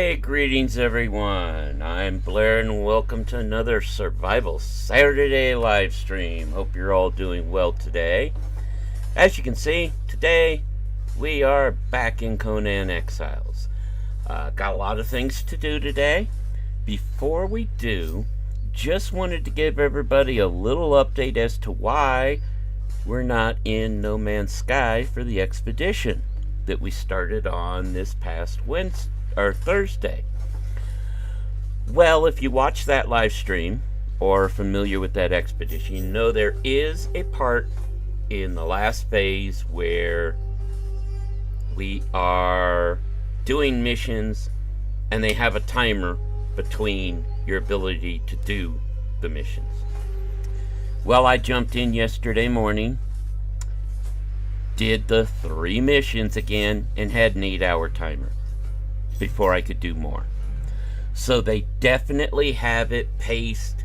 Hey, greetings everyone. I'm Blair and welcome to another Survival Saturday live stream. Hope you're all doing well today. As you can see, today we are back in Conan Exiles. Got a lot of things to do today. Before we do, just wanted to give everybody a little update as to why we're not in No Man's Sky for the expedition that we started on this past Thursday. Well, if you watch that live stream or are familiar with that expedition, you know there is a part in the last phase where we are doing missions and they have a timer between your ability to do the missions. Well, I jumped in yesterday morning, did the 3 missions again, and had an 8-hour timer before I could do more. So they definitely have it paced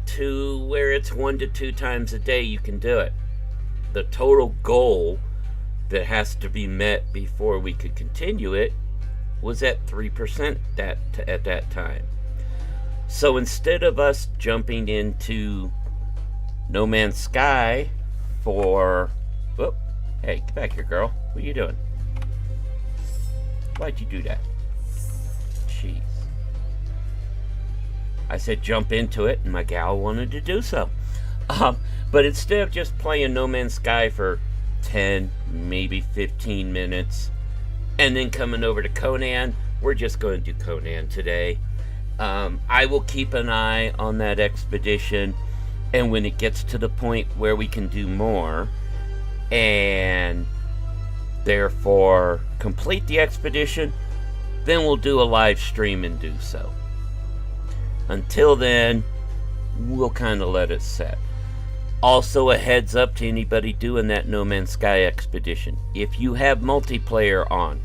to where it's 1 to 2 times a day you can do it. The total goal that has to be met before we could continue it was at 3% at that time. So instead of us jumping into No Man's Sky for... Whoop. Hey, get back here, girl. What are you doing? Why'd you do that? Jeez. I said jump into it, and my gal wanted to do so. But instead of just playing No Man's Sky for 10, maybe 15 minutes, and then coming over to Conan, we're just going to do Conan today. I will keep an eye on that expedition, and when it gets to the point where we can do more, and therefore complete the expedition, then we'll do a live stream and do so. Until then, we'll kind of let it set. Also, a heads up to anybody doing that No Man's Sky expedition. If you have multiplayer on,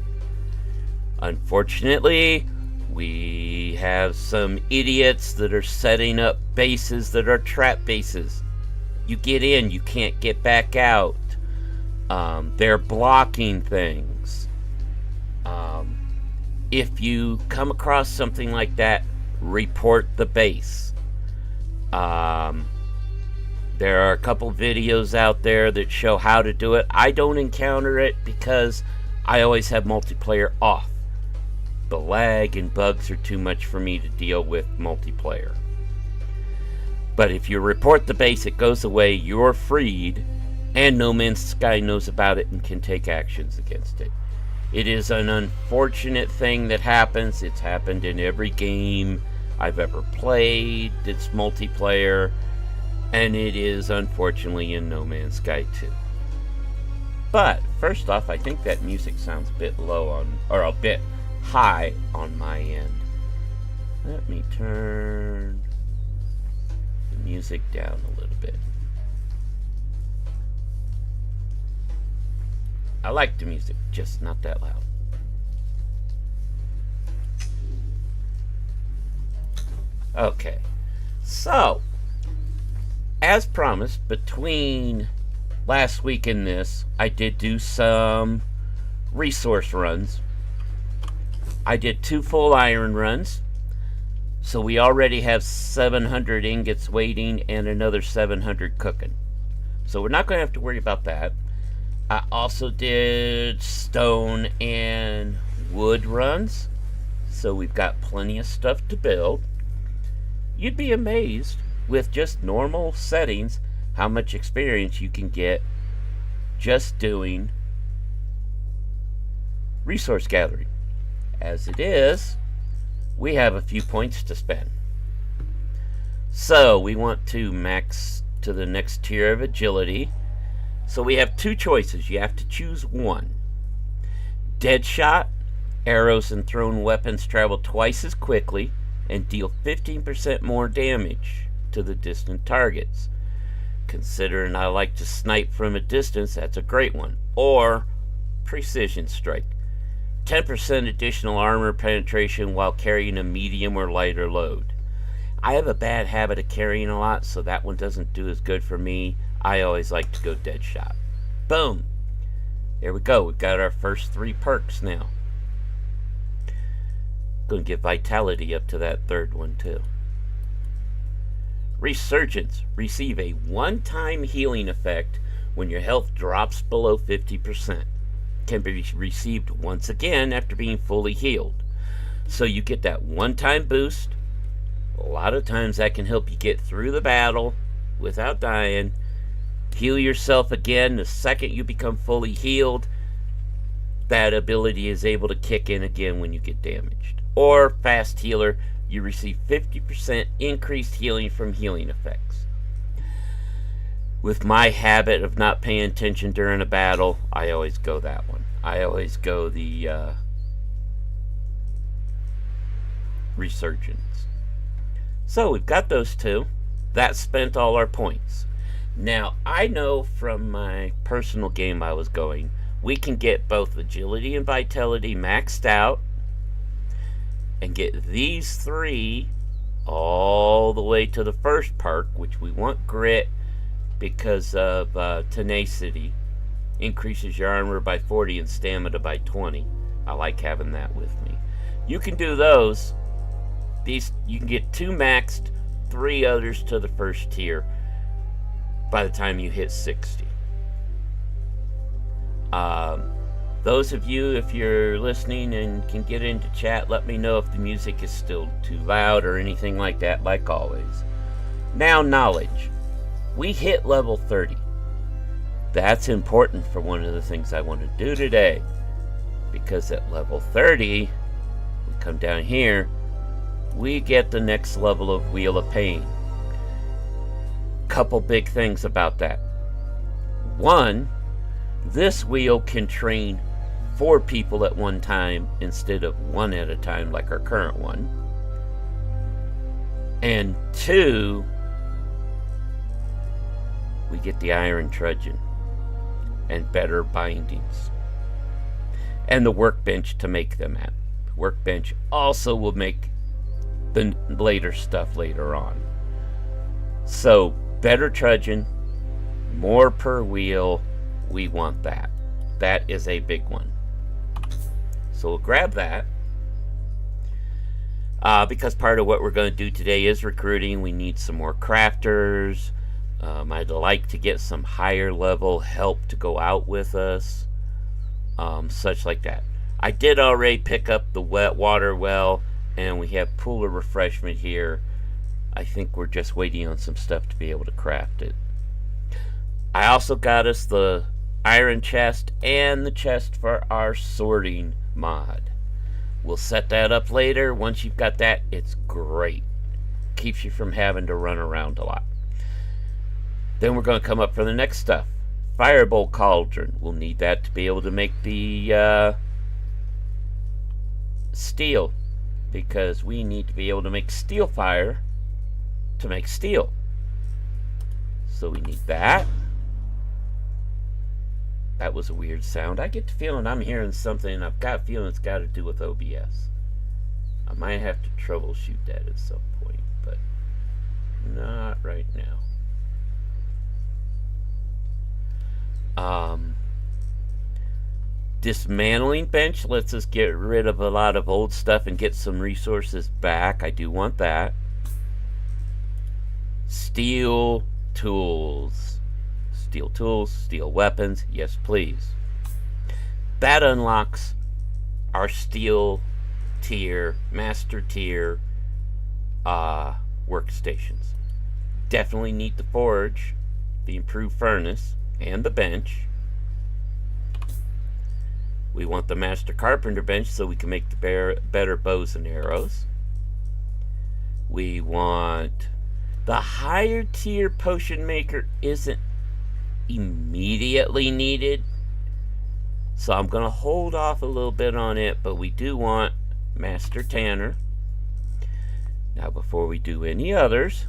unfortunately, we have some idiots that are setting up bases that are trap bases. You get in, you can't get back out. They're blocking things. If you come across something like that, report the base. There are a couple videos out there that show how to do it. I don't encounter it because I always have multiplayer off. The lag and bugs are too much for me to deal with multiplayer. But if you report the base, it goes away, you're freed, and No Man's Sky knows about it and can take actions against it. It is an unfortunate thing that happens. It's happened in every game I've ever played. It's multiplayer, and it is unfortunately in No Man's Sky too. But first off, I think that music sounds a bit low on, or a bit high on my end. Let me turn the music down a little bit. I like the music, just not that loud. Okay, so as promised, between last week and this, I did do some resource runs. I did 2 full iron runs, so we already have 700 ingots waiting and another 700 cooking. So we're not going to have to worry about that. I also did stone and wood runs, so we've got plenty of stuff to build. You'd be amazed with just normal settings how much experience you can get just doing resource gathering. As it is, we have a few points to spend. So we want to max to the next tier of agility. So we have 2 choices. You have to choose one. Deadshot. Arrows and thrown weapons travel twice as quickly and deal 15% more damage to the distant targets. Considering I like to snipe from a distance, that's a great one. Or Precision Strike. 10% additional armor penetration while carrying a medium or lighter load. I have a bad habit of carrying a lot, so that one doesn't do as good for me. I always like to go Deadshot. Boom! There we go. We've got our first 3 perks now. Going to give vitality up to that third one too. Resurgence. Receive a one-time healing effect when your health drops below 50%. Can be received once again after being fully healed. So you get that one-time boost. A lot of times that can help you get through the battle without dying. Heal yourself again the second you become fully healed. That ability is able to kick in again when you get damaged. Or fast healer, you receive 50% increased healing from healing effects. With my habit of not paying attention during a battle, I always go that one. I always go the Resurgence. So we've got those two. That spent all our points. Now, I know from my personal game I was going, we can get both agility and vitality maxed out and get these three all the way to the first perk, which we want grit because of tenacity. Increases your armor by 40 and stamina by 20. I like having that with me. You can do those. These you can get 2 maxed, 3 others to the first tier by the time you hit 60. Those of you, if you're listening and can get into chat, let me know if the music is still too loud or anything like that, like always. Now, knowledge. We hit level 30. That's important for one of the things I want to do today. Because at level 30, we come down here, we get the next level of Wheel of Pain. Couple big things about that. One, this wheel can train 4 people at one time instead of 1 at a time like our current one. And 2, we get the Iron Trudgeon and better bindings. And the workbench to make them at. The workbench also will make the later stuff later on. So, better trudgeon, more per wheel, we want that. That is a big one. So we'll grab that. Because part of what we're going to do today is recruiting. We need some more crafters. I'd like to get some higher level help to go out with us. Such like that. I did already pick up the wet water well, and we have pool of refreshment here. I think we're just waiting on some stuff to be able to craft it. I also got us the iron chest and the chest for our sorting mod. We'll set that up later. Once you've got that, it's great. Keeps you from having to run around a lot. Then we're going to come up for the next stuff. Firebolt Cauldron. We'll need that to be able to make the steel. Because we need to be able to make steel fire to make steel. So we need that. That was a weird sound. I get the feeling I'm hearing something, and I've got a feeling it's got to do with OBS. I might have to troubleshoot that at some point, but not right now. Dismantling bench lets us get rid of a lot of old stuff and get some resources back. I do want that. Steel tools. Steel tools, steel weapons, yes please. That unlocks our steel tier, master tier workstations. Definitely need the forge, the improved furnace, and the bench. We want the master carpenter bench so we can make the better bows and arrows. We want the higher tier potion maker isn't immediately needed, so I'm going to hold off a little bit on it, but we do want Master Tanner. Now before we do any others,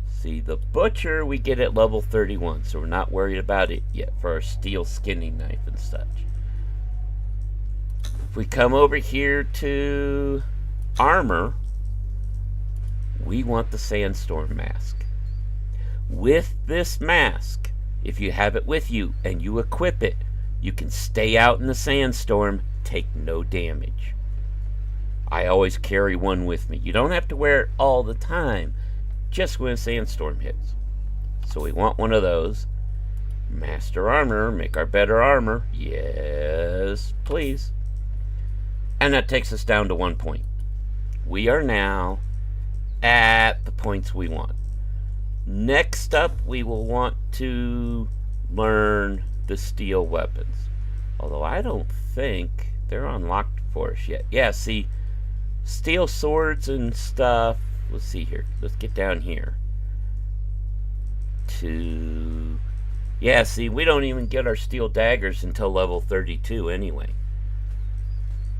see, the butcher we get at level 31, so we're not worried about it yet for our steel skinning knife and such. If we come over here to armor, we want the Sandstorm Mask. With this mask, if you have it with you and you equip it, you can stay out in the sandstorm, take no damage. I always carry one with me. You don't have to wear it all the time, just when a sandstorm hits. So we want one of those. Master armor, make our better armor. Yes, please. And that takes us down to 1 point. We are now at the points we want. Next up, we will want to learn the steel weapons. Although I don't think they're unlocked for us yet. Yeah, see, steel swords and stuff. Let's see here. Let's get down here. Yeah, see, we don't even get our steel daggers until level 32 anyway.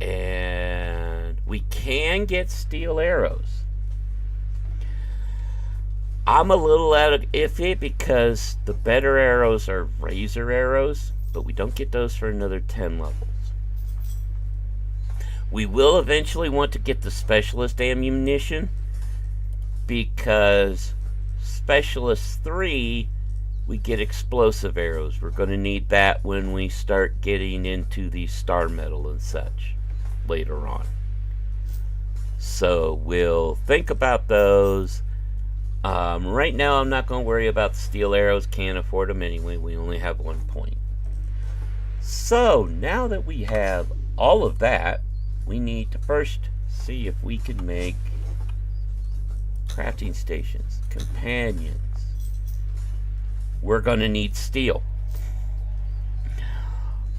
And we can get steel arrows. I'm a little out of iffy because the better arrows are razor arrows, but we don't get those for another 10 levels. We will eventually want to get the specialist ammunition because specialist 3, we get explosive arrows. We're going to need that when we start getting into the star metal and such later on. So we'll think about those. Right now I'm not going to worry about the steel arrows. Can't afford them anyway. We only have 1 point. So now that we have all of that, we need to first see if we can make crafting stations, companions. We're going to need steel.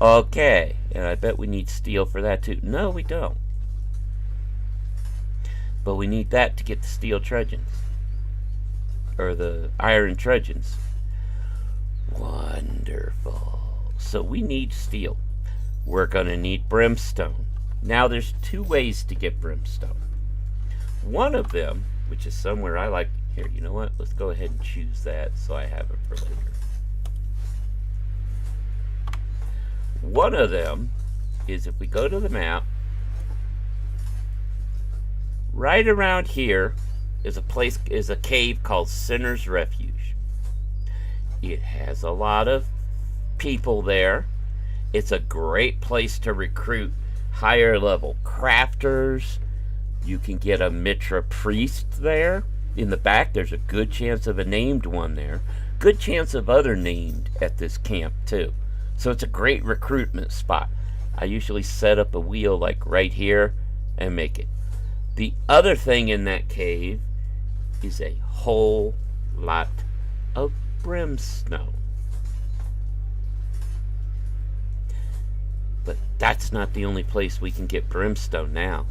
Okay, and I bet we need steel for that too. No, we don't. But we need that to get the steel truncheons. Or the iron truncheons. Wonderful. So we need steel. We're going to need brimstone. Now there's 2 ways to get brimstone. One of them, which is somewhere I like. Here, you know what? Let's go ahead and choose that so I have it for later. One of them is if we go to the map, right around here is a cave called Sinner's Refuge. It has a lot of people there. It's a great place to recruit higher level crafters. You can get a Mitra priest there. In the back, there's a good chance of a named one there. Good chance of other named at this camp too. So it's a great recruitment spot. I usually set up a wheel like right here and make it. The other thing in that cave is a whole lot of brimstone. But that's not the only place we can get brimstone now.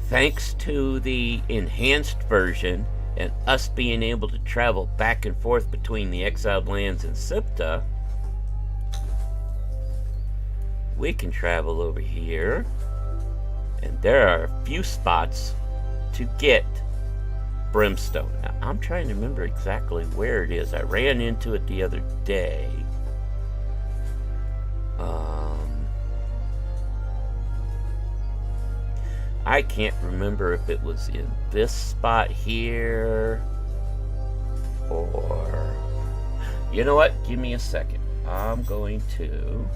Thanks to the enhanced version and us being able to travel back and forth between the exiled lands and Sipta, we can travel over here, and there are a few spots to get brimstone. Now, I'm trying to remember exactly where it is. I ran into it the other day. I can't remember if it was in this spot here or... You know what? Give me a second. I'm going to...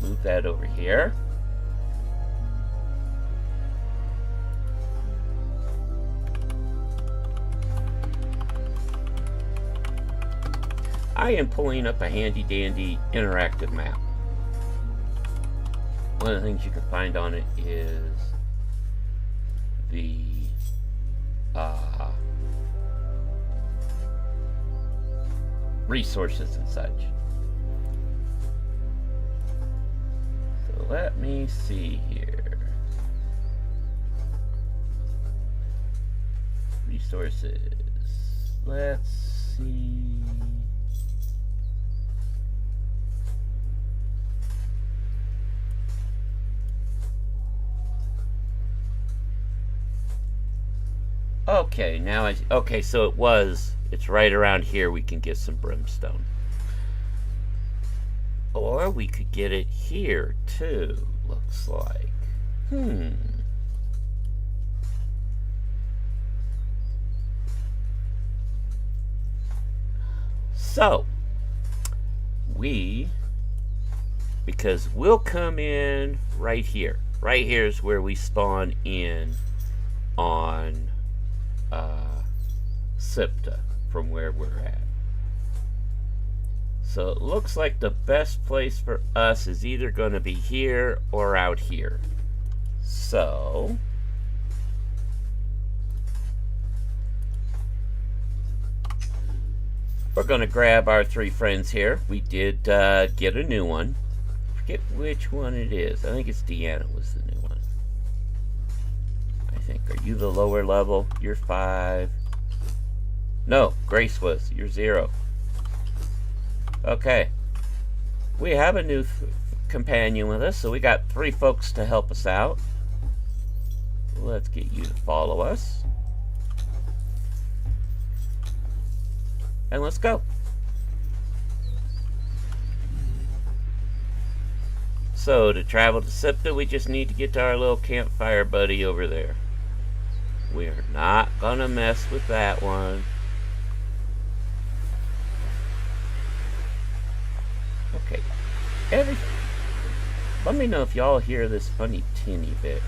move that over here. I am pulling up a handy dandy interactive map. One of the things you can find on it is the resources and such. So let me see here. Resources. Let's see. Okay, now okay, so it's right around here we can get some brimstone. Or we could get it here too, looks like. So, because we'll come in right here. Right here is where we spawn in on Sipta, from where we're at. So it looks like the best place for us is either going to be here or out here. So we're going to grab our 3 friends here. We did get a new one. I forget which one it is. I think it's Deanna was the new one. I think. Are you the lower level? You're 5. No, Grace was. You're 0. Okay. We have a new companion with us, so we got 3 folks to help us out. Let's get you to follow us. And let's go. So, to travel to Sipta, we just need to get to our little campfire buddy over there. We are not gonna mess with that one. Okay. Let me know if y'all hear this funny tinny bit.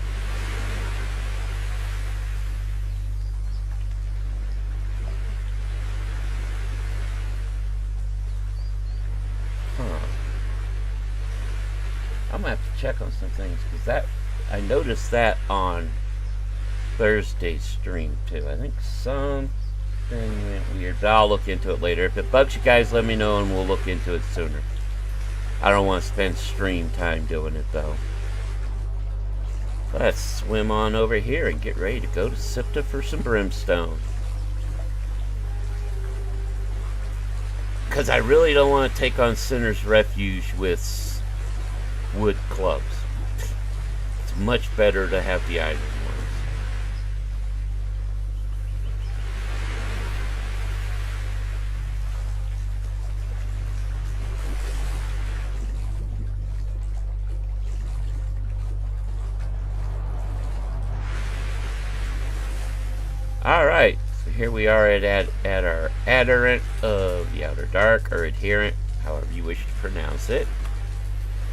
I'm gonna have to check on some things, because I noticed that on Thursday's stream too. I think something went weird, but I'll look into it later. If it bugs you guys, let me know and we'll look into it sooner. I don't want to spend stream time doing it though. Let's swim on over here and get ready to go to Sipta for some brimstone. Because I really don't want to take on Sinner's Refuge with wood clubs. It's much better to have the iron ones. Alright, so here we are at our adherent of the Outer Dark, or adherent, however you wish to pronounce it.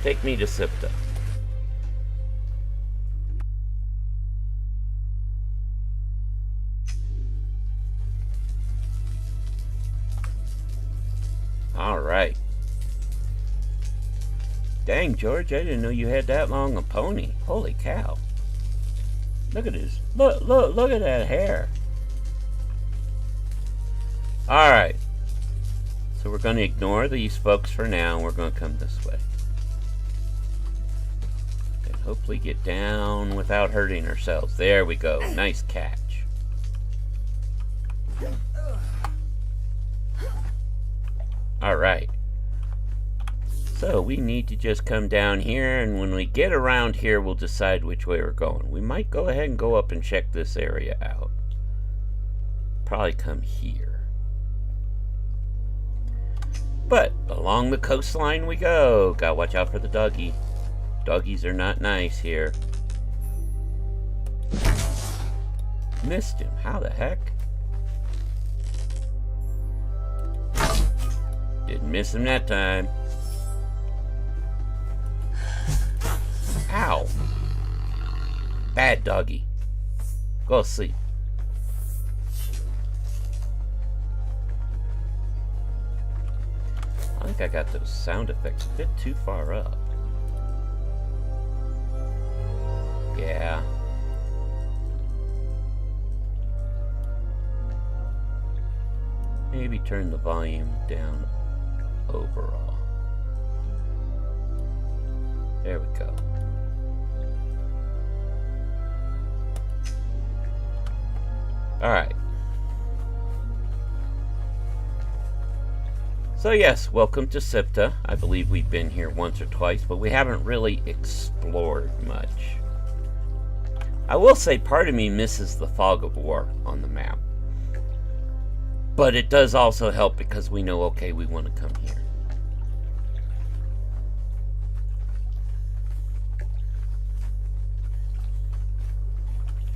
Take me to Sipta. Alright. Dang, George, I didn't know you had that long a pony. Holy cow. Look at this. Look at that hair. Alright. So we're going to ignore these folks for now, and we're going to come this way. Hopefully get down without hurting ourselves. There we go. Nice catch. Alright. So we need to just come down here, and when we get around here, we'll decide which way we're going. We might go ahead and go up and check this area out. Probably come here. But along the coastline we go. Gotta watch out for the doggy. Doggies are not nice here. Missed him. How the heck? Didn't miss him that time. Ow. Bad doggy. Go to sleep. I think I got those sound effects a bit too far up. Yeah. Maybe turn the volume down overall. There we go. Alright. So yes, welcome to Sipta. I believe we've been here once or twice, but we haven't really explored much. I will say part of me misses the fog of war on the map. But it does also help because we know, okay, we want to come here.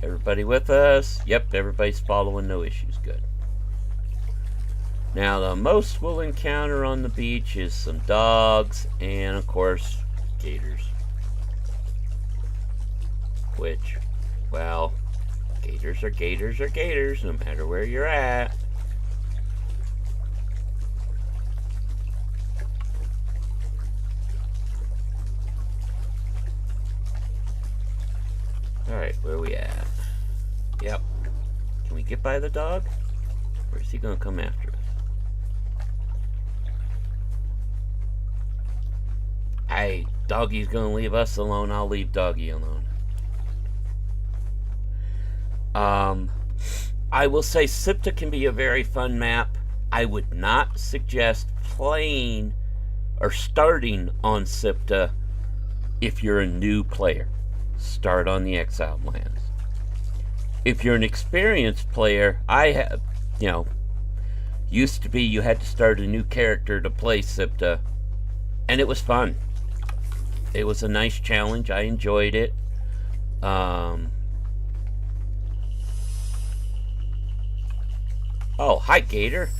Everybody with us? Yep, everybody's following, no issues, good. Now, the most we'll encounter on the beach is some dogs and, of course, gators. which, well, gators are gators are gators, no matter where you're at. Alright, where are we at? Yep. Can we get by the dog? Or is he gonna come after us? Hey, Doggy's gonna leave us alone, I'll leave Doggy alone. I will say Sipta can be a very fun map. I would not suggest playing or starting on Sipta if you're a new player. Start on the Exiled Lands. If you're an experienced player, I have, used to be you had to start a new character to play Sipta, and it was fun. It was a nice challenge. I enjoyed it. Oh, hi, Gator.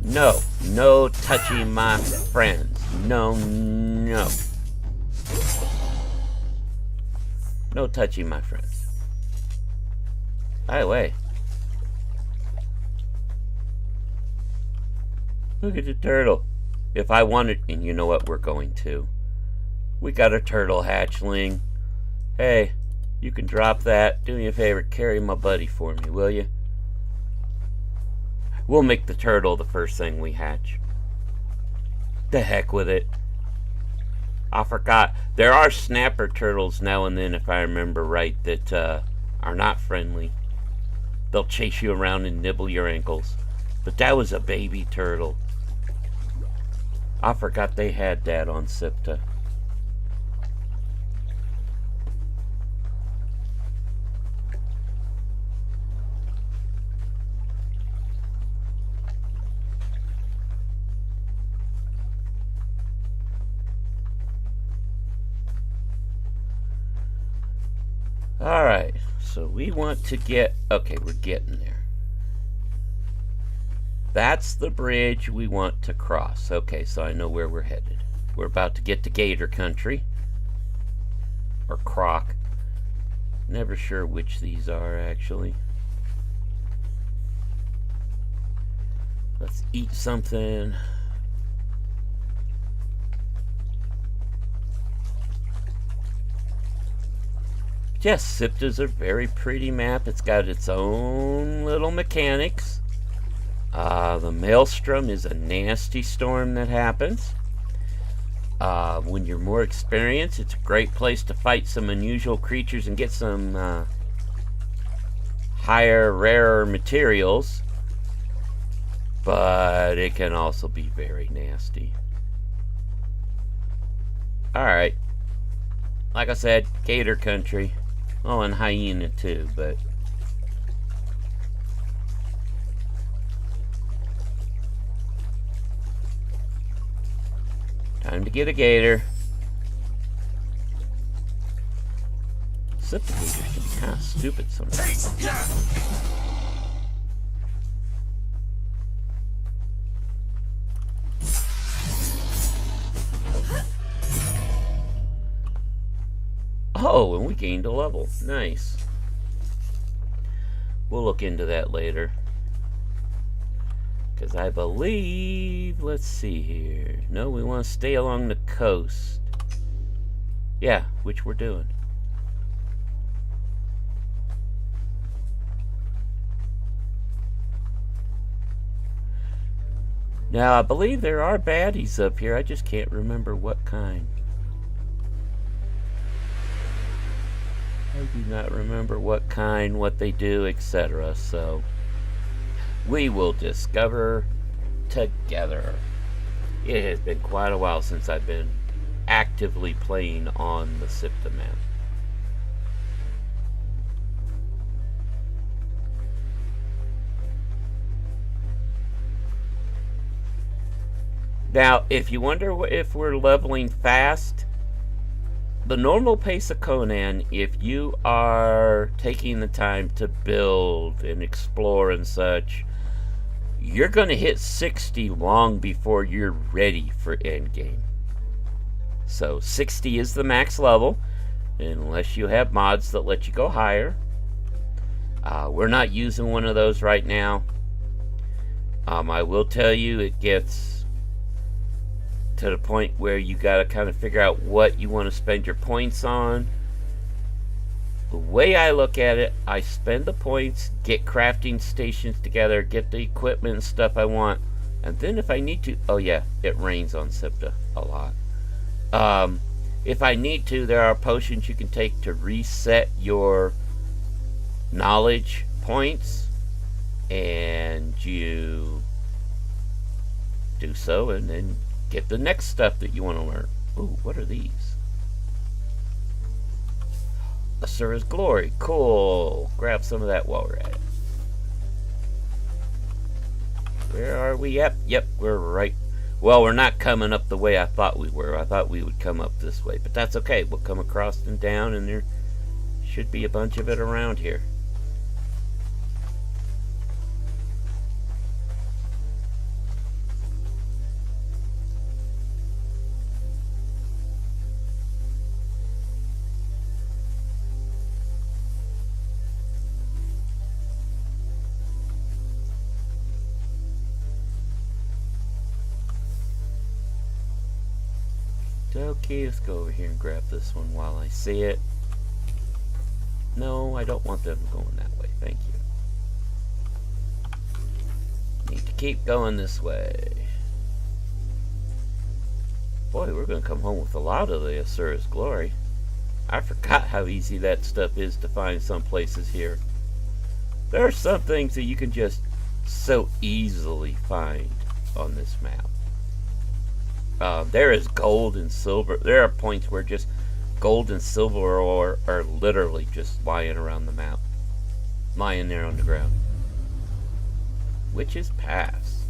No touching my friends. No. No touching my friends. By the way, look at the turtle. If I wanted, and you know what, we're going to. We got a turtle hatchling. Hey, you can drop that. Do me a favor, carry my buddy for me, will you? We'll make the turtle the first thing we hatch. The heck with it. I forgot. There are snapper turtles now and then, if I remember right, that are not friendly. They'll chase you around and nibble your ankles. But that was a baby turtle. I forgot they had that on Sipta. Alright, so we want to get... Okay, we're getting there. That's the bridge we want to cross. Okay, so I know where we're headed. We're about to get to Gator Country. Or Croc. Never sure which these are, actually. Let's eat something. Yes, Sipta's a very pretty map. It's got its own little mechanics. The Maelstrom is a nasty storm that happens. When you're more experienced, it's a great place to fight some unusual creatures and get some higher, rarer materials. But it can also be very nasty. Alright. Like I said, Gator Country. Oh, and Hyena too, but... Time to get a gator. Sipta gators can be kind of stupid sometimes. Oh, and we gained a level. Nice. We'll look into that later. Because I believe... Let's see here. No, we want to stay along the coast. Yeah, which we're doing. Now, I believe there are baddies up here. I just can't remember what kind. I do not remember what kind, what they do, etc. So, we will discover together. It has been quite a while since I've been actively playing on the Sipta map. Now, if you wonder if we're leveling fast, the normal pace of Conan, if you are taking the time to build and explore and such, you're going to hit 60 long before you're ready for endgame. So 60 is the max level. unless you have mods that let you go higher. We're not using one of those right now. I will tell you, it gets to the point where you got to kind of figure out what you want to spend your points on. The way I look at it, I spend the points, get crafting stations together, get the equipment and stuff I want, and then if I need to, oh yeah, it rains on Sipta a lot. If I need to, there are potions you can take to reset your knowledge points, and you do so and then get the next stuff that you want to learn. Ooh, what are these? Asura's Glory. Cool. Grab some of that while we're at it. Where are we? Yep, we're right. Well, we're not coming up the way I thought we were. I thought we would come up this way, but that's okay. We'll come across and down, and there should be a bunch of it around here. Okay, let's go over here and grab this one while I see it. No, I don't want them going that way. Thank you. Need to keep going this way. Boy, we're going to come home with a lot of the Asura's Glory. I forgot how easy that stuff is to find some places here. There are some things that you can just so easily find on this map. There is gold and silver. There are points where just gold and silver ore are literally just lying around the map. Lying there on the ground. Witch's Pass.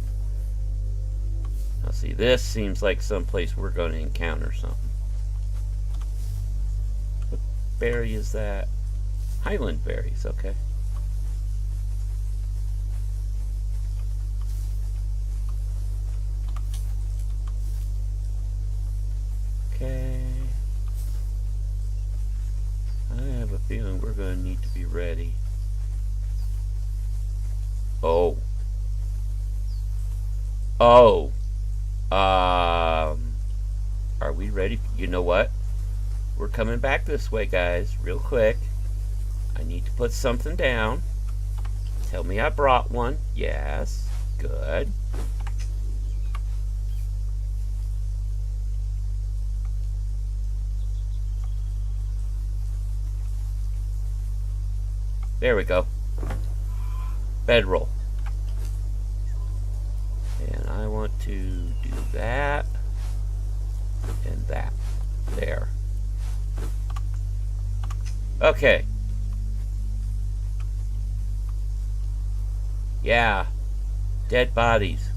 Now see, this seems like some place we're going to encounter something. What berry is that? Highland berries, okay. Okay. I have a feeling we're going to need to be ready. Oh. Oh. Are we ready? You know what? We're coming back this way, guys, real quick. I need to put something down. Tell me I brought one. Yes. Good. There we go. Bedroll. And I want to do that and that. There. Okay. Yeah. Dead bodies.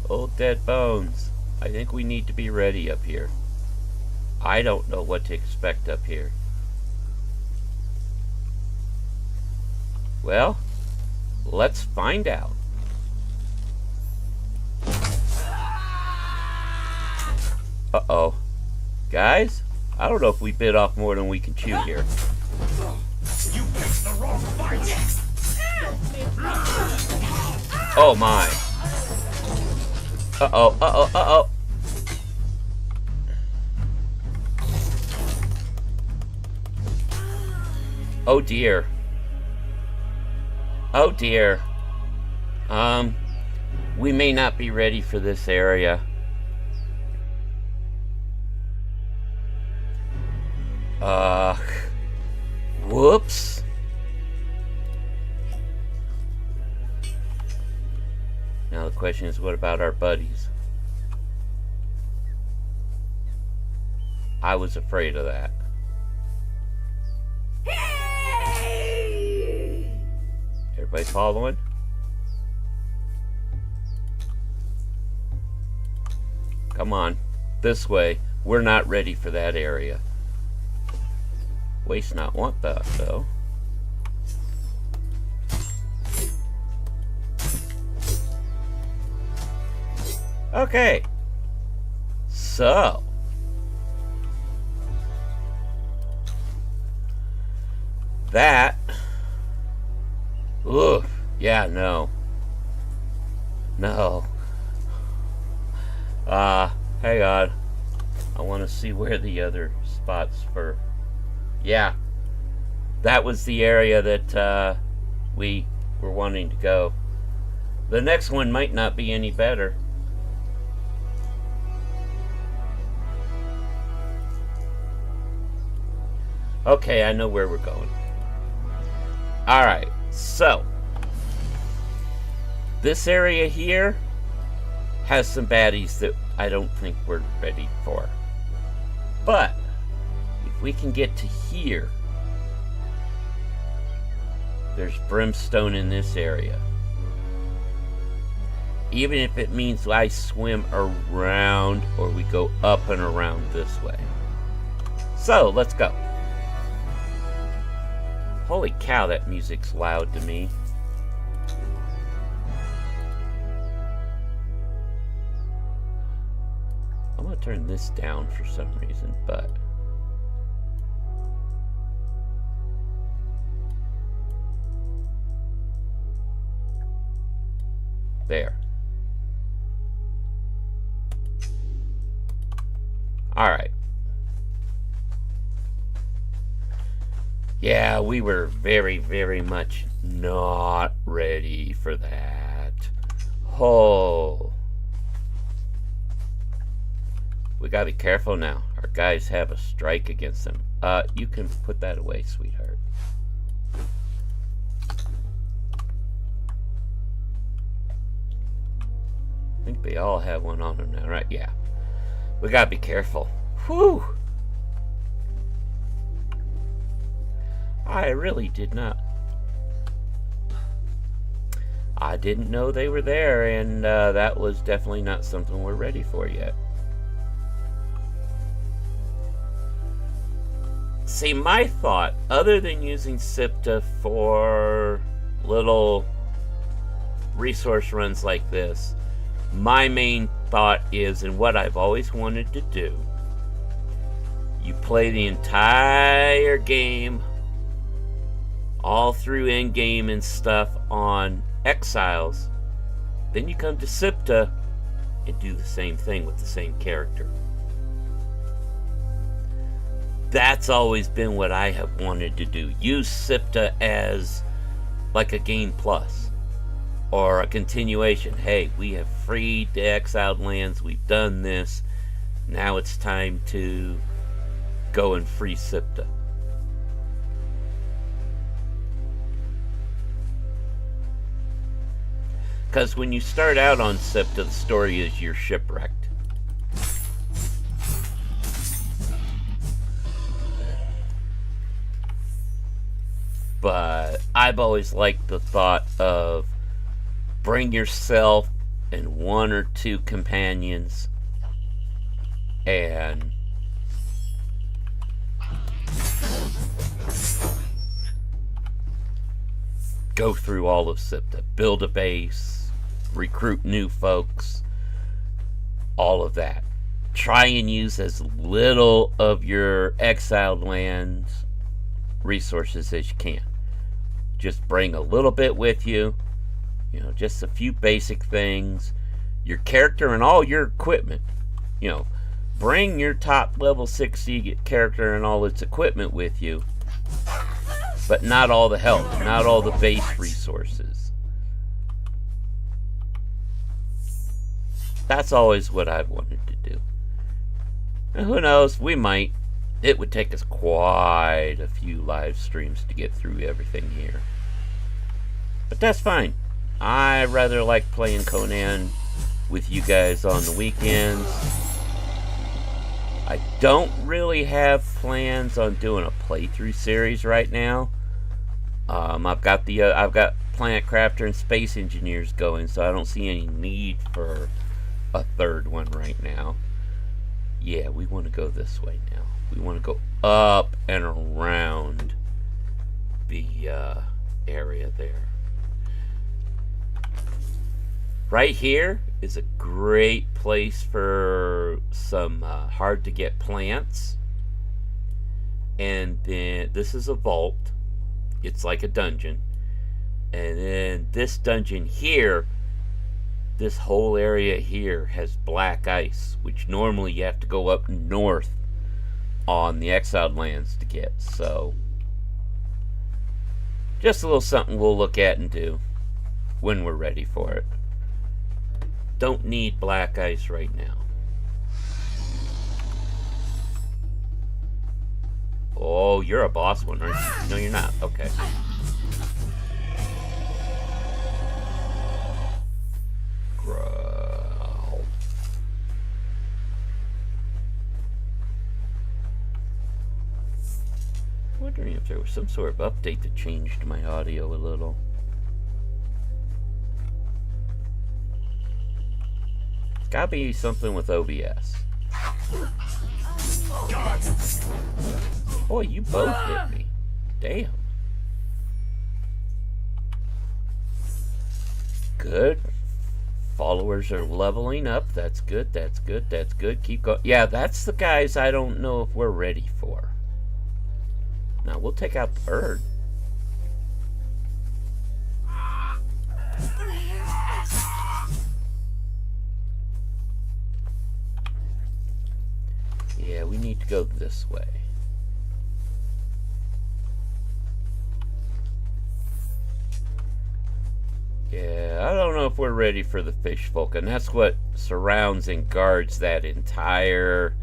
Old dead bones. I think we need to be ready up here. I don't know what to expect up here. Well, let's find out. Uh-oh. Guys, I don't know if we bit off more than we can chew here. You picked the wrong fight. Oh my. Uh-oh, uh-oh, uh-oh. Oh dear. Oh dear. We may not be ready for this area. Whoops. Now the question is, what about our buddies? I was afraid of that. Everybody following? Come on. This way. We're not ready for that area. Waste not, want that, though. Okay. So. That. Ugh. Yeah, no. No. Hang on. I want to see where the other spots for... Yeah. That was the area that we were wanting to go. The next one might not be any better. Okay, I know where we're going. Alright, so this area here has some baddies that I don't think we're ready for. But if we can get to here, there's brimstone in this area. Even if it means I swim around or we go up and around this way. So, let's go. Holy cow, that music's loud to me. I'm gonna turn this down for some reason, but... There. Alright. Yeah, we were very, very much not ready for that. Oh. We gotta be careful now. Our guys have a strike against them. You can put that away, sweetheart. I think they all have one on them now, right? Yeah. We gotta be careful. Whew! I really did not. I didn't know they were there, and that was definitely not something we're ready for yet. See, my thought, other than using SIPTA for little resource runs like this, my main thought is, and what I've always wanted to do, you play the entire game all through endgame and stuff on Exiles, then you come to SIPTA and do the same thing with the same character. That's always been what I have wanted to do. Use SIPTA as like a game plus or a continuation. Hey, we have freed the exiled lands, we've done this, now it's time to go and free SIPTA. Because when you start out on SIPTA, the story is you're shipwrecked. But I've always liked the thought of bring yourself and one or two companions and go through all of SIPTA, build a base, recruit new folks, all of that. Try and use as little of your exiled lands resources as you can. Just bring a little bit with you, you know, just a few basic things, your character and all your equipment. You know, bring your top level 60 character and all its equipment with you, but not all the help, not all the base resources. That's always what I've wanted to do. And who knows, we might. It would take us quite a few live streams to get through everything here. But that's fine. I rather like playing Conan with you guys on the weekends. I don't really have plans on doing a playthrough series right now. I've got Planet Crafter and Space Engineers going, so I don't see any need for a third one right now. Yeah, we want to go this way now. We want to go up and around the area there. Right here is a great place for some hard to get plants. And then this is a vault. It's like a dungeon. And then this dungeon here, this whole area here has black ice, which normally you have to go up north on the Exiled Lands to get. So, just a little something we'll look at and do when we're ready for it. Don't need black ice right now. Oh, you're a boss one, aren't you? No, you're not. Okay. Growl. Wondering if there was some sort of update that changed my audio a little. It's gotta be something with OBS. Boy, you both hit me. Damn. Good. Followers are leveling up. That's good, that's good, that's good. Keep going. Yeah, that's the guys I don't know if we're ready for. Now, we'll take out the bird. Yeah, we need to go this way. Yeah, I don't know if we're ready for the fish folk, and that's what surrounds and guards that entire...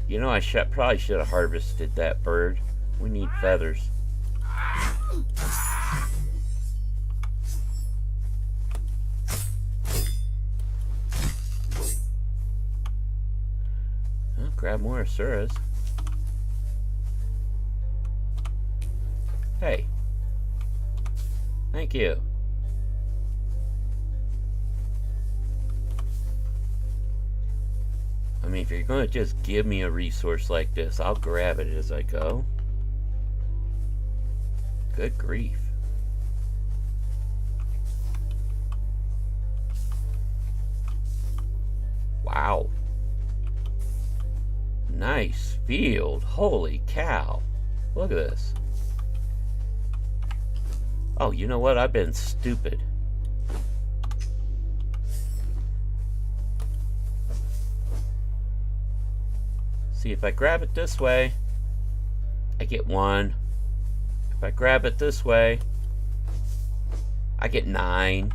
You know, I probably should have harvested that bird. We need feathers. Well, grab more Asuras. Hey. Thank you. I mean, if you're going to just give me a resource like this, I'll grab it as I go. Good grief. Wow. Nice field. Holy cow. Look at this. Oh, you know what? I've been stupid. See, if I grab it this way, I get 1. If I grab it this way, I get 9.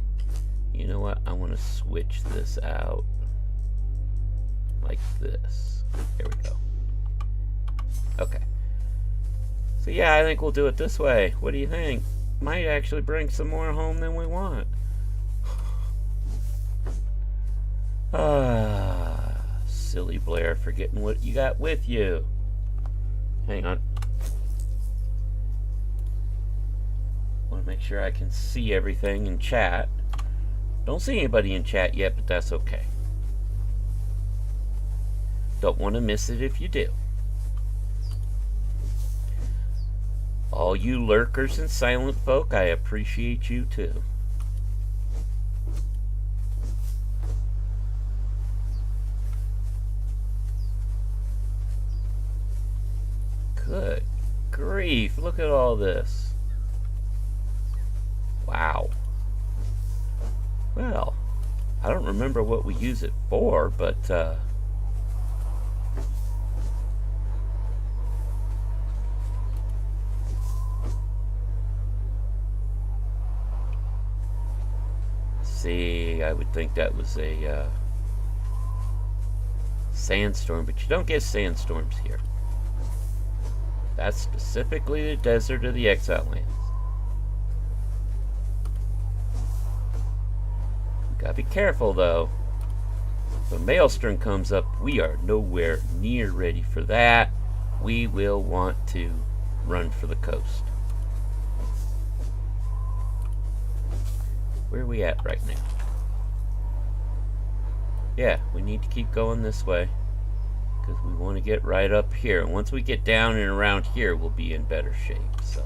You know what? I want to switch this out. Like this. There we go. Okay. So yeah, I think we'll do it this way. What do you think? Might actually bring some more home than we want. Silly Blair, forgetting what you got with you. Hang on. Want to make sure I can see everything in chat. Don't see anybody in chat yet, but that's okay. Don't want to miss it if you do. All you lurkers and silent folk, I appreciate you too. Good grief, look at all this. Wow. Well, I don't remember what we use it for, but see, I would think that was a sandstorm, but you don't get sandstorms here. That's specifically the desert of the Exiled Lands. Gotta be careful though. If a maelstrom comes up, we are nowhere near ready for that. We will want to run for the coast. Where are we at right now? Yeah, we need to keep going this way, because we want to get right up here. And once we get down and around here, we'll be in better shape. So,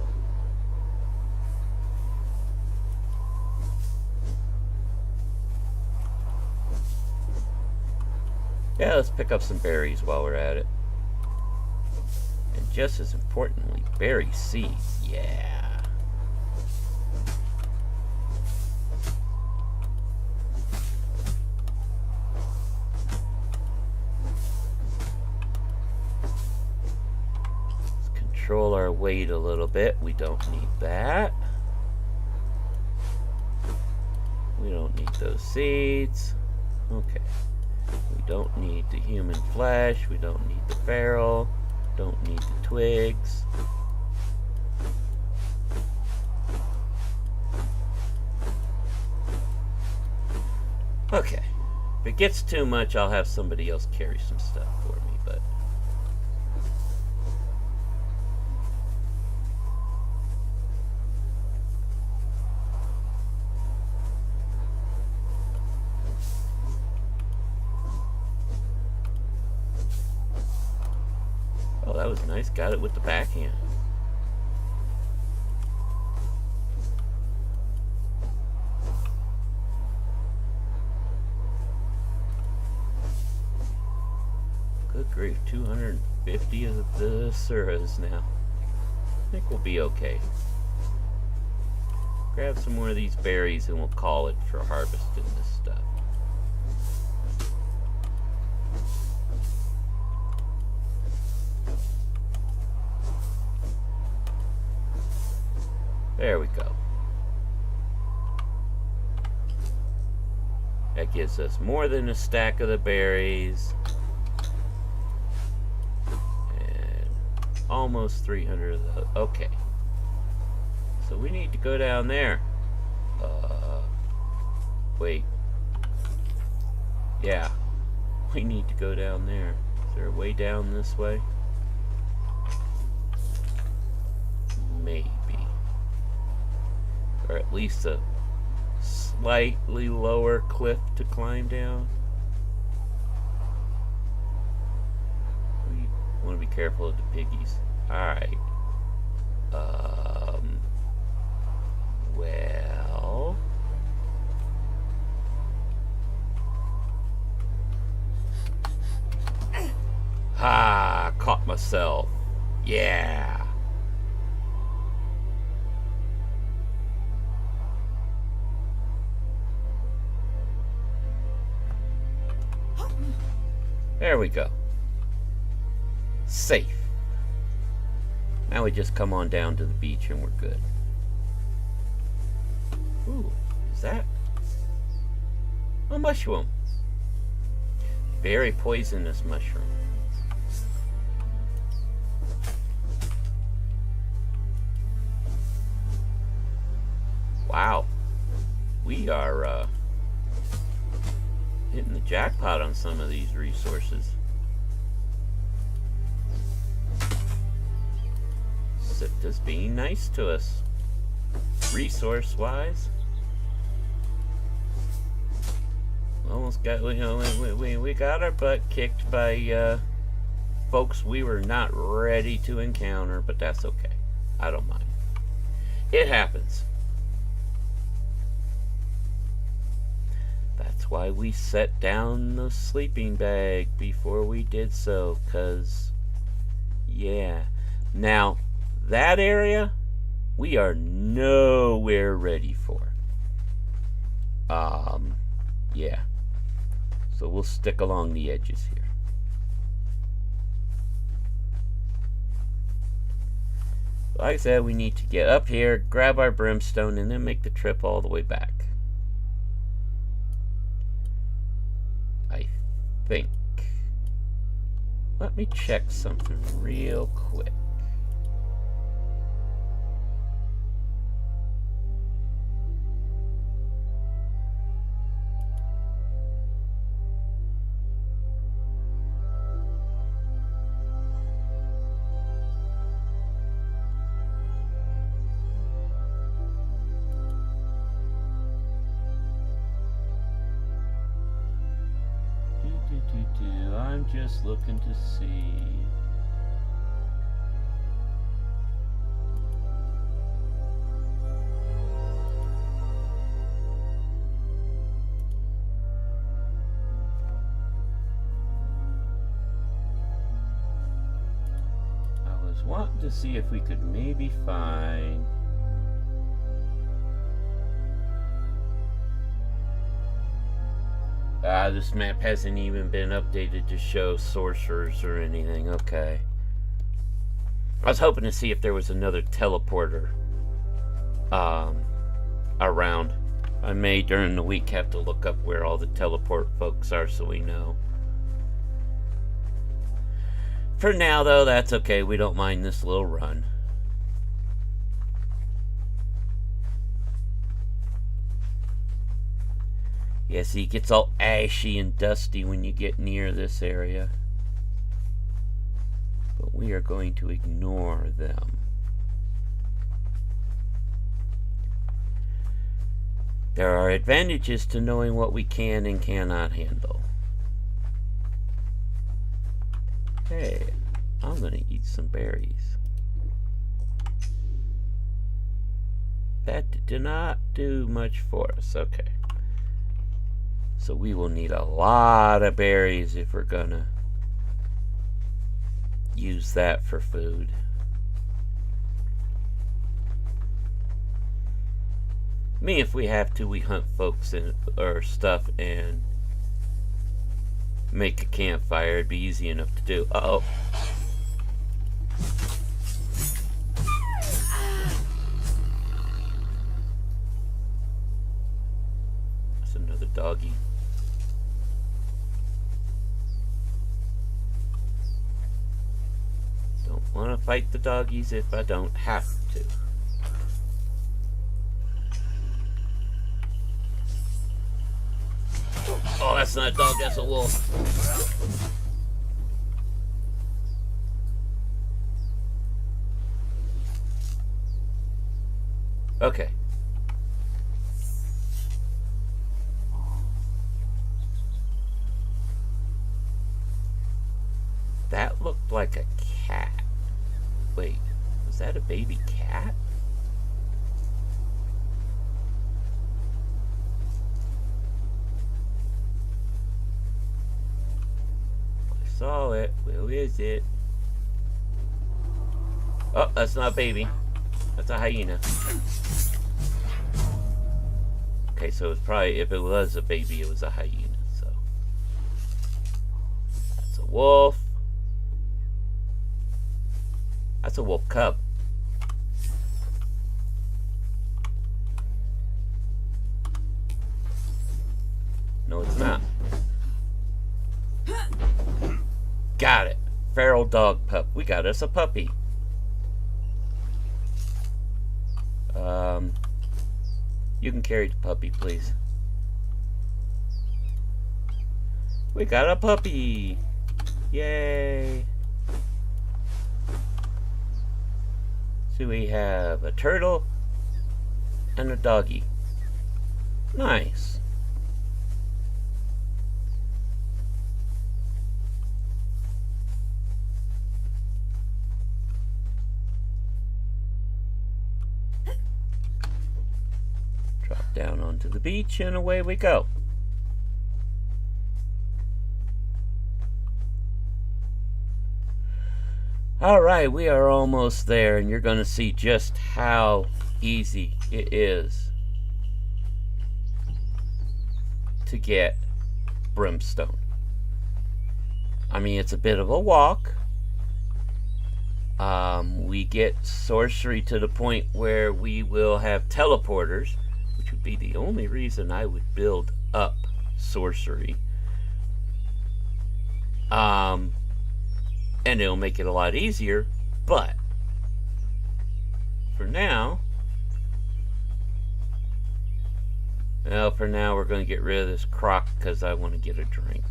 yeah, let's pick up some berries while we're at it. And just as importantly, berry seeds. Yeah. control our weight a little bit. We don't need that. We don't need those seeds. Okay. We don't need the human flesh. We don't need the feral. Don't need the twigs. Okay. If it gets too much, I'll have somebody else carry some stuff for me, but... Oh, that was nice. Got it with the backhand. Good grief, 250 of the Suras now. I think we'll be okay. Grab some more of these berries and we'll call it for harvesting this stuff. There we go. That gives us more than a stack of the berries. And almost 300 of those. Okay. So we need to go down there. Wait. Yeah. We need to go down there. Is there a way down this way? Maybe. Or at least a slightly lower cliff to climb down. We want to be careful of the piggies. Alright. Well... Ha! Caught myself. Yeah! There we go. Safe. Now we just come on down to the beach and we're good. Ooh, is that a mushroom? Very poisonous mushroom. Wow. We are, hitting the jackpot on some of these resources. Sipta's being nice to us, resource-wise. Almost got, you know, we got our butt kicked by folks we were not ready to encounter, but that's okay. I don't mind. It happens. That's why we set down the sleeping bag before we did so, because, yeah. Now, that area, we are nowhere ready for. Yeah. So we'll stick along the edges here. Like I said, we need to get up here, grab our brimstone, and then make the trip all the way back. I think. Let me check something real quick. I'm just looking to see. I was wanting to see if we could maybe find this map hasn't even been updated to show sorcerers or anything. Okay. I was hoping to see if there was another teleporter around. I may during the week have to look up where all the teleport folks are so we know. For now, though, that's okay. We don't mind this little run. Yeah, see, it gets all ashy and dusty when you get near this area. But we are going to ignore them. There are advantages to knowing what we can and cannot handle. Hey, I'm going to eat some berries. That did not do much for us. Okay. So we will need a lot of berries if we're going to use that for food. If we have to, we hunt folks or stuff and make a campfire. It'd be easy enough to do. Uh-oh. That's another doggy. Don't want to fight the doggies if I don't have to. Oh, that's not a dog, that's a wolf. Okay. That looked like a cat. Wait, was that a baby cat? Saw it. Where is it? Oh, that's not a baby. That's a hyena. Okay, so it's probably, if it was a baby, it was a hyena. So that's a wolf. That's a wolf cub. No, it's not. Got it. Feral dog pup. We got us a puppy. You can carry the puppy, please. We got a puppy. Yay. So we have a turtle and a doggy. Nice. Down onto the beach and away we go. Alright, we are almost there and you're going to see just how easy it is to get brimstone. I mean, it's a bit of a walk. We get sorcery to the point where we will have teleporters, which would be the only reason I would build up sorcery. And it'll make it a lot easier, but for now, well, for now we're going to get rid of this croc because I want to get a drink.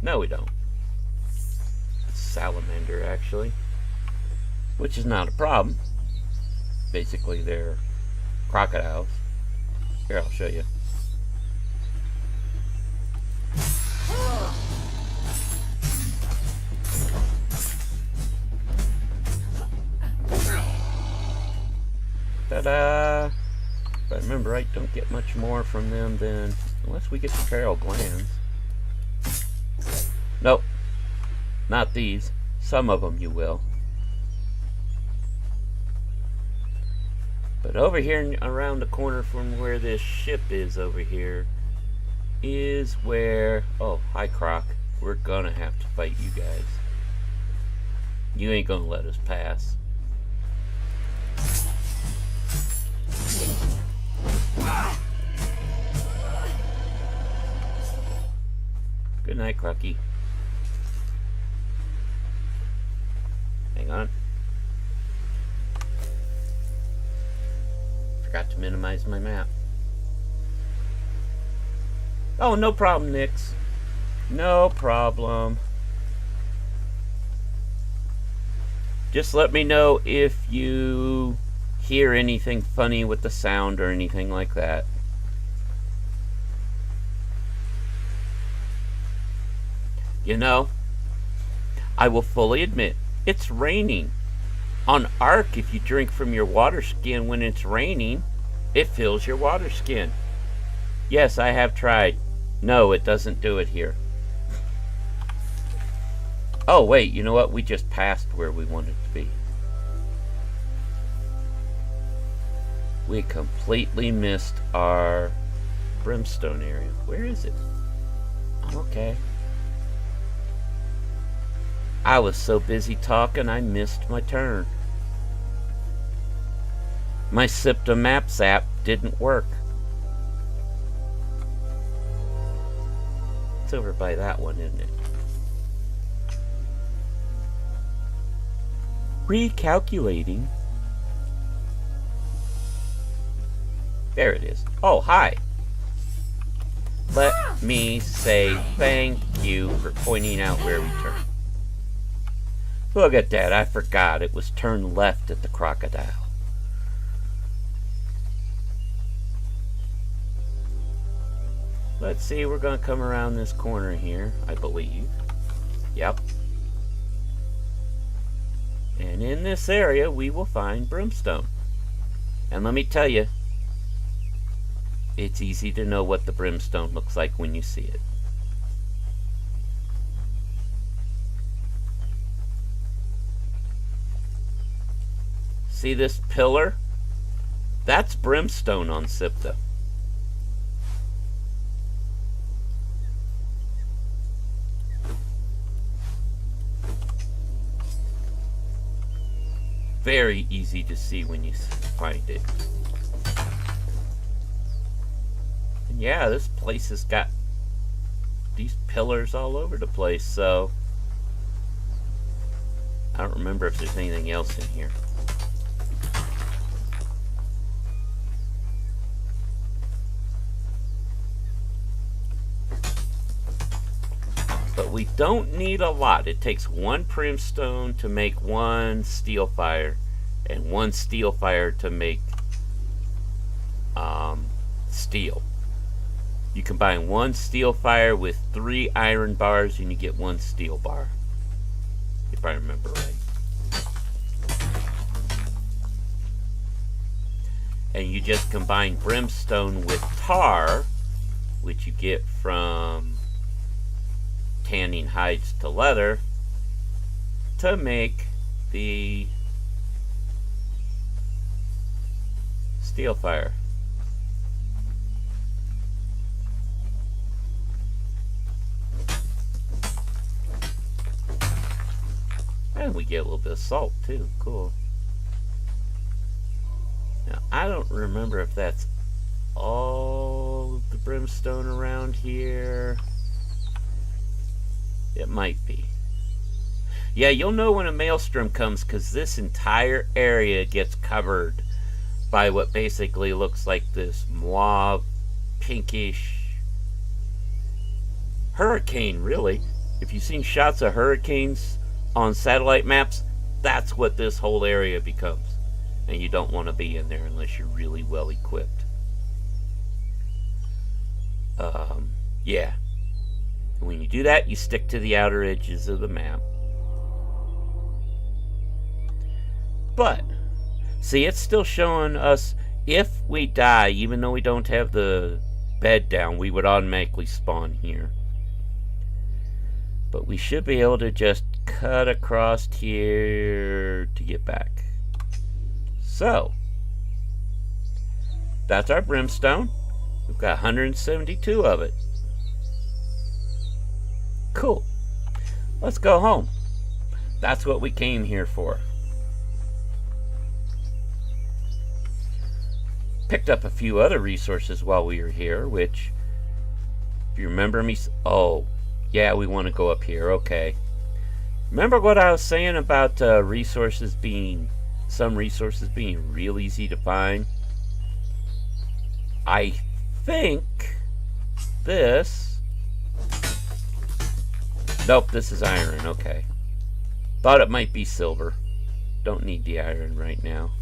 No, we don't. It's salamander, actually, which is not a problem. Basically, they're crocodiles. Here, I'll show you. Ta-da! If I remember right, don't get much more from them than, unless we get the feral glands. Nope. Not these. Some of them you will. But over here around the corner from where this ship is over here is where, oh, hi Croc, we're gonna have to fight you guys. You ain't gonna let us pass. Good night, Clucky. Hang on. Forgot to minimize my map. Oh, no problem, Nix. No problem. Just let me know if you hear anything funny with the sound or anything like that. You know, I will fully admit, it's raining. On Ark, if you drink from your water skin when it's raining, it fills your water skin. Yes, I have tried. No, it doesn't do it here. Oh, wait, you know what? We just passed where we wanted to be. We completely missed our brimstone area. Where is it? Okay. I was so busy talking, I missed my turn. My SIPTA Maps app didn't work. It's over by that one, isn't it? Recalculating. There it is. Oh, hi. Let me say thank you for pointing out where we turn. Look at that, I forgot. It was turn left at the crocodile. Let's see, we're going to come around this corner here, I believe. Yep. And in this area, we will find brimstone. And let me tell you, it's easy to know what the brimstone looks like when you see it. See this pillar? That's brimstone on SIPTA. Very easy to see when you find it. And yeah, this place has got these pillars all over the place, so I don't remember if there's anything else in here. But we don't need a lot. It takes one brimstone to make one steel fire, and one steel fire to make steel. You combine one steel fire with 3 iron bars and you get 1 steel bar, if I remember right. And you just combine brimstone with tar, which you get from tanning hides to leather, to make the steel fire. And we get a little bit of salt too. Cool. Now I don't remember if that's all of the brimstone around here. It might be. Yeah, you'll know when a maelstrom comes because this entire area gets covered by what basically looks like this mauve, pinkish hurricane, really. If you've seen shots of hurricanes on satellite maps, that's what this whole area becomes. And you don't want to be in there unless you're really well equipped. Yeah. When you do that, you stick to the outer edges of the map. But, see, it's still showing us if we die, even though we don't have the bed down, we would automatically spawn here. But we should be able to just cut across here to get back. So, that's our brimstone. We've got 172 of it. Cool. Let's go home. That's what we came here for. Picked up a few other resources while we were here, which, if you remember me... Oh, yeah, we want to go up here. Okay. Remember what I was saying about resources being... Some resources being real easy to find? I think this... Nope, this is iron. Okay. Thought it might be silver. Don't need the iron right now.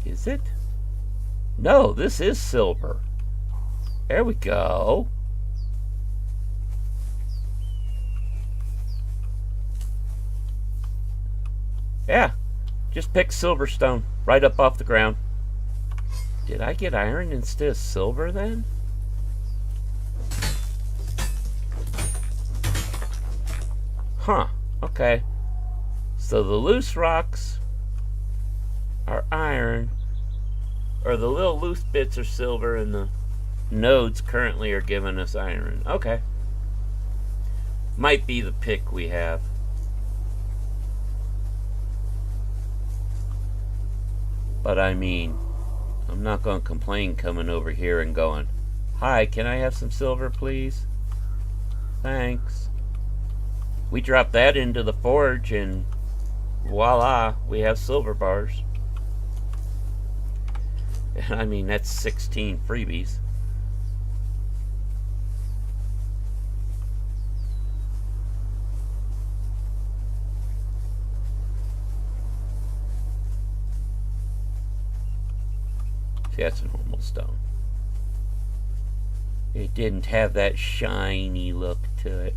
Is it? No, this is silver. There we go. Yeah, just pick silverstone right up off the ground. Did I get iron instead of silver then? Huh, okay. So the loose rocks are iron, or the little loose bits are silver, and the nodes currently are giving us iron. Okay. Might be the pick we have. But I mean, I'm not going to complain coming over here and going, "Hi, can I have some silver, please? Thanks." We drop that into the forge and voila, we have silver bars. And I mean, that's 16 freebies. See, that's a normal stone. It didn't have that shiny look to it.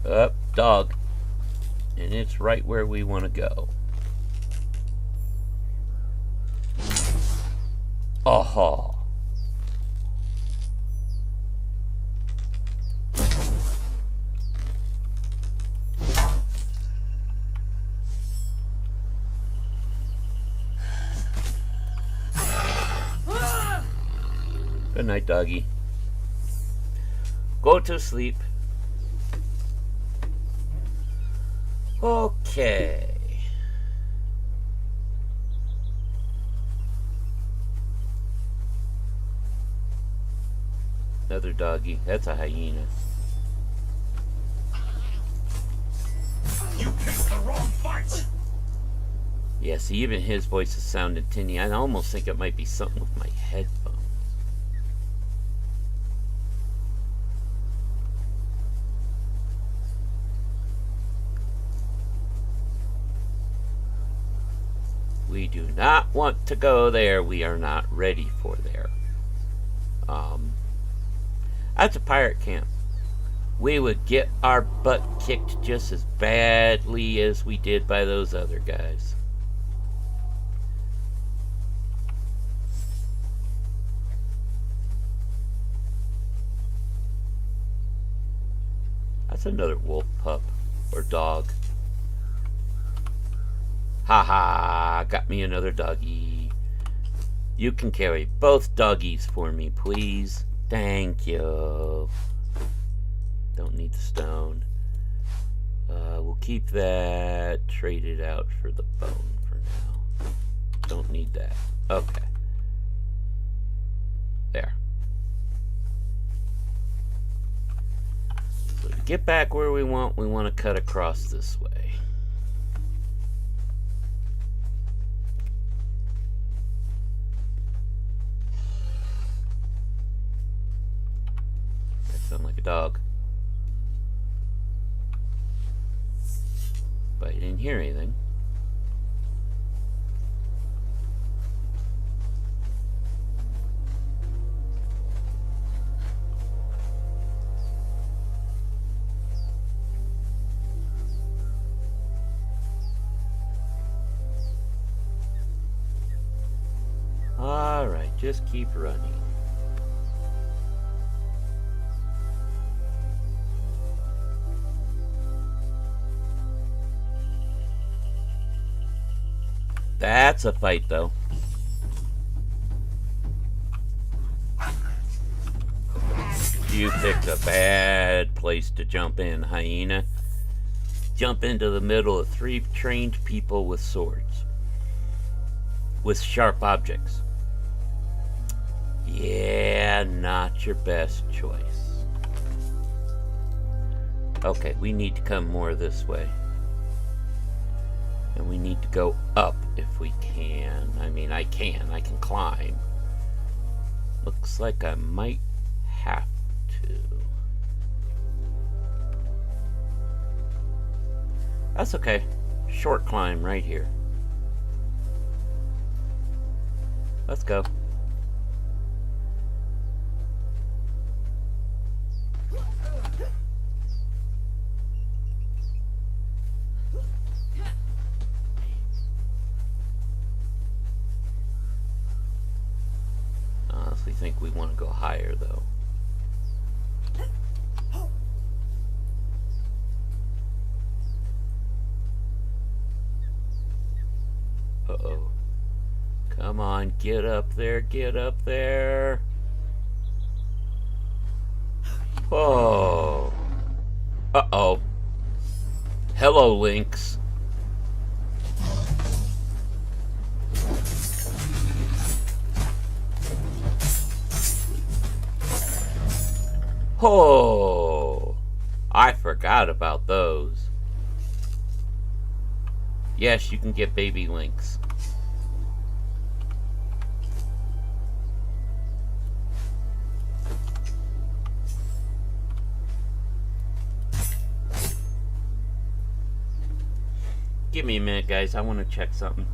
Up, dog. And it's right where we want to go. Oh. Good night, doggy. Go to sleep. Okay. Another doggy. That's a hyena. You picked the wrong fight. Yeah, see, even his voice is sounding tinny. I almost think it might be something with my headphones. We do not want to go there. We are not ready for there. That's a pirate camp. We would get our butt kicked just as badly as we did by those other guys. That's another wolf pup or dog. Haha, got me another doggy. You can carry both doggies for me, please. Thank you. Don't need the stone. We'll keep that. Trade it out for the bone for now. Don't need that. Okay. There. So to get back where we want to cut across this way. Sound like a dog. But I didn't hear anything. Alright, just keep running. That's a fight, though. You picked a bad place to jump in, hyena. Jump into the middle of 3 trained people with swords. With sharp objects. Yeah, not your best choice. Okay, we need to come more this way. And we need to go up if we can. I mean, I can climb. Looks like I might have to. That's okay. Short climb right here. Let's go. Honestly think we want to go higher though. Uh-oh. Come on, get up there, get up there. Oh. Uh-oh. Hello, Lynx. Oh. I forgot about those. Yes, you can get baby Lynx. Give me a minute, guys. I want to check something.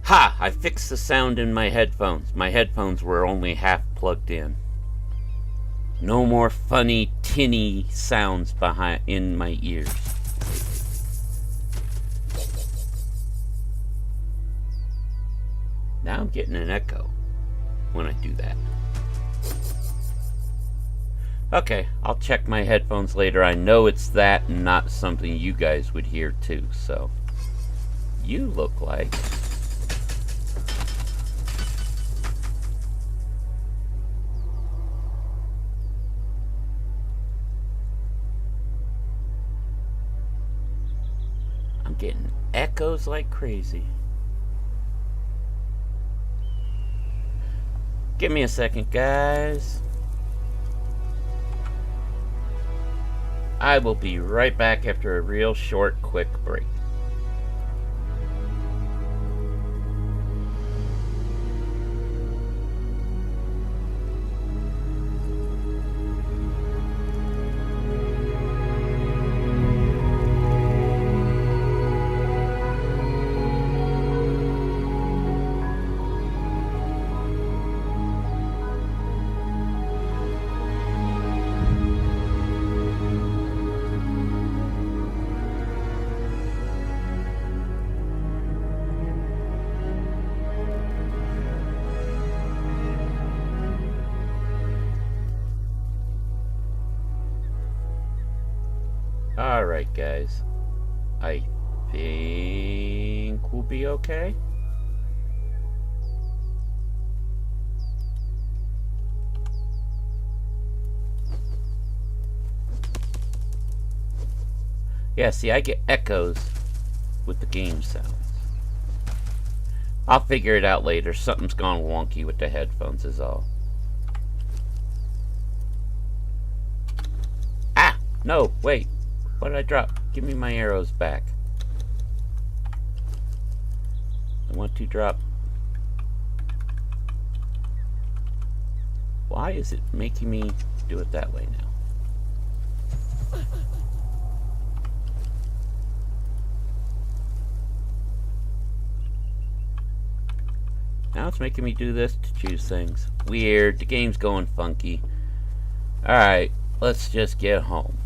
Ha! I fixed the sound in my headphones. My headphones were only half plugged in. No more funny, tinny sounds in my ears. Now I'm getting an echo when I do that. Okay, I'll check my headphones later. I know it's that and not something you guys would hear too, so. You look like... I'm getting echoes like crazy. Give me a second, guys. I will be right back after a real short, quick break. Alright, guys. I think we'll be okay. Yeah, see, I get echoes with the game sounds. I'll figure it out later. Something's gone wonky with the headphones is all. Ah! No, wait. What did I drop? Give me my arrows back. I want to drop. Why is it making me do it that way now? Now it's making me do this to choose things. Weird. The game's going funky. Alright, let's just get home.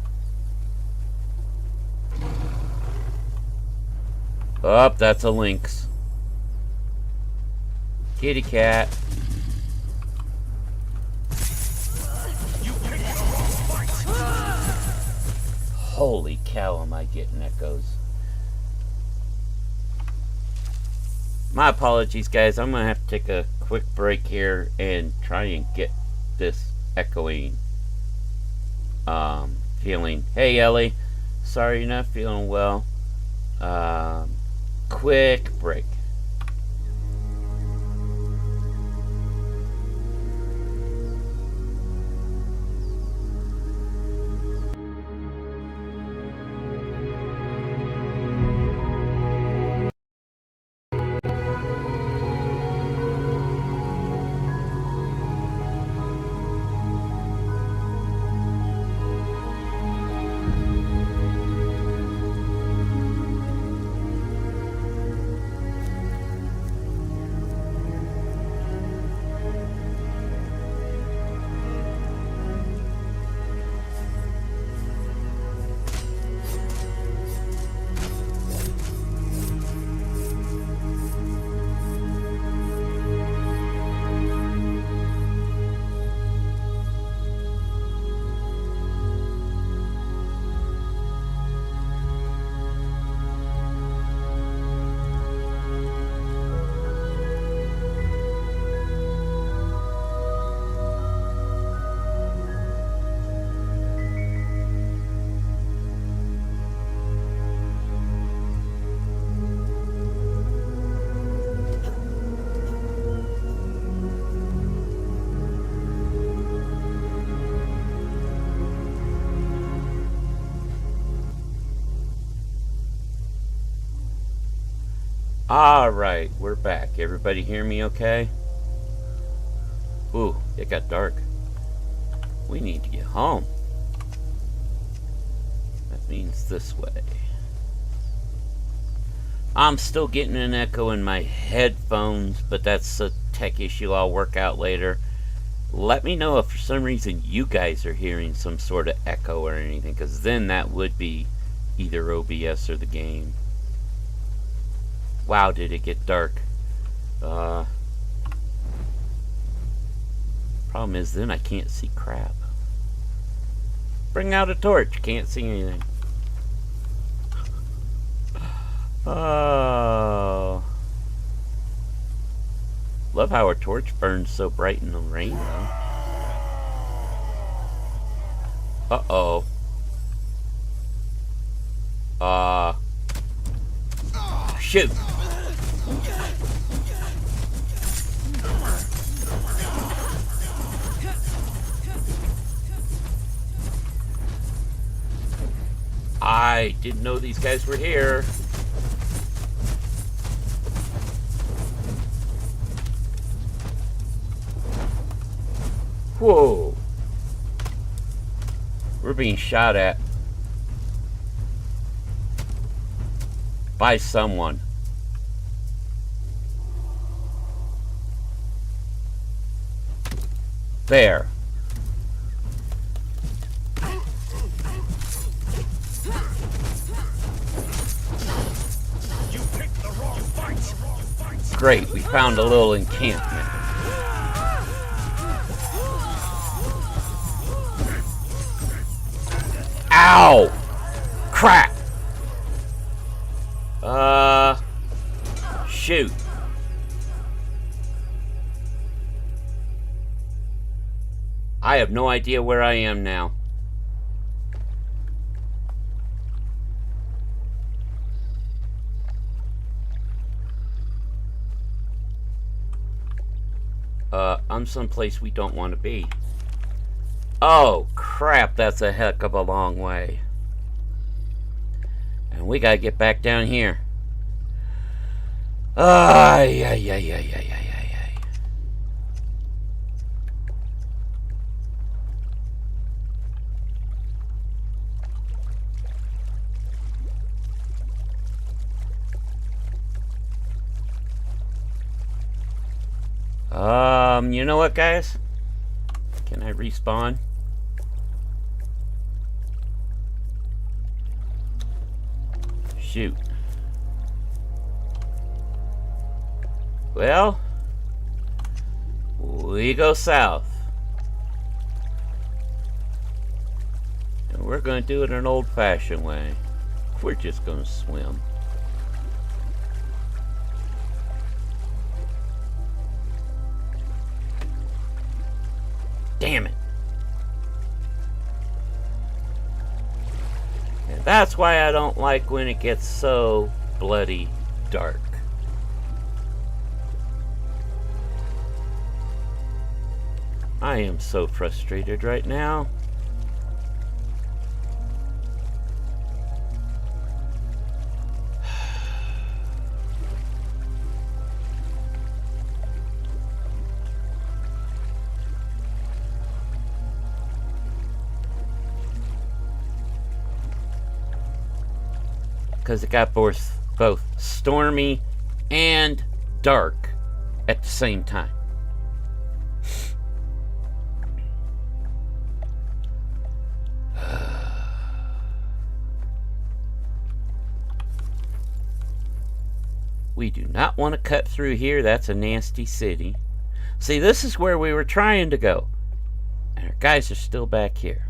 Oh, that's a lynx. Kitty cat. You picked the wrong fight. Holy cow, am I getting echoes. My apologies, guys. I'm going to have to take a quick break here and try and get this echoing feeling. Hey, Ellie. Sorry you're not feeling well. Quick break. Alright, we're back. Everybody hear me okay? Ooh, it got dark. We need to get home. That means this way. I'm still getting an echo in my headphones, but that's a tech issue I'll work out later. Let me know if for some reason you guys are hearing some sort of echo or anything, because then that would be either OBS or the game. Wow, did it get dark. Problem is then I can't see crap. Bring out a torch, can't see anything. Oh. Love how our torch burns so bright in the rain though. Uh-oh. Shoot! I didn't know these guys were here. Whoa. We're being shot at by someone. There. You picked the wrong fight. Great, we found a little encampment. Ow! Crap! Shoot. I have no idea where I am now. I'm someplace we don't want to be. Oh, crap, that's a heck of a long way. And we gotta get back down here. Ay, ay, ay, ay, ay, ay, ay, ay. You know what, guys? Can I respawn? Shoot. Well, we go south. And we're going to do it an old-fashioned way. We're just going to swim. Damn it. And that's why I don't like when it gets so bloody dark. I am so frustrated right now. Because it got both stormy and dark at the same time. We do not want to cut through here. That's a nasty city. See, this is where we were trying to go. And our guys are still back here.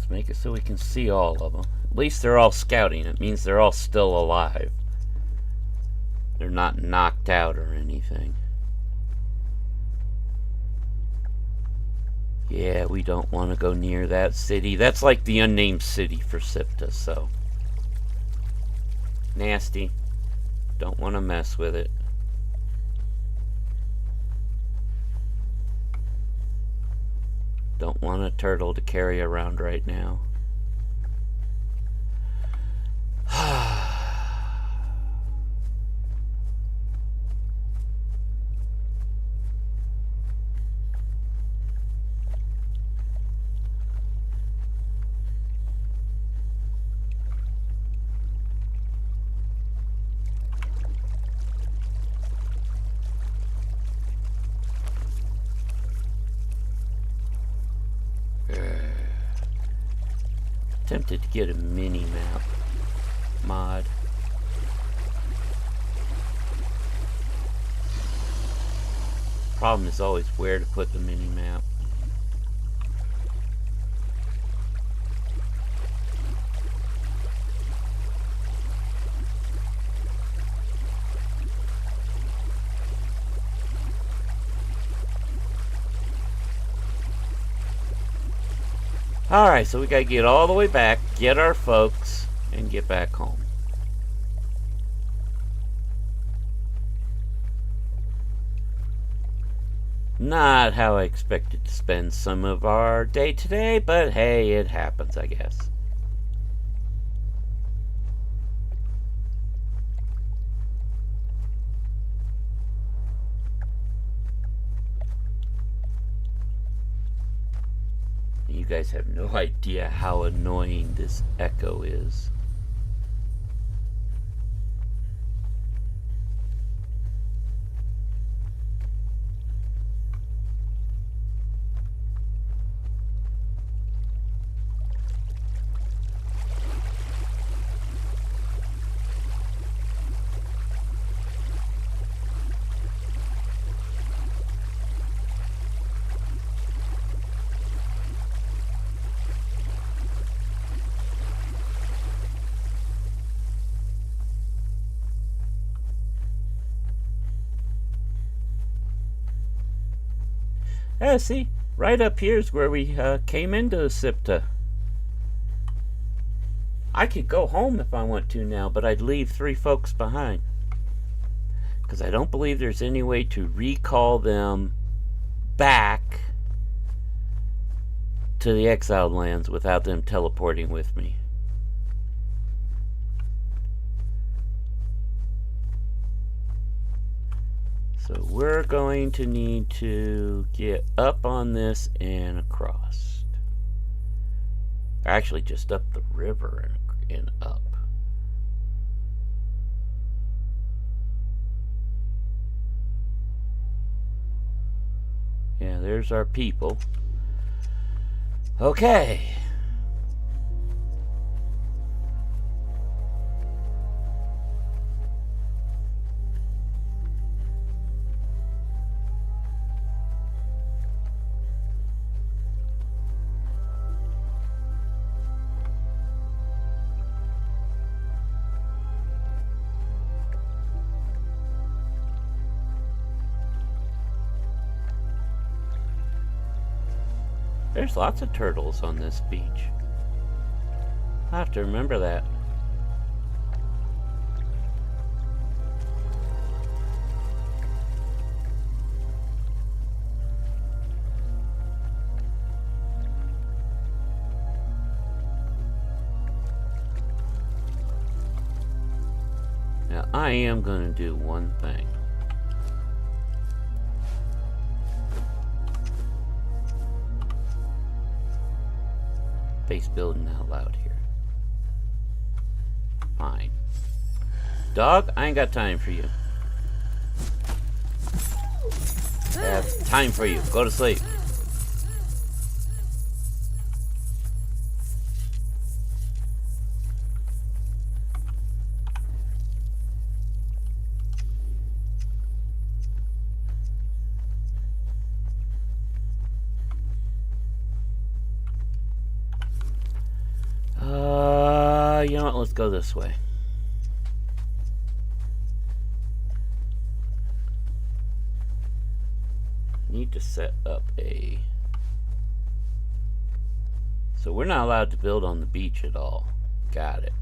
Make it so we can see all of them. At least they're all scouting. It means they're all still alive. They're not knocked out or anything. Yeah, we don't want to go near that city. That's like the unnamed city for Sipta, so. Nasty. Don't want to mess with it. Don't want a turtle to carry around right now. Tempted to get a mini map mod. Problem is always where to put the mini map. Alright, so we gotta get all the way back, get our folks, and get back home. Not how I expected to spend some of our day today, but hey, it happens, I guess. You guys have no idea how annoying this echo is. Yeah, see, right up here is where we came into Sipta. I could go home if I want to now, but I'd leave 3 folks behind. Because I don't believe there's any way to recall them back to the exiled lands without them teleporting with me. So we're going to need to get up on this and across. Actually, just up the river and up. Yeah, there's our people. Okay. There's lots of turtles on this beach. I have to remember that. Now, I am going to do one thing. Base building out loud here. Fine. Dog, I ain't got time for you. I have time for you. Go to sleep. You know what? Let's go this way. Need to set up a... So we're not allowed to build on the beach at all. Got it.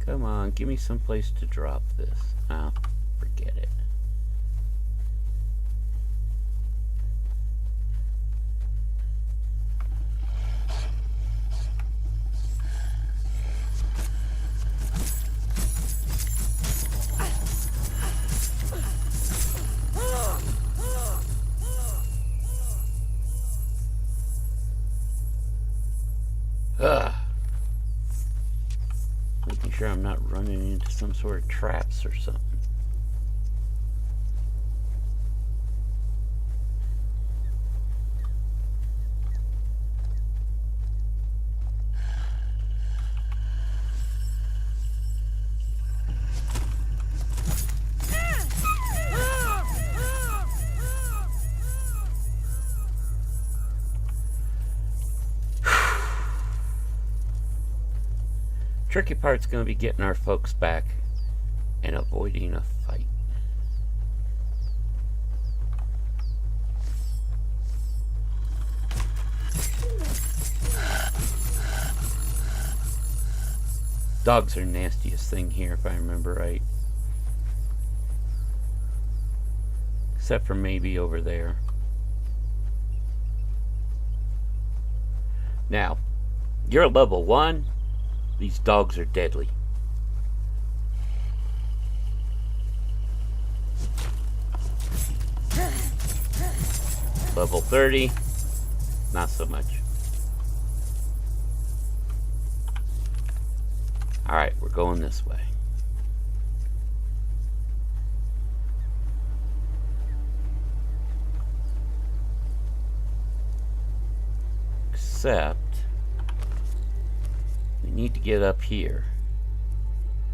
Come on, give me some place to drop this. Ah, forget it. Ugh. Making sure I'm not running into some sort of traps or something. Tricky part's going to be getting our folks back and avoiding a fight. Dogs are the nastiest thing here, if I remember right. Except for maybe over there. Now, you're level 1. These dogs are deadly. Level 30, not so much. Alright, we're going this way. Except we need to get up here.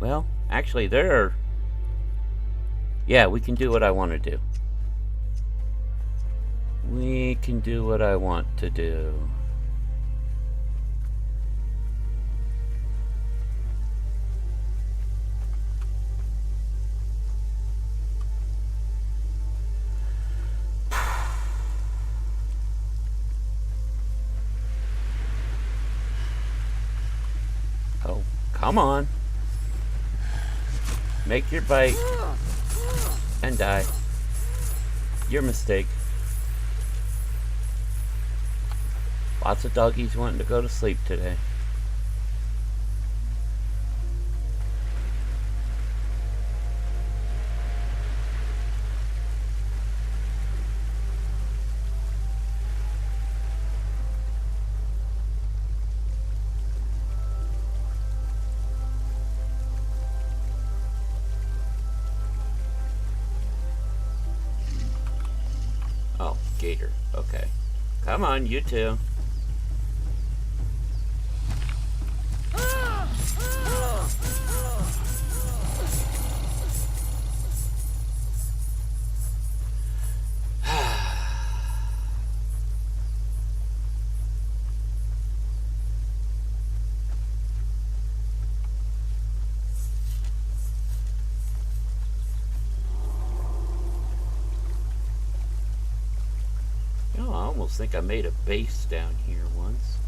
Well, actually there are... Yeah, we can do what I want to do. We can do what I want to do. Oh, come on. Make your bite and die. Your mistake. Lots of doggies wanting to go to sleep today. Oh, gator. Okay. Come on, you two. I almost think I made a base down here once.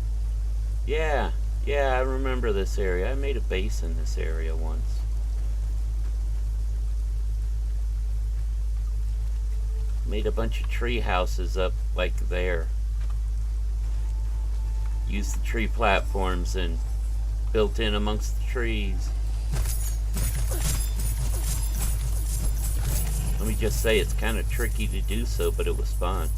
Yeah, I remember this area. I made a base in this area once. Made a bunch of tree houses up like there. Used the tree platforms and built in amongst the trees. Let me just say, it's kind of tricky to do so, but it was fun.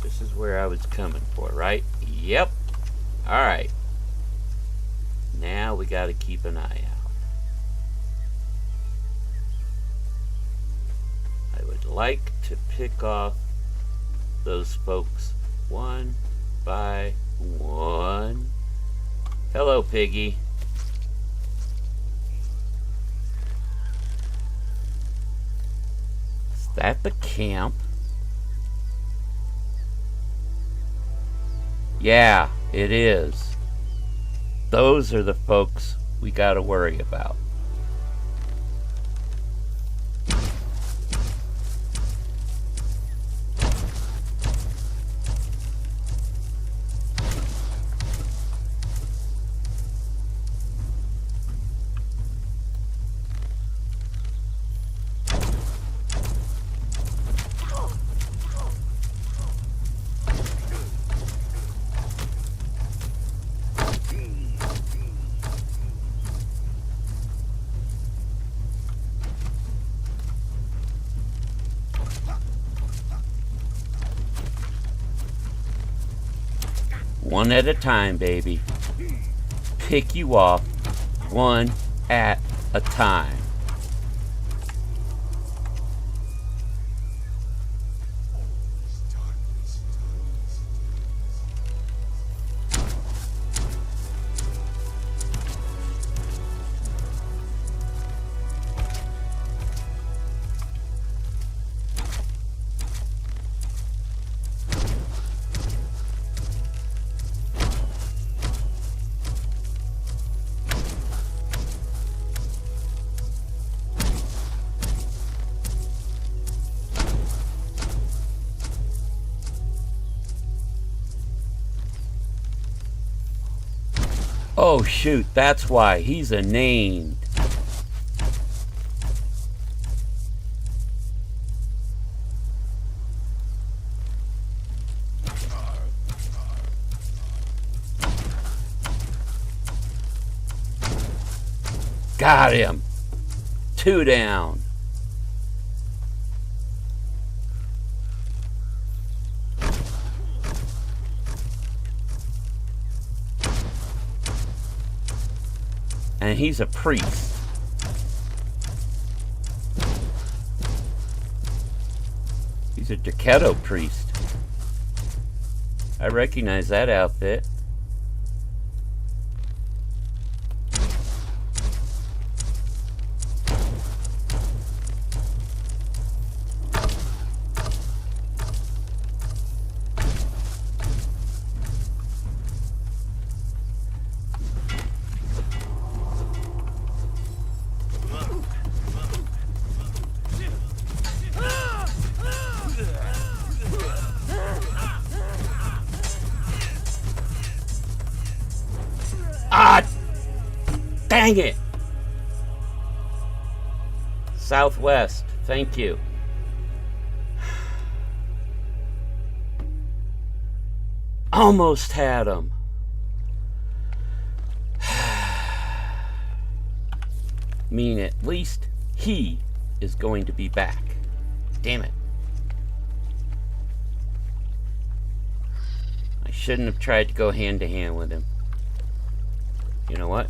This is where I was coming for, right? Yep. Alright. Now we gotta keep an eye out. I would like to pick off those folks one by one. Hello, Piggy. Is that the camp? Yeah, it is. Those are the folks we gotta worry about. One at a time, baby. Pick you off one at a time. Oh shoot, that's why. He's a named. Got him. 2 down. And he's a priest. He's a Decado priest. I recognize that outfit. Dang it! Southwest, thank you. Almost had him. Mean at least he is going to be back. Damn it. I shouldn't have tried to go hand to hand with him. You know what?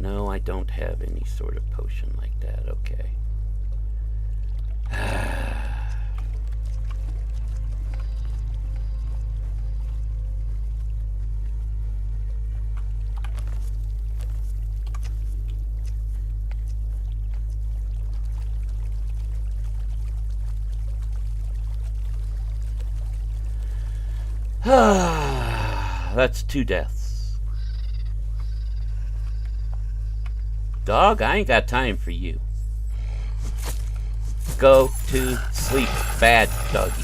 No, I don't have any sort of potion like that. Okay. That's 2 deaths. Dog, I ain't got time for you. Go to sleep, bad doggy.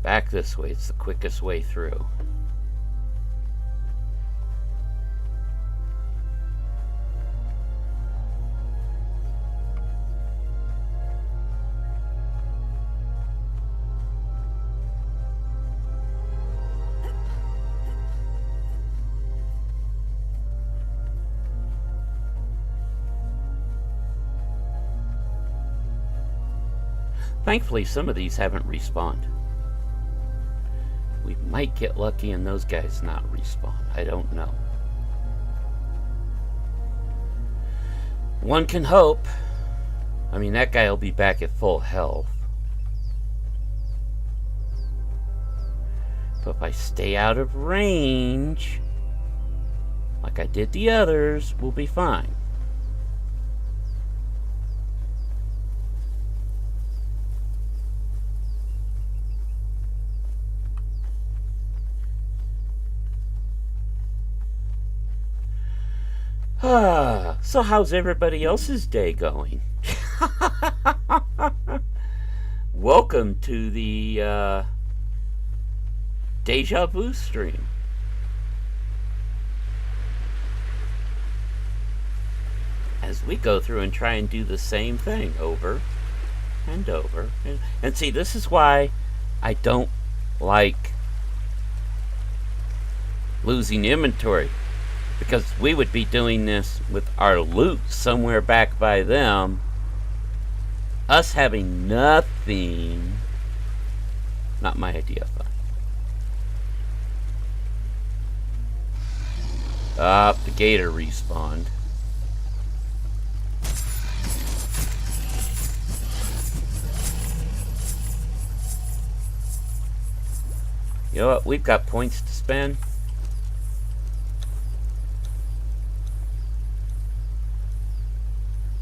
Back this way, it's the quickest way through. Thankfully, some of these haven't respawned. We might get lucky and those guys not respawn. I don't know. One can hope. I mean, that guy will be back at full health. But if I stay out of range, like I did the others, we'll be fine. So how's everybody else's day going? Welcome to the Deja Vu stream. As we go through and try and do the same thing over and over. And see, this is why I don't like losing inventory. Because we would be doing this with our loot somewhere back by them. Us having nothing. Not my idea of fun. The gator respawned. You know what? We've got points to spend.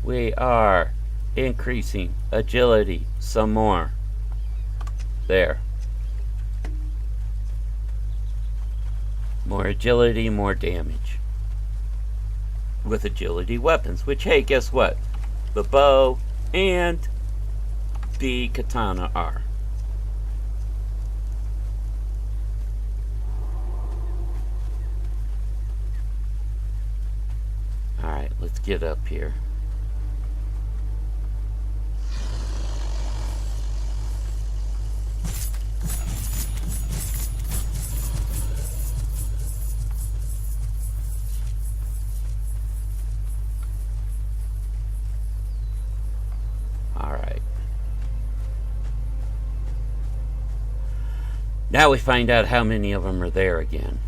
We are increasing agility some more. There. More agility, more damage. With agility weapons, which, hey, guess what? The bow and the katana are. Alright, let's get up here. Now we find out how many of them are there again.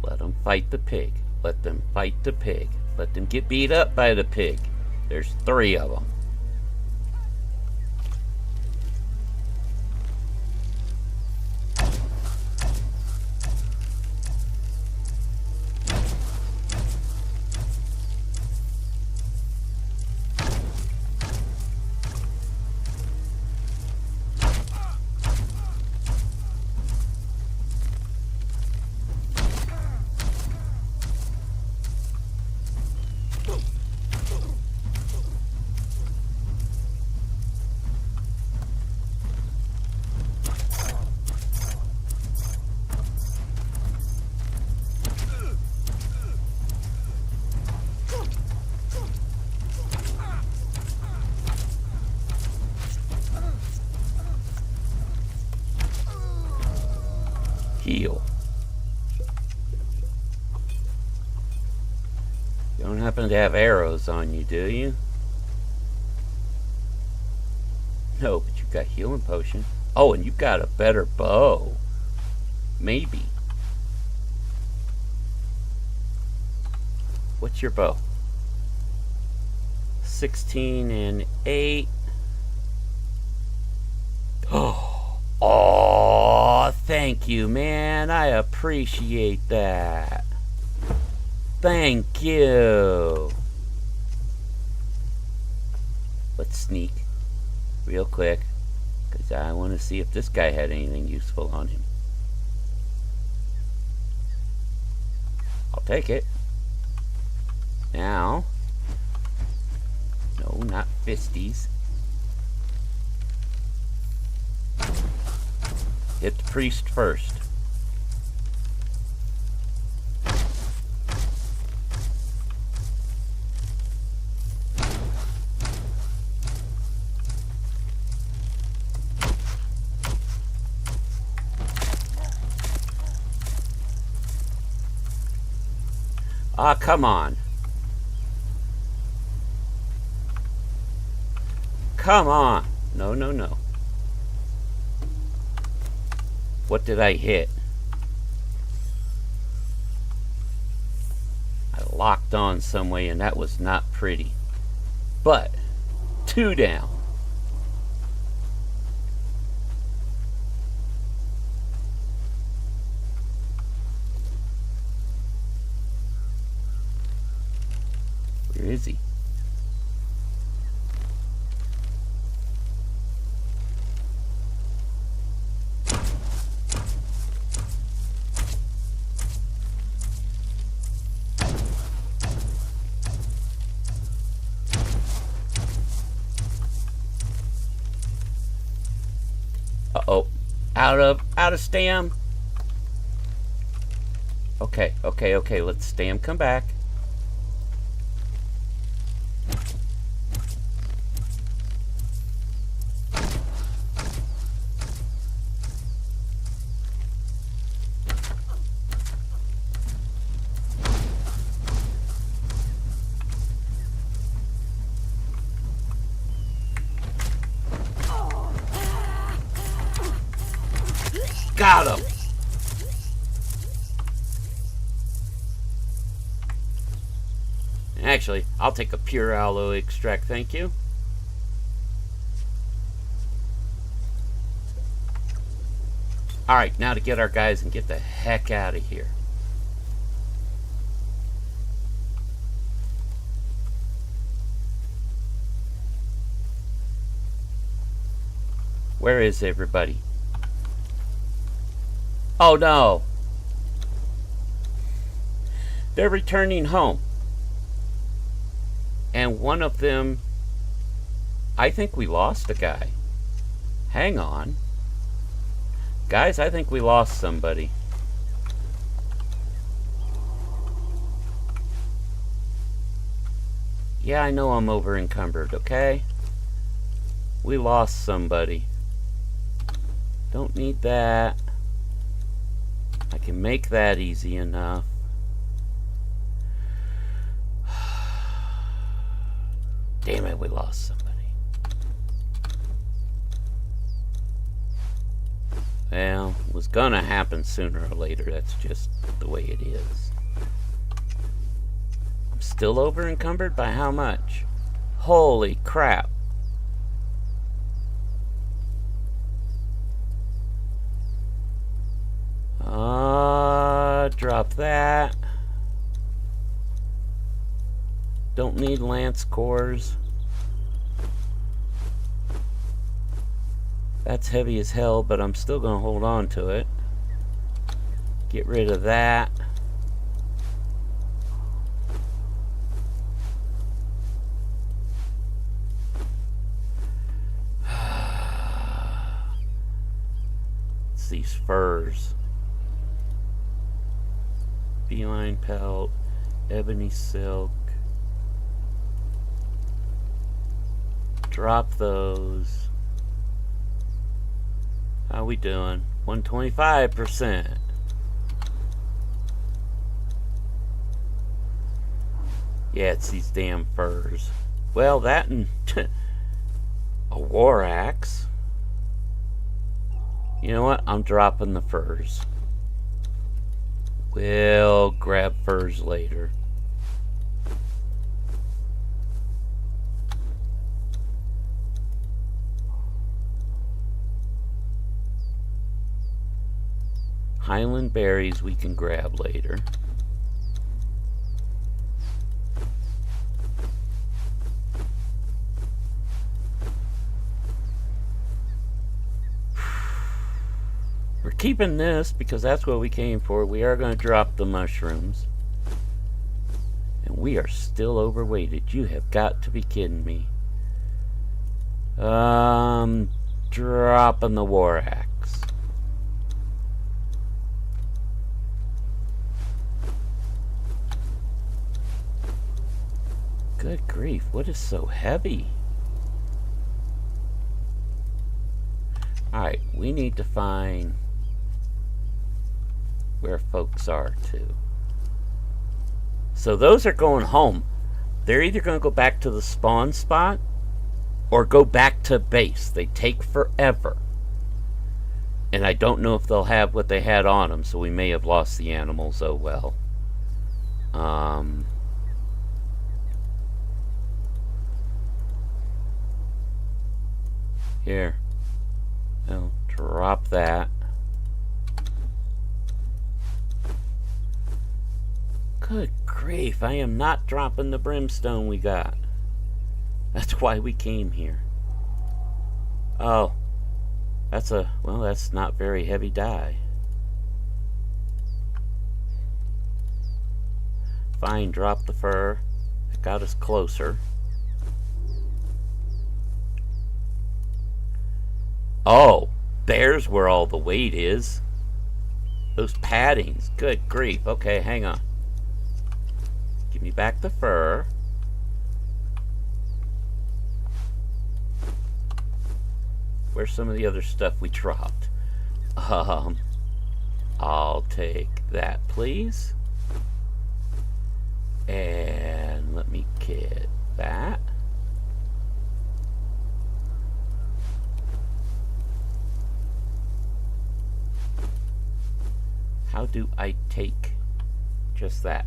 Let them fight the pig. Let them fight the pig. Let them get beat up by the pig. There's 3 of them. Heal. You don't happen to have arrows on you, do you? No, but you've got healing potion. Oh, and you've got a better bow. Maybe. What's your bow? 16 and 8. Oh, thank you, man. I appreciate that. Thank you. Let's sneak real quick, because I want to see if this guy had anything useful on him. I'll take it. Now, no, not fisties. Hit the priest first. Ah, come on. Come on. No, no, no. What did I hit? I locked on some way, and that was not pretty. But 2 down. Where is he? Uh-oh. Out of stam. Okay, let's stam come back. Got him! Actually, I'll take a pure aloe extract, thank you. Alright, now to get our guys and get the heck out of here. Where is everybody? Oh no! They're returning home. And one of them... I think we lost a guy. Hang on. Guys, I think we lost somebody. Yeah, I know I'm over encumbered, okay? We lost somebody. Don't need that. I can make that easy enough. Damn it, we lost somebody. Well, it was gonna happen sooner or later. That's just the way it is. I'm still over encumbered by how much? Holy crap. Drop that. Don't need lance cores. That's heavy as hell, but I'm still gonna hold on to it. Get rid of that. It's these furs. Feline pelt, ebony silk. Drop those. How we doing? 125%. Yeah, it's these damn furs. Well, that and a war axe. You know what? I'm dropping the furs. We'll grab furs later. Highland berries we can grab later. We're keeping this because that's what we came for. We are going to drop the mushrooms. And we are still overweighted. You have got to be kidding me. Dropping the war axe. Good grief, what is so heavy? Alright, we need to find where folks are too. So those are going home. They're either going to go back to the spawn spot or go back to base. They take forever. And I don't know if they'll have what they had on them, so we may have lost the animals. Oh well. Here. I'll drop that. Good grief, I am not dropping the brimstone we got. That's why we came here. Oh. That's not very heavy dye. Fine, drop the fur. It got us closer. Oh, there's where all the weight is. Those paddings. Good grief. Okay, hang on. Give me back the fur. Where's some of the other stuff we dropped? I'll take that, please. And let me get that. How do I take just that?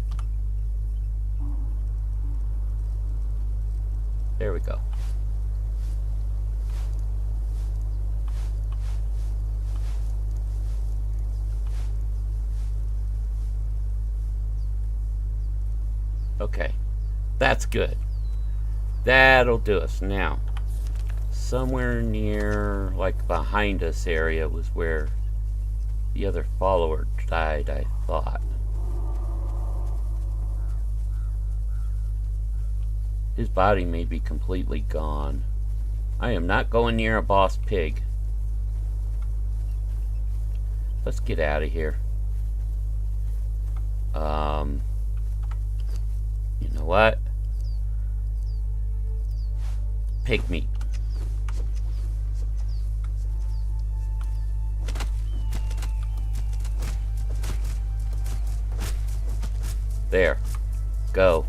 There we go. Okay, that's good. That'll do us. Now, somewhere near, like behind us area was where the other follower died, I thought. His body may be completely gone. I am not going near a boss pig. Let's get out of here. You know what? Pig meat. There. Go.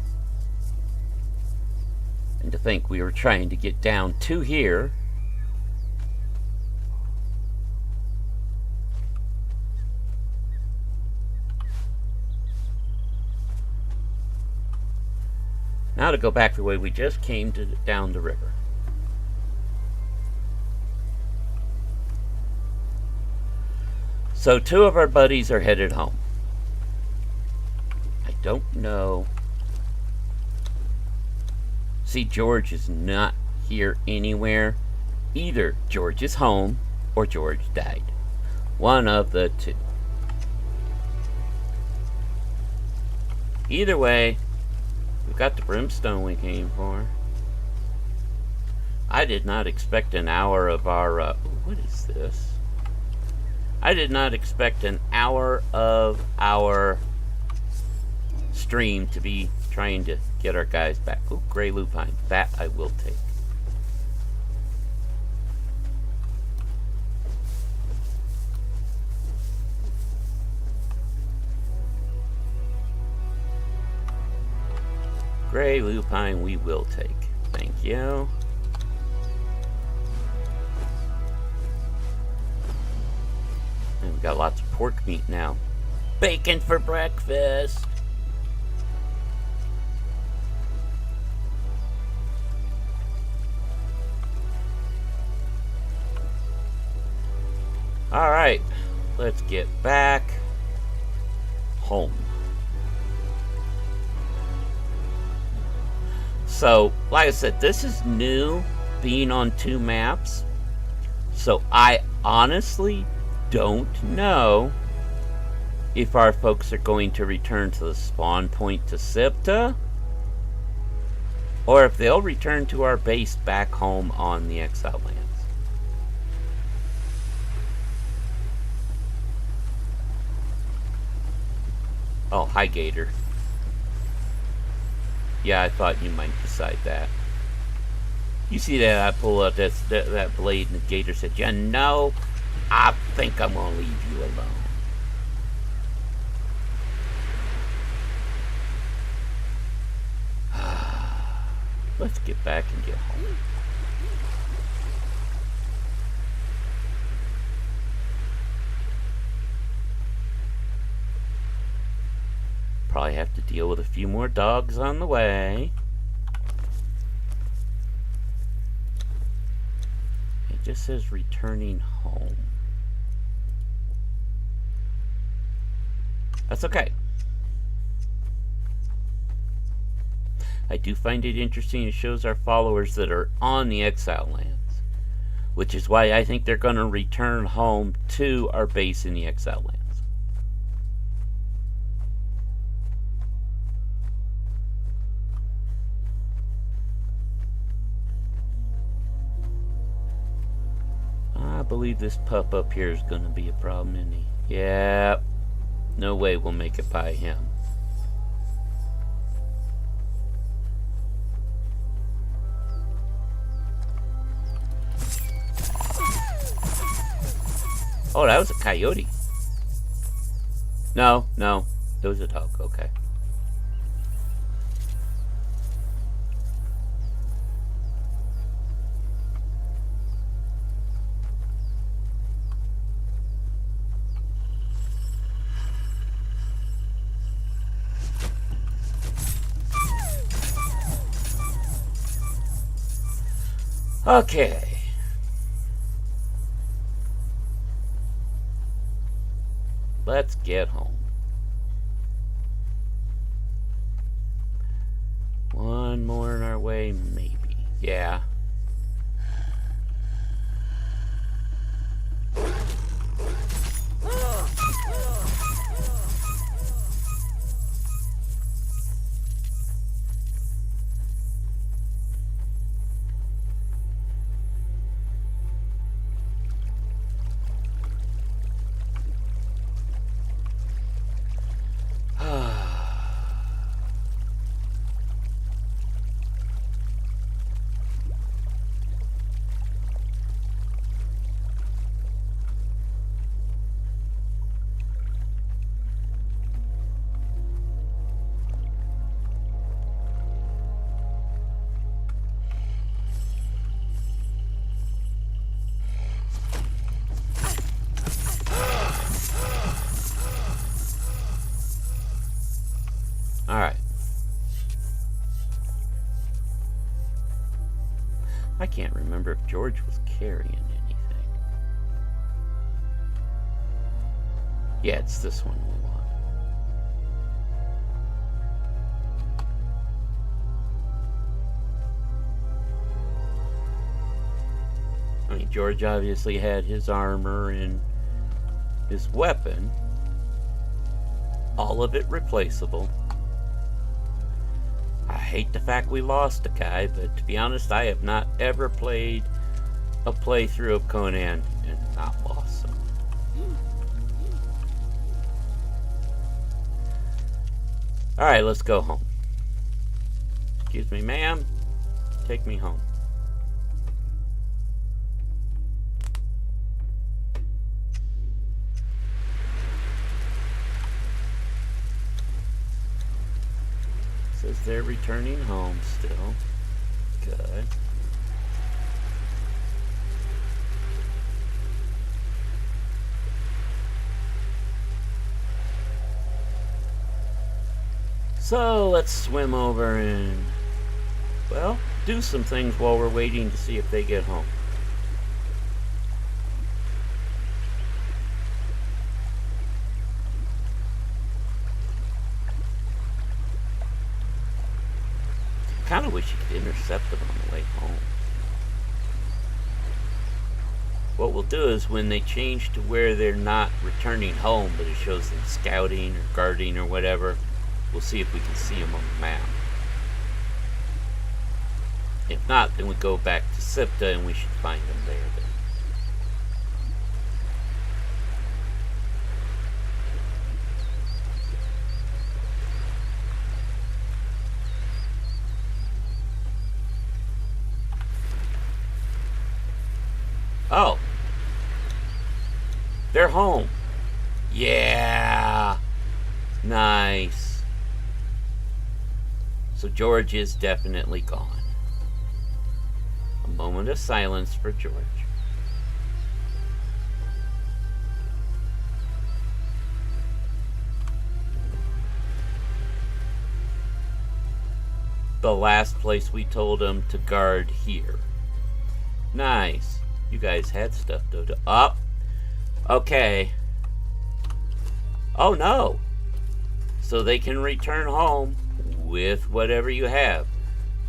And to think we were trying to get down to here. Now to go back the way we just came to down the river. So 2 of our buddies are headed home. I don't know. See, George is not here anywhere. Either George is home or George died. One of the two. Either way, we've got the brimstone we came for. I did not expect an hour of our... what is this? I did not expect an hour of our stream to be trying to get our guys back. Ooh, gray lupine. That I will take. Gray lupine we will take. Thank you. And we got lots of pork meat now. Bacon for breakfast. Alright, let's get back home. So, like I said, this is new, being on 2 maps. So I honestly don't know if our folks are going to return to the spawn point to Sipta, or if they'll return to our base back home on the Exile Lands. Oh, hi Gator. Yeah, I thought you might decide that. You see that I pull out that blade and the Gator said, "Yeah, no, I think I'm gonna leave you alone." Let's get back and get home. Probably have to deal with a few more dogs on the way. It just says returning home. That's okay. I do find it interesting. It shows our followers that are on the Exile Lands, which is why I think they're going to return home to our base in the Exile Lands. I believe this pup up here is going to be a problem, isn't he? Yeah. No way we'll make it by him. Oh, that was a coyote. No, it was a dog. Okay. Okay. Let's get home. One more in our way, maybe. Yeah. Alright. I can't remember if George was carrying anything. Yeah, it's this one we want. I mean, George obviously had his armor and his weapon. All of it replaceable. I hate the fact we lost a guy, but to be honest, I have not ever played a playthrough of Conan and not lost someone. Alright, let's go home. Excuse me, ma'am. Take me home. Says because they're returning home still. Good. So let's swim over and, well, do some things while we're waiting to see if they get home. Kind of wish you could intercept them on the way home. What we'll do is when they change to where they're not returning home, but it shows them scouting or guarding or whatever, we'll see if we can see them on the map. If not, then we go back to Sipta and we should find them there then. Oh. They're home. Yeah. Nice. So George is definitely gone. A moment of silence for George. The last place we told him to guard here. Nice. You guys had stuff to do. Up. Okay. Oh no. So they can return home with whatever you have.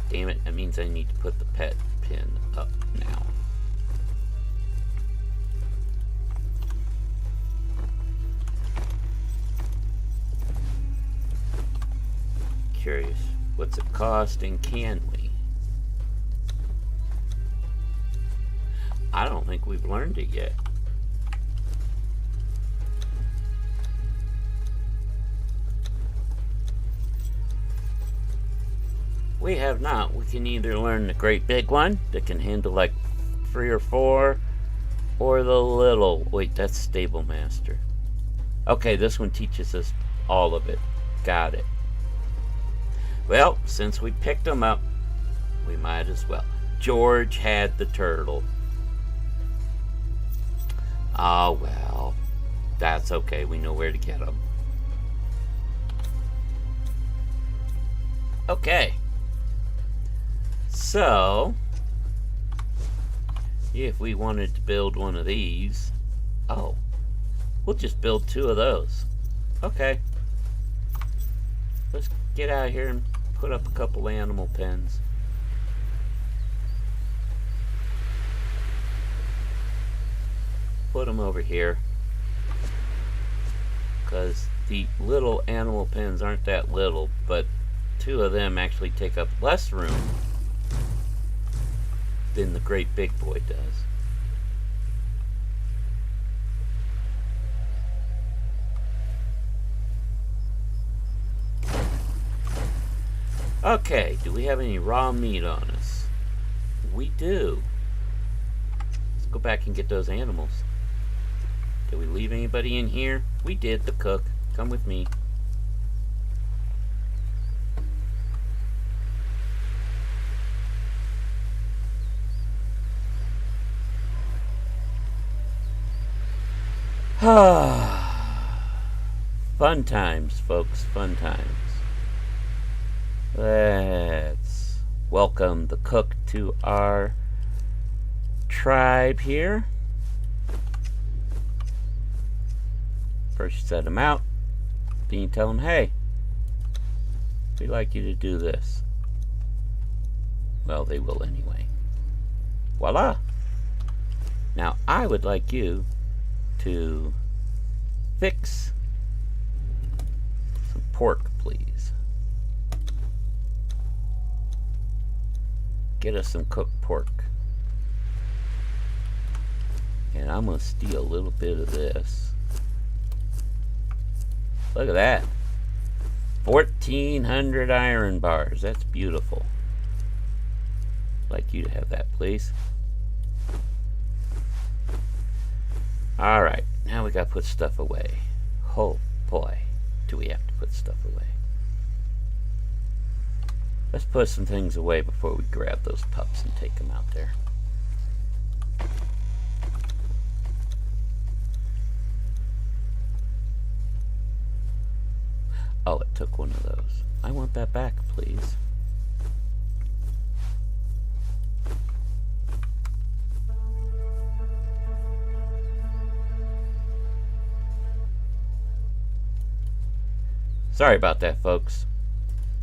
Damn it, that means I need to put the pet pin up now. Curious, what's it cost and can we? I don't think we've learned it yet. We have not. We can either learn the great big one that can handle like 3 or 4, or the little. Wait, that's Stable Master. Okay, this one teaches us all of it. Got it. Well, since we picked them up, we might as well. George had the turtle. Ah, well, that's okay. We know where to get them. Okay. So, if we wanted to build one of these, oh, we'll just build 2 of those. Okay. Let's get out here and put up a couple animal pens. Put them over here, because the little animal pens aren't that little, but 2 of them actually take up less room than the great big boy does. Okay, do we have any raw meat on us? We do. Let's go back and get those animals. Did we leave anybody in here? We did, the cook. Come with me. Fun times, folks. Fun times. Let's welcome the cook to our tribe here. First, set them out. Then you tell them, hey, we'd like you to do this. Well, they will anyway. Voila. Now, I would like you to fix some pork, please. Get us some cooked pork. And I'm going to steal a little bit of this. Look at that. 1,400 iron bars. That's beautiful. I'd like you to have that, please. Alright, now we gotta put stuff away. Oh boy, do we have to put stuff away. Let's put some things away before we grab those pups and take them out there. Oh, it took one of those. I want that back, please. Sorry about that, folks.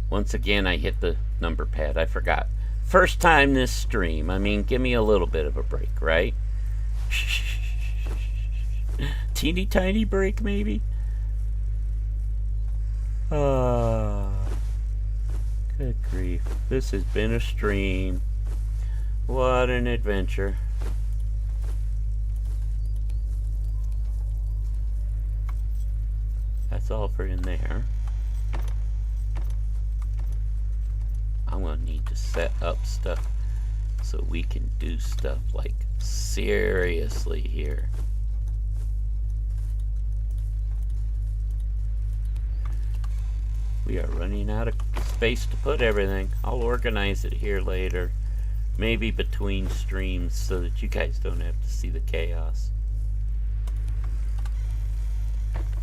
Once again, I hit the number pad. I forgot. First time this stream. I mean, give me a little bit of a break, right? Teeny tiny break, maybe? Good grief. This has been a stream. What an adventure. That's all for in there. I'm gonna need to set up stuff so we can do stuff like seriously here. We are running out of space to put everything. I'll organize it here later. Maybe between streams so that you guys don't have to see the chaos.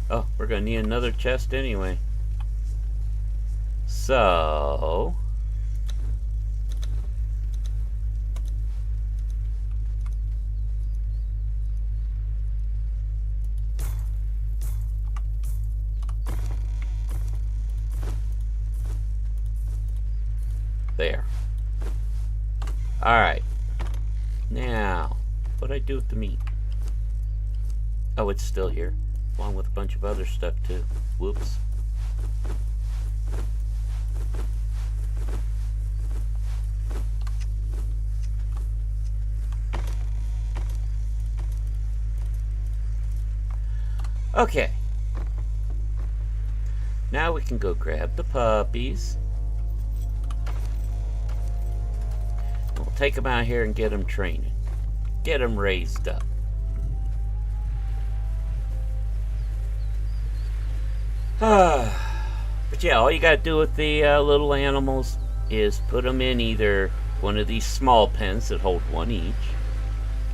Oh, we're gonna need another chest anyway. So... there. Alright. Now, what'd I do with the meat? Oh, it's still here. Along with a bunch of other stuff, too. Whoops. Okay. Now we can go grab the puppies. We'll take them out here and get them training. Get them raised up. But yeah, all you gotta do with the little animals is put them in either one of these small pens that hold one each.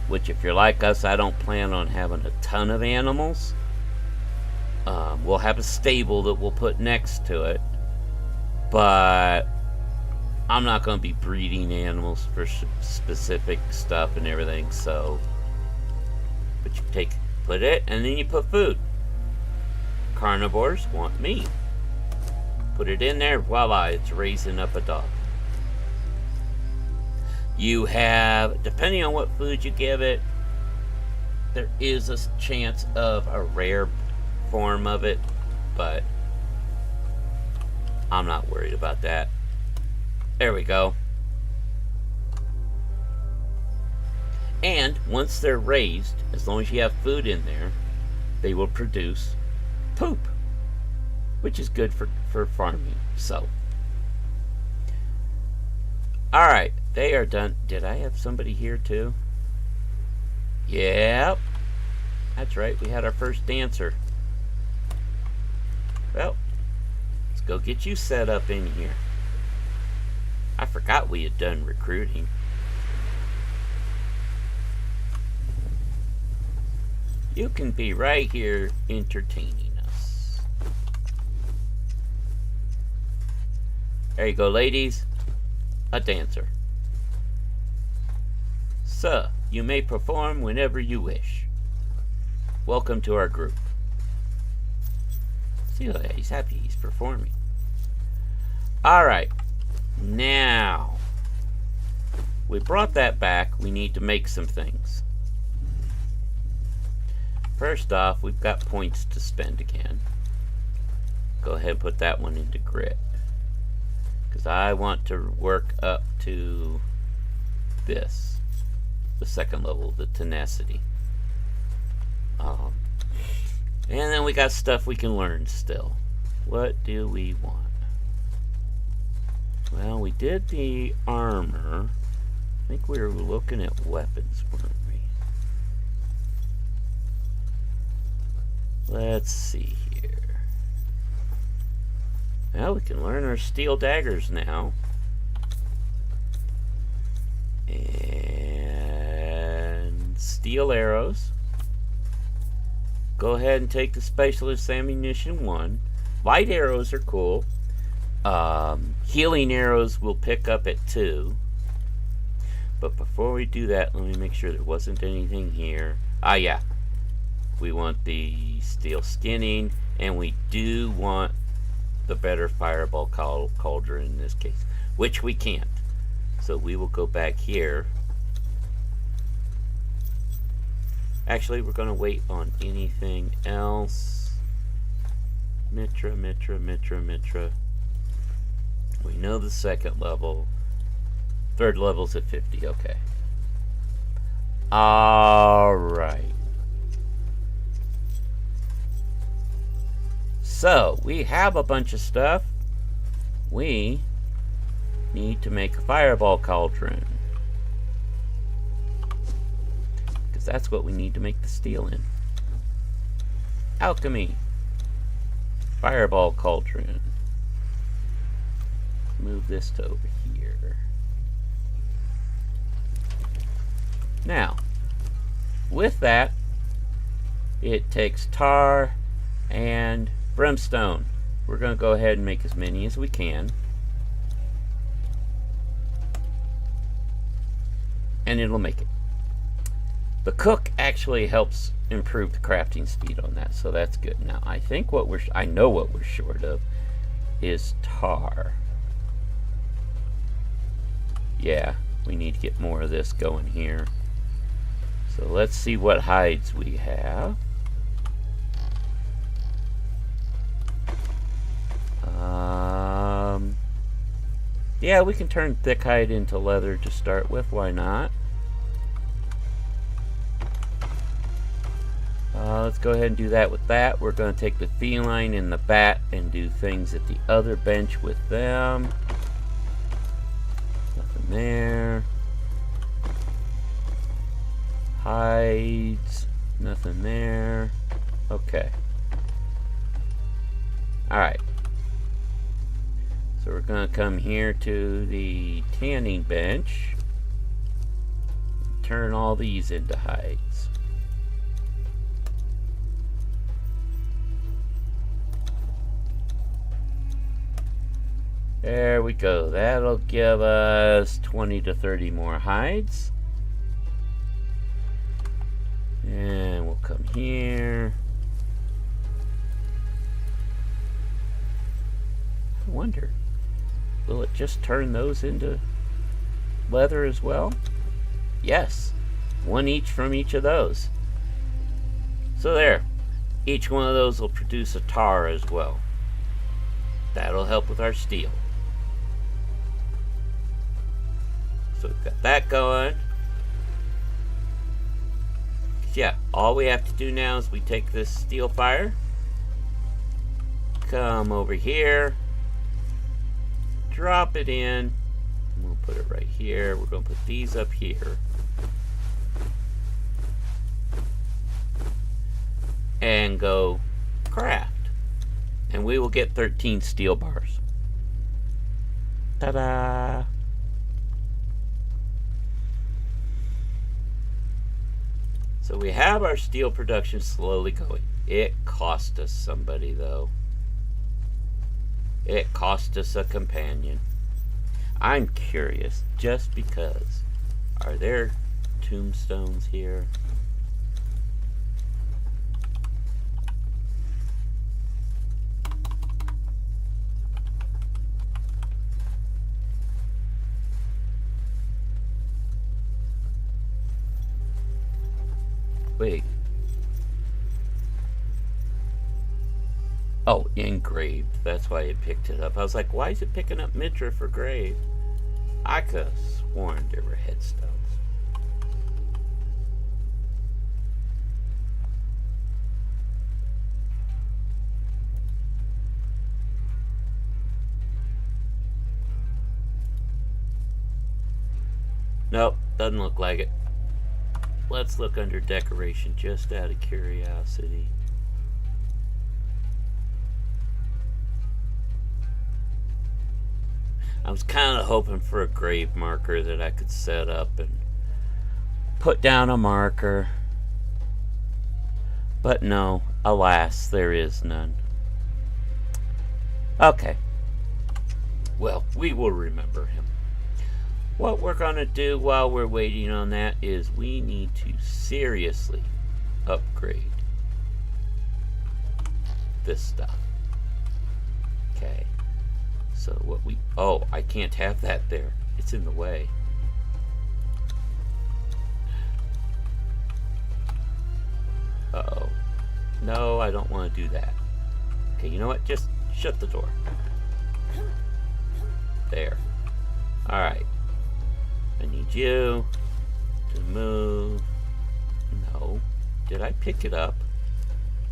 Which, if you're like us, I don't plan on having a ton of animals. We'll have a stable that we'll put next to it. But I'm not going to be breeding animals for specific stuff and everything, so... But you put it, and then you put food. Carnivores want meat. Put it in there, voila, it's raising up a dog. You have, depending on what food you give it, there is a chance of a rare form of it, but I'm not worried about that. There we go. And once they're raised, as long as you have food in there, they will produce poop, which is good for farming. So, alright, they are done. Did I have somebody here too? Yep, that's right, we had our first dancer. Well, let's go get you set up in here. I forgot we had done recruiting. You can be right here entertaining us. There you go, ladies. A dancer. Sir, you may perform whenever you wish. Welcome to our group. See, he's happy he's performing. Alright. Now, we brought that back. We need to make some things. First off, we've got points to spend again. Go ahead and put that one into grit. Because I want to work up to this. The second level, the tenacity. And then we got stuff we can learn still. What do we want? Well, we did the armor. I think we were looking at weapons, weren't we? Let's see here. Well, we can learn our steel daggers now. steel arrows. Go ahead and take the specialist ammunition 1. Light arrows are cool. Healing arrows will pick up at 2. But before we do that, let me make sure there wasn't anything here. Ah, yeah. We want the steel skinning, and we do want the better fireball cauldron in this case, which we can't. So we will go back here. Actually, we're going to wait on anything else. Mitra. We know the second level. Third level's at 50, okay. Alright. So, we have a bunch of stuff. We need to make a fireball cauldron. Because that's what we need to make the steel in. Alchemy. Fireball cauldron. Move this to over here. Now, with that, it takes tar and brimstone. We're going to go ahead and make as many as we can. And it'll make it. The cook actually helps improve the crafting speed on that, so that's good. Now, I think I know what we're short of is tar. Yeah, we need to get more of this going here. So let's see what hides we have. Yeah, we can turn thick hide into leather to start with. Why not? Let's go ahead and do that with that. We're going to take the feline and the bat and do things at the other bench with them. Nothing there. Hides. Nothing there. Okay. Alright. So we're going to come here to the tanning bench. Turn all these into hides. There we go. That'll give us 20 to 30 more hides. And we'll come here. I wonder, will it just turn those into leather as well? Yes. One each from each of those. So there. Each one of those will produce a tar as well. That'll help with our steel. So we've got that going. Yeah, all we have to do now is we take this steel fire, come over here, drop it in, and we'll put it right here. We're going to put these up here. And go craft. And we will get 13 steel bars. Ta-da! So we have our steel production slowly going. It cost us somebody, though. It cost us a companion. I'm curious, just because. Are there tombstones here? Wait. Oh, engraved. That's why it picked it up. I was like, why is it picking up Mitra for grave? I could have sworn there were headstones. Nope, doesn't look like it. Let's look under decoration just out of curiosity. I was kind of hoping for a grave marker that I could set up and put down a marker. But no, alas, there is none. Okay. Well, we will remember him. What we're going to do while we're waiting on that is we need to seriously upgrade this stuff. Okay. So what we... Oh, I can't have that there. It's in the way. Uh-oh. No, I don't want to do that. Okay, you know what? Just shut the door. There. Alright. I need you to move. No. Did I pick it up?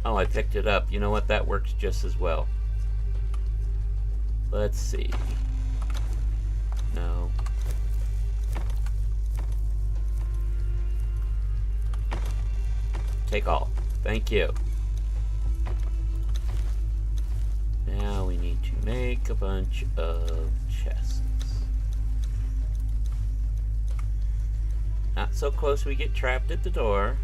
Oh, I picked it up. You know what? That works just as well. Let's see. No. Take all. Thank you. Now we need to make a bunch of chests. Not so close we get trapped at the door.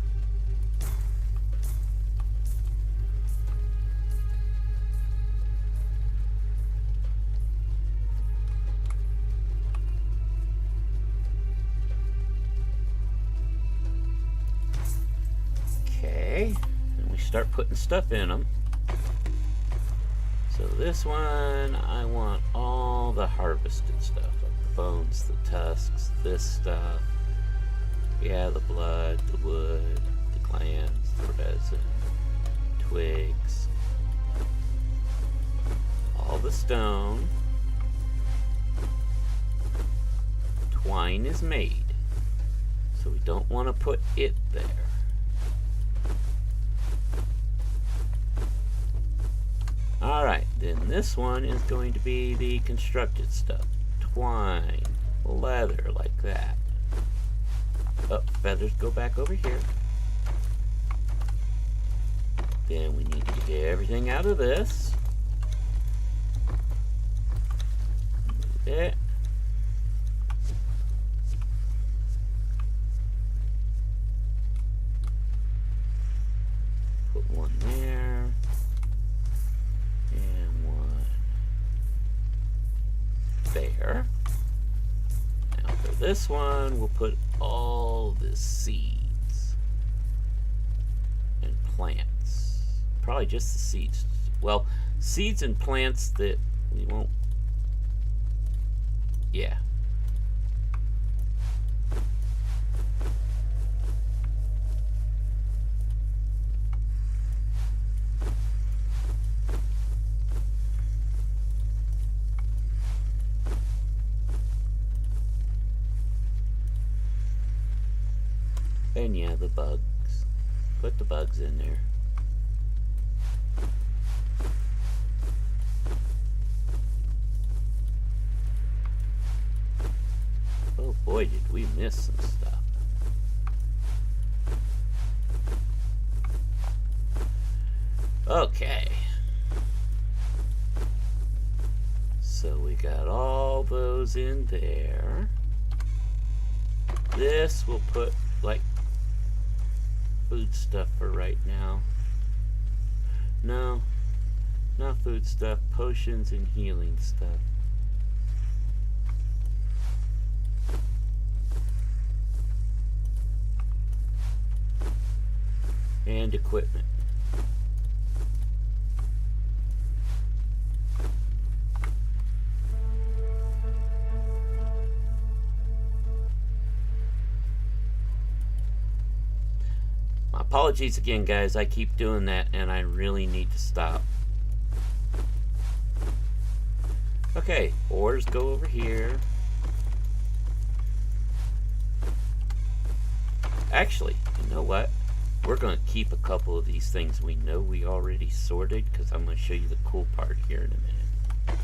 Okay, and we start putting stuff in them. So this one, I want all the harvested stuff, like the bones, the tusks, this stuff. Yeah, the blood, the wood, the glands, the resin, twigs, all the stone. Twine is made, so we don't want to put it there. Alright, then this one is going to be the constructed stuff. Twine, leather, like that. Oh, feathers go back over here. Then we need to get everything out of this. Move it. Put one there. And one there. Now for this one, we'll put all the seeds and plants. Probably just the seeds. Well, seeds and plants that we won't... Yeah. And yeah, the bugs. Put the bugs in there. Oh boy, did we miss some stuff. Okay. So we got all those in there. This we'll put like food stuff for right now. No, not food stuff, potions and healing stuff. And equipment. Apologies again, guys. I keep doing that, and I really need to stop. Okay, ores go over here. Actually, you know what? We're going to keep a couple of these things we know we already sorted, because I'm going to show you the cool part here in a minute.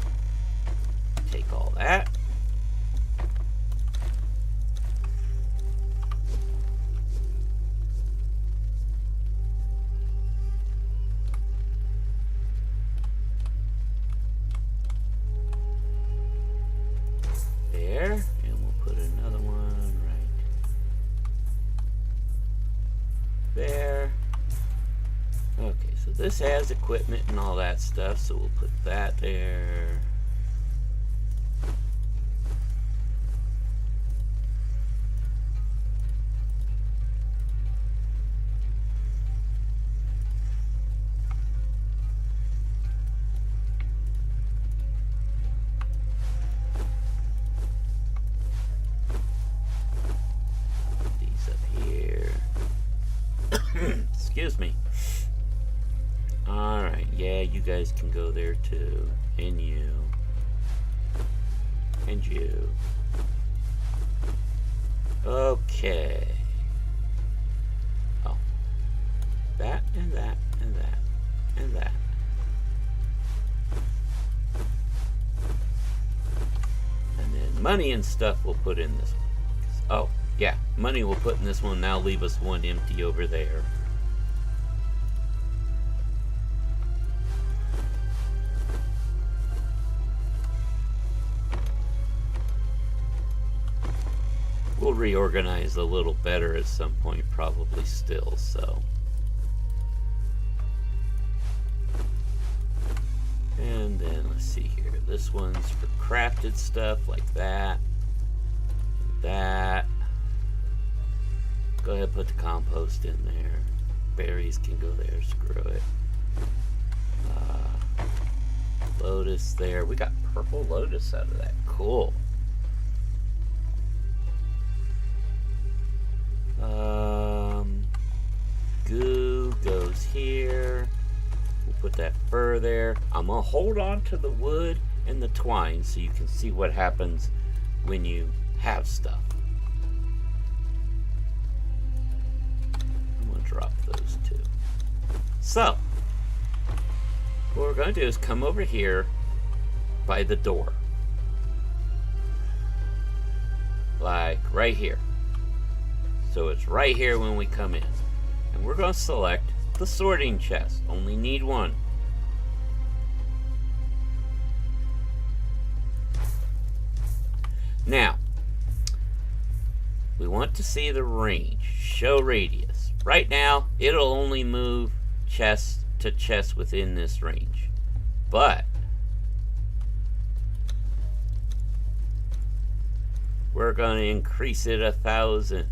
Take all that. There, and we'll put another one right So this has equipment and all that stuff, so we'll put that there. Excuse me. Alright, yeah, you guys can go there too. And you. And you. Okay. Oh. That and that and that and that. And then money and stuff we'll put in this one. Oh, yeah, money we'll put in this one. Now leave us one empty over there. We'll reorganize a little better at some point, probably still, so. And then, let's see here. This one's for crafted stuff like that. And that. Go ahead and put the compost in there. Berries can go there, screw it. Lotus there. We got purple lotus out of that. Cool. Goo goes here. We'll put that fur there. I'm gonna hold on to the wood and the twine so you can see what happens when you have stuff. I'm gonna drop those two. So, what we're gonna do is come over here by the door. Like right here. So it's right here when we come in. And we're going to select the sorting chest. Only need one. Now, we want to see the range. Show radius. Right now, it'll only move chest to chest within this range. But we're going to increase it 1,000.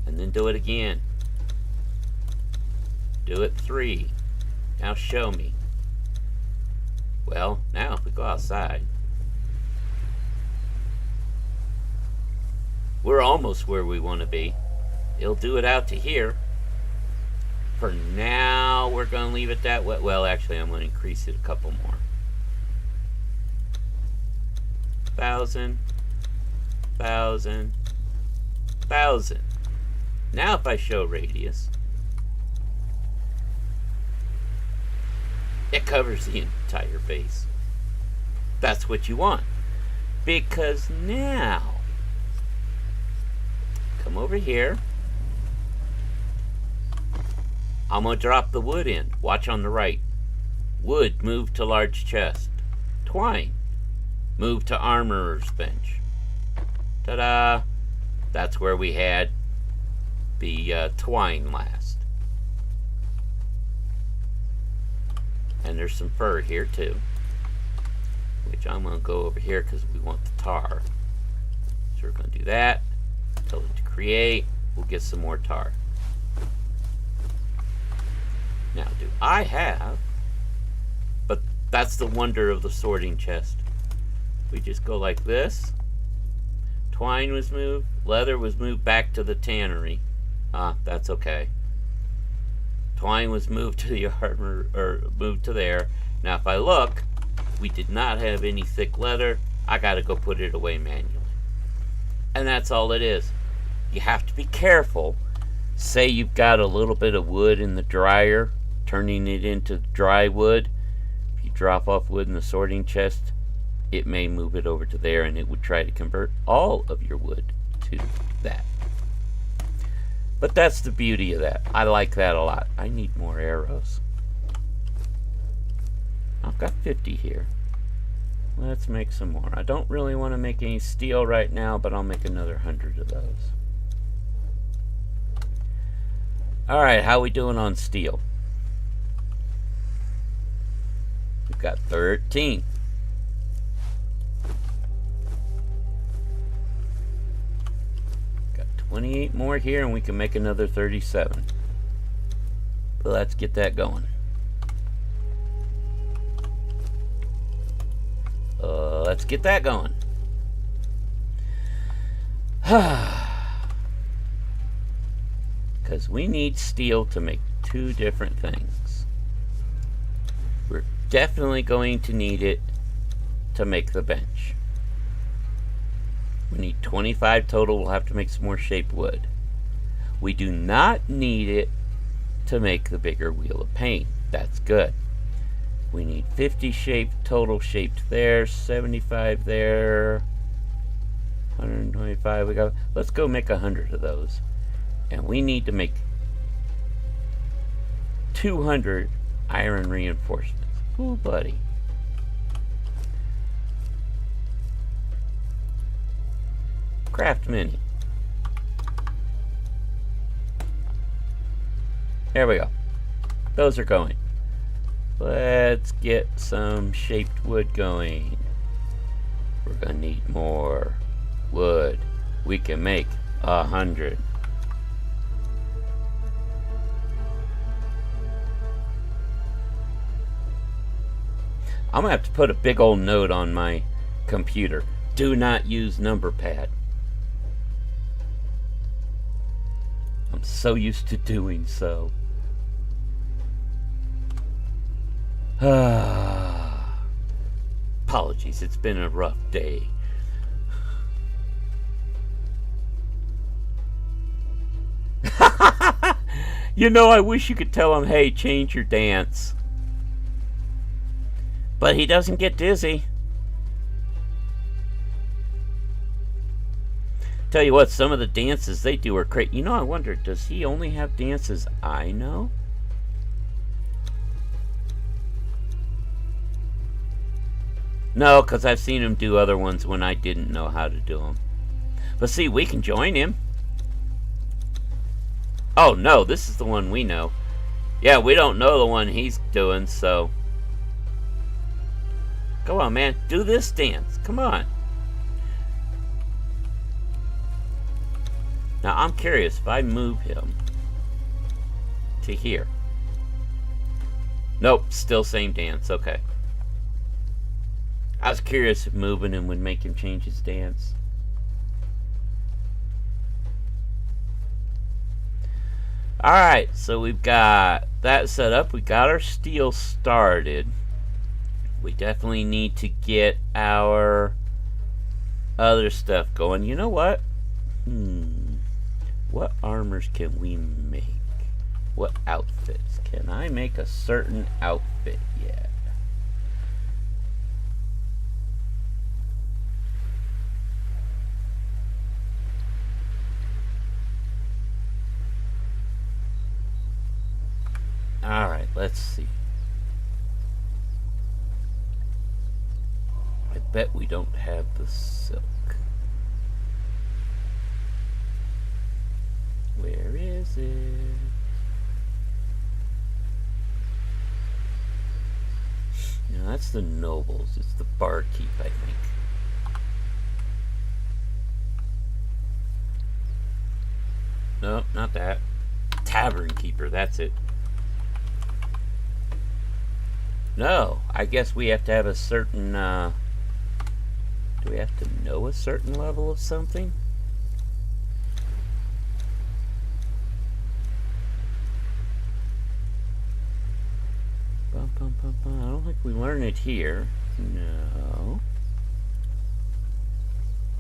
And then do it again. Do it 3. Now show me. Well, now if we go outside, we're almost where we want to be. It'll do it out to here. For now, we're going to leave it that way. Well, actually, I'm going to increase it a couple more. 1,000. 1,000. 1,000. Now if I show radius, it covers the entire base. That's what you want. Because now, come over here. I'm going to drop the wood in. Watch on the right. Wood, move to large chest. Twine, move to armorer's bench. Ta-da! That's where we had the twine last. And there's some fur here too, which I'm going to go over here because we want the tar. So we're going to do that. Tell it to create. We'll get some more tar. Now, do I have... But that's the wonder of the sorting chest. We just go like this. Twine was moved. Leather was moved back to the tannery. That's okay. Twine was moved to the armor, or moved to there. Now if I look, we did not have any thick leather. I gotta go put it away manually. And that's all it is. You have to be careful. Say you've got a little bit of wood in the dryer, turning it into dry wood. If you drop off wood in the sorting chest, it may move it over to there and it would try to convert all of your wood to that. But that's the beauty of that. I like that a lot. I need more arrows. I've got 50 here. Let's make some more. I don't really want to make any steel right now, but I'll make another 100 of those. Alright, how we doing on steel? got 13. Got 28 more here, and we can make another 37. But let's get that going. Let's get that going. Because we need steel to make two different things. We're definitely going to need it to make the bench. We need 25 total. We'll have to make some more shaped wood. We do not need it to make the bigger wheel of paint. That's good. We need 50 shaped total shaped there, 75 there, 125. We got. Let's go make 100 of those. And we need to make 200 iron reinforcements. Ooh, buddy. Craft mini. There we go. Those are going. Let's get some shaped wood going. We're gonna need more wood. We can make 100. I'm gonna have to put a big old note on my computer. Do not use number pad. I'm so used to doing so. Apologies, it's been a rough day. You know, I wish you could tell him, hey, change your dance. But he doesn't get dizzy. Tell you what, some of the dances they do are great. You know, I wonder, does he only have dances I know? No, because I've seen him do other ones when I didn't know how to do them. But see, we can join him. Oh, no, this is the one we know. Yeah, we don't know the one he's doing, so... Come on, man. Do this dance. Come on. Now, I'm curious if I move him to here. Nope, still same dance. Okay. I was curious if moving him would make him change his dance. Alright, so we've got that set up. We got our steel started. We definitely need to get our other stuff going. You know what? What armors can we make? What outfits? Can I make a certain outfit yet? Alright, let's see. I bet we don't have the silk. Where is it? No, that's the nobles. It's the barkeep, I think. No, not that. Tavern keeper, that's it. No, I guess we have to have a certain, do we have to know a certain level of something? I don't think we learn it here. No.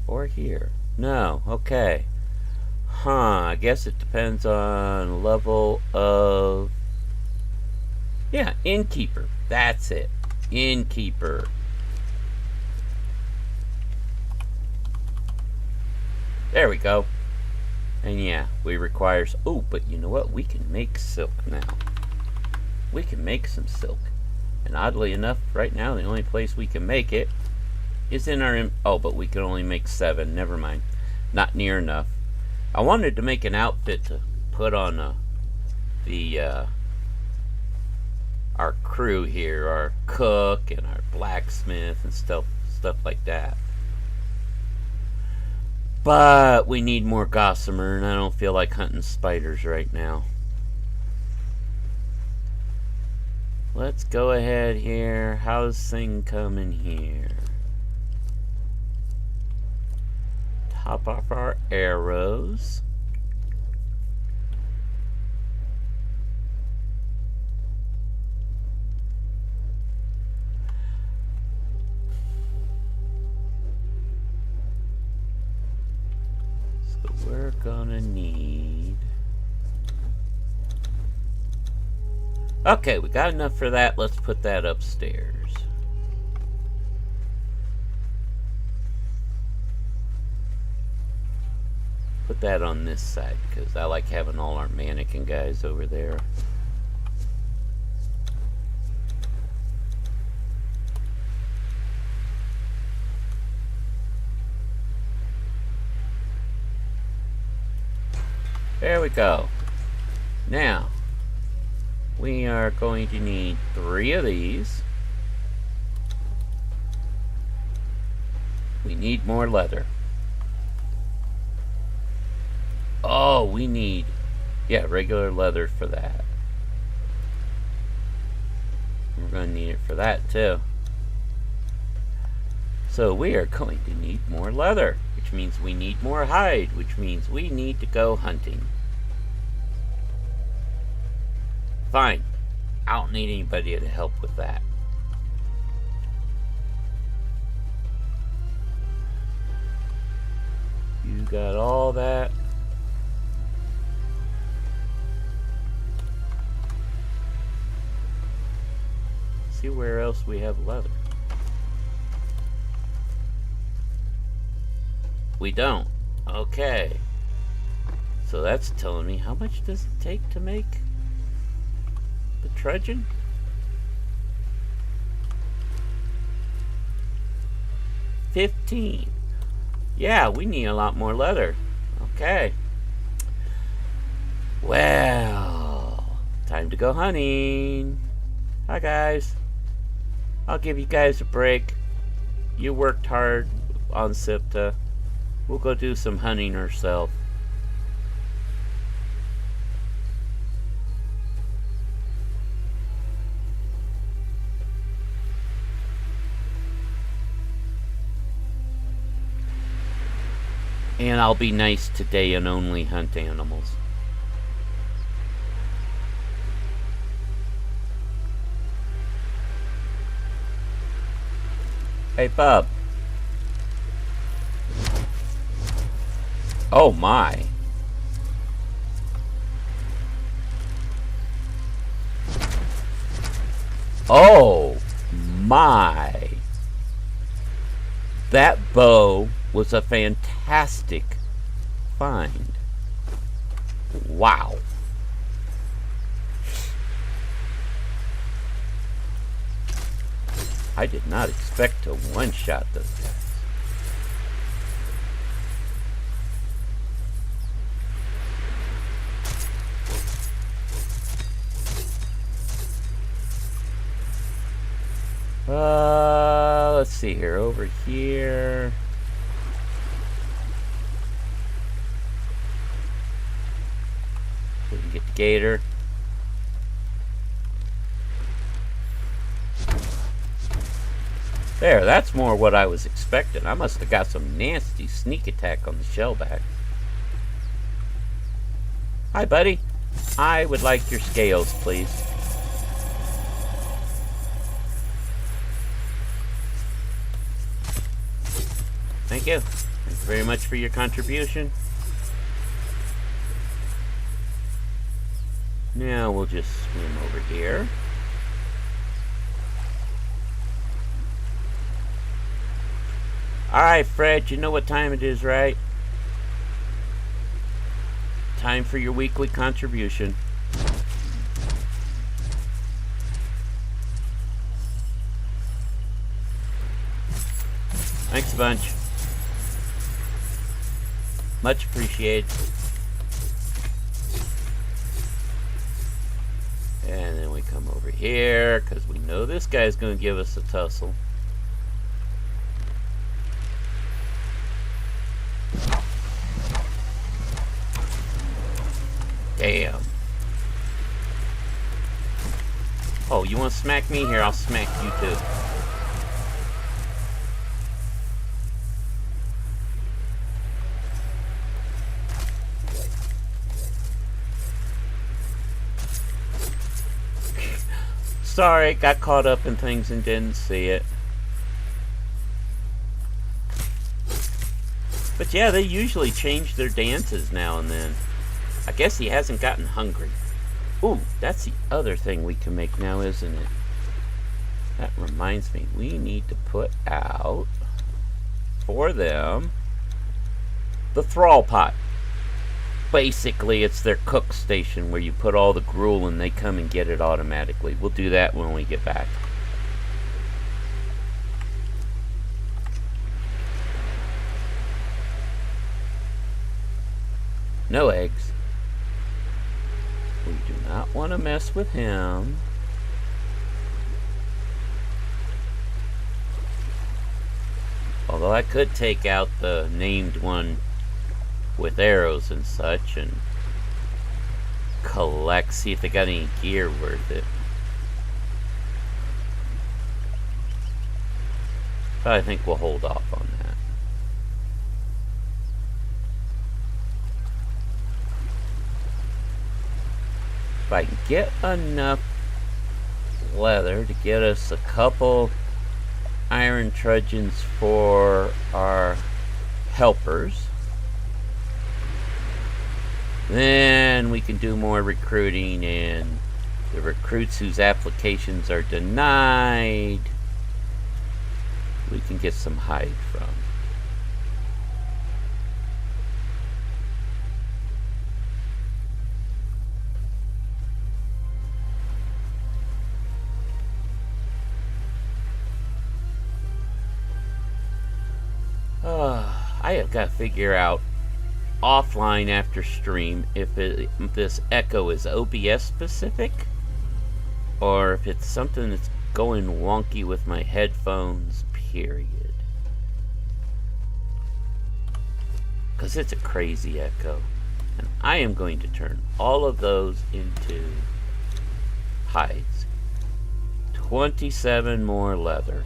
Or here. No, okay. Huh, I guess it depends on level of... Yeah, innkeeper. That's it. Innkeeper. There we go. And yeah, we require... Oh, but you know what? We can make silk now. We can make some silk. And oddly enough, right now, the only place we can make it is in our... Oh, but we can only make 7. Never mind. Not near enough. I wanted to make an outfit to put on the our crew here, our cook and our blacksmith and stuff like that. But we need more gossamer, and I don't feel like hunting spiders right now. Let's go ahead here. How's thing coming here? Top off our arrows. So we're gonna need... Okay, we got enough for that. Let's put that upstairs. Put that on this side, because I like having all our mannequin guys over there. There we go. Now, we are going to need 3 of these. We need more leather. Oh, we need, yeah, regular leather for that. We're going to need it for that too. So we are going to need more leather, which means we need more hide, which means we need to go hunting. Fine. I don't need anybody to help with that. You got all that. See where else we have leather. We don't. Okay. So that's telling me how much does it take to make the trudgeon? 15. Yeah, we need a lot more leather. Okay. Well, time to go hunting. Hi guys. I'll give you guys a break. You worked hard on Sipta. We'll go do some hunting ourselves. And I'll be nice today and only hunt animals. Hey, bub. Oh, my. Oh, my. That bow was a fantastic find. Wow. I did not expect to one-shot those guys. Let's see here. Over here. We can get the gator. There, that's more what I was expecting. I must have got some nasty sneak attack on the shellback. Hi, buddy. I would like your scales, please. Thank you. Thank you very much for your contribution. Now we'll just swim over here. Alright, Fred, you know what time it is, right? Time for your weekly contribution. Thanks a bunch. Much appreciated. And then we come over over here, because we know this guy's going to give us a tussle. Damn. Oh, you want to smack me? Here, I'll smack you too. Sorry, got caught up in things and didn't see it. But yeah, they usually change their dances now and then. I guess he hasn't gotten hungry. Ooh, that's the other thing we can make now, isn't it? That reminds me, we need to put out for them the thrall pot. Basically, it's their cook station where you put all the gruel and they come and get it automatically. We'll do that when we get back. No eggs. We do not want to mess with him. Although I could take out the named one with arrows and such and collect, see if they got any gear worth it. But I think we'll hold off on that. If I can get enough leather to get us a couple iron truncheons for our helpers, then we can do more recruiting, and the recruits whose applications are denied, we can get some hide from. I have got to figure out offline after stream if this echo is OBS specific or if it's something that's going wonky with my headphones, period. Because it's a crazy echo. And I am going to turn all of those into hides. 27 more leather.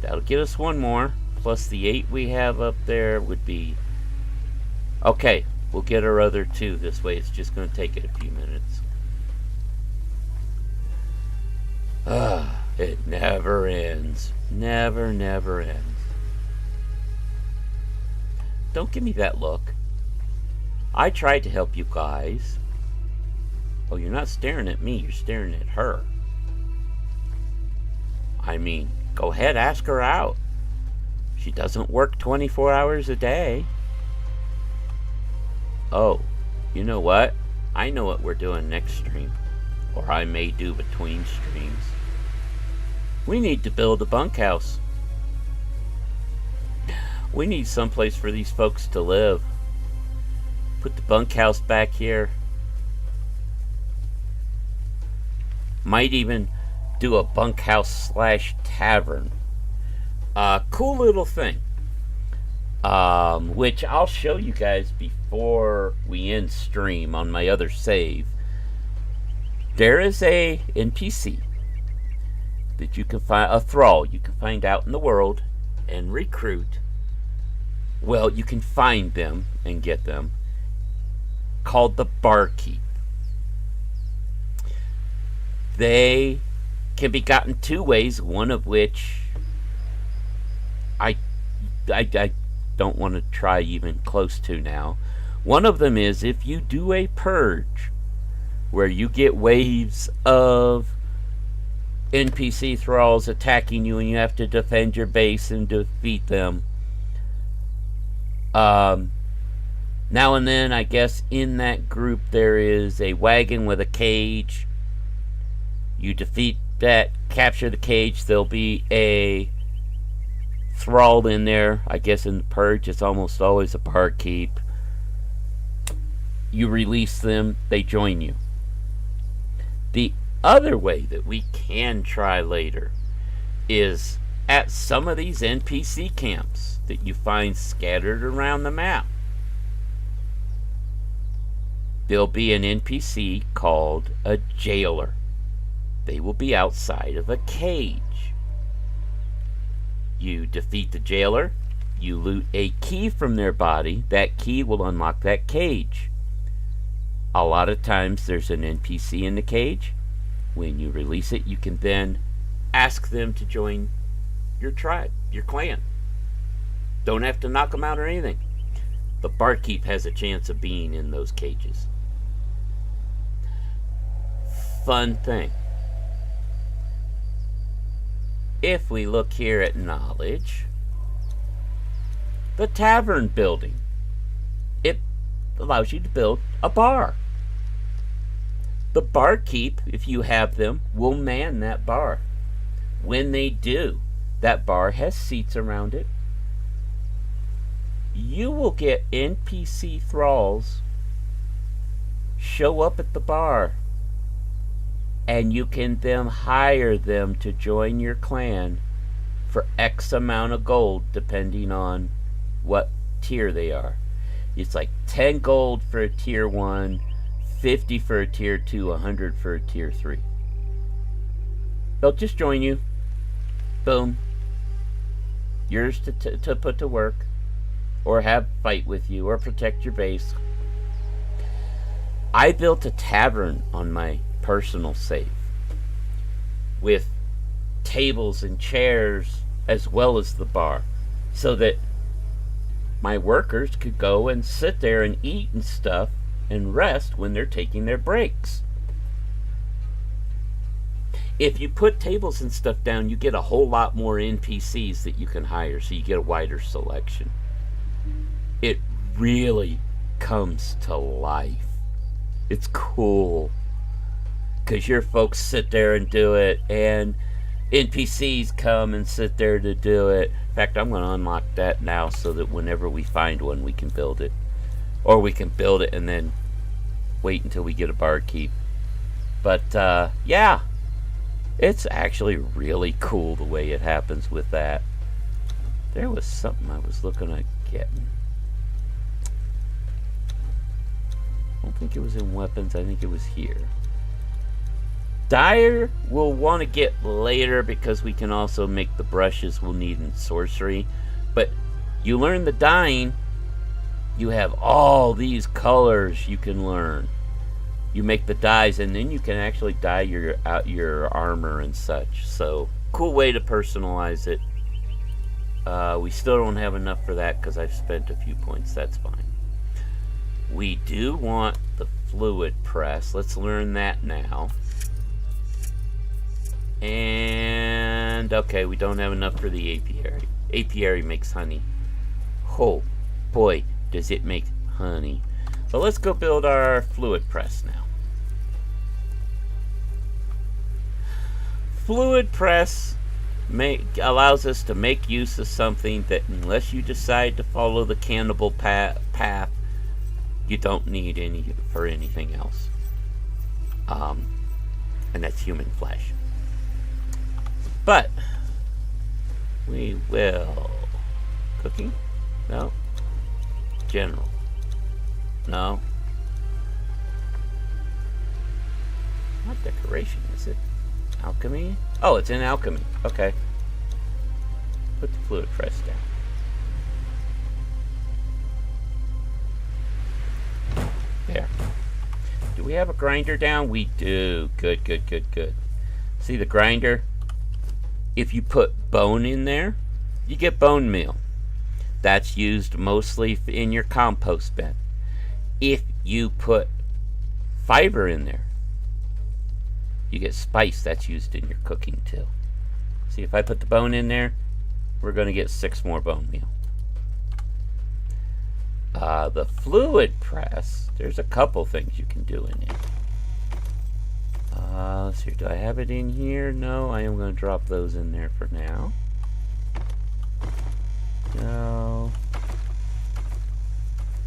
That'll get us one more. Plus the 8 we have up there would be... Okay, we'll get our other 2 this way. It's just going to take it a few minutes. It never ends. Never, never ends. Don't give me that look. I tried to help you guys. Oh, you're not staring at me. You're staring at her. I mean, go ahead, ask her out. She doesn't work 24 hours a day. Oh, you know what? I know what we're doing next stream. Or I may do between streams. We need to build a bunkhouse. We need someplace for these folks to live. Put the bunkhouse back here. Might even do a bunkhouse / tavern. Cool little thing. Which I'll show you guys before we end stream on my other save. There is a NPC that you can find, a thrall you can find out in the world and recruit. Well, you can find them and get them, called the Barkeep. They can be gotten 2 ways, one of which I don't want to try even close to now. One of them is if you do a purge where you get waves of NPC thralls attacking you and you have to defend your base and defeat them. Now and then, I guess, in that group there is a wagon with a cage. You defeat that, capture the cage, there'll be a thrall in there. I guess in the purge it's almost always a barkeep. You release them, they join you. The other way that we can try later is at some of these NPC camps that you find scattered around the map. There'll be an NPC called a jailer. They will be outside of a cage. You defeat the jailer, you loot a key from their body, that key will unlock that cage. A lot of times there's an NPC in the cage. When you release it, you can then ask them to join your tribe, your clan. Don't have to knock them out or anything. The barkeep has a chance of being in those cages. Fun thing. If we look here at knowledge, the tavern building, it allows you to build a bar. The barkeep, if you have them, will man that bar. When they do, that bar has seats around it. You will get NPC thralls show up at the bar, and you can then hire them to join your clan for X amount of gold, depending on what tier they are. It's like 10 gold for a tier 1, 50 for a tier 2, 100 for a tier 3. They'll just join you. Boom. Yours to put to work, or have fight with you, or protect your base. I built a tavern on my personal save with tables and chairs as well as the bar, so that my workers could go and sit there and eat and stuff and rest when they're taking their breaks. If you put tables and stuff down, you get a whole lot more NPCs that you can hire, so you get a wider selection. It really comes to life. It's cool, because your folks sit there and do it, and NPCs come and sit there to do it. In fact, I'm going to unlock that now so that whenever we find one, we can build it. Or we can build it and then wait until we get a barkeep. But, yeah. It's actually really cool the way it happens with that. There was something I was looking at getting. I don't think it was in weapons. I think it was here. Dyer we'll want to get later, because we can also make the brushes we'll need in sorcery. But you learn the dyeing, you have all these colors you can learn. You make the dyes, and then you can actually dye your armor and such. So, cool way to personalize it. We still don't have enough for that because I've spent a few points. That's fine. We do want the fluid press. Let's learn that now. And, okay, we don't have enough for the apiary. Apiary makes honey. Oh, boy, does it make honey. So let's go build our fluid press now. Fluid press allows us to make use of something that, unless you decide to follow the cannibal path, you don't need any for anything else. And that's human flesh. But we will... Cooking? No. General. No. Not decoration, is it? Alchemy? Oh, it's in alchemy. Okay. Put the fluid press down. There. Do we have a grinder down? We do. Good, good, good, good. See the grinder? If you put bone in there, you get bone meal. That's used mostly in your compost bin. If you put fiber in there, you get spice. That's used in your cooking too. See, if I put the bone in there, we're going to get 6 more bone meal. The fluid press, there's a couple things you can do in it. Let's see, do I have it in here? No, I am going to drop those in there for now. No.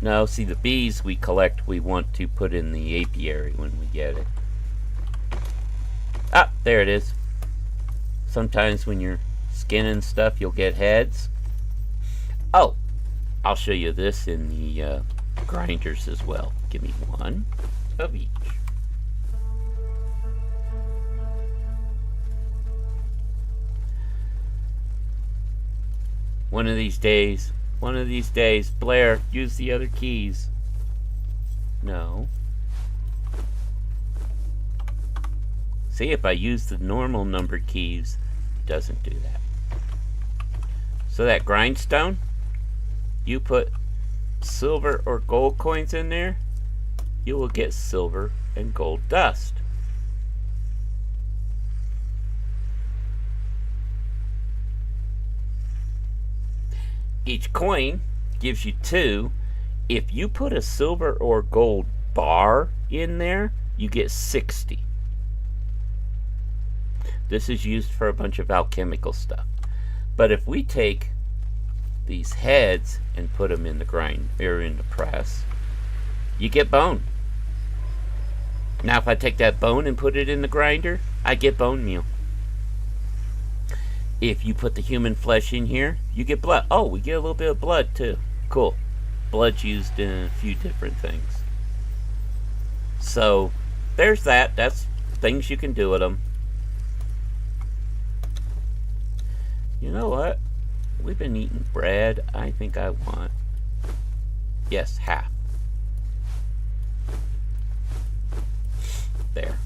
No, see, the bees we collect, we want to put in the apiary when we get it. Ah, there it is. Sometimes when you're skinning stuff, you'll get heads. Oh, I'll show you this in the grinders as well. Give me one of each. One of these days, Blair, use the other keys. No. See, if I use the normal numbered keys, it doesn't do that. So that grindstone, you put silver or gold coins in there, you will get silver and gold dust. Each coin gives you 2. If you put a silver or gold bar in there, you get 60. This is used for a bunch of alchemical stuff. But if we take these heads and put them in the grind or in the press, you get bone. Now if I take that bone and put it in the grinder, I get bone meal. If you put the human flesh in here, you get blood. Oh, we get a little bit of blood too. Cool. Blood's used in a few different things. So there's that. That's things you can do with them. You know what? We've been eating bread. I think I want, yes, half. There.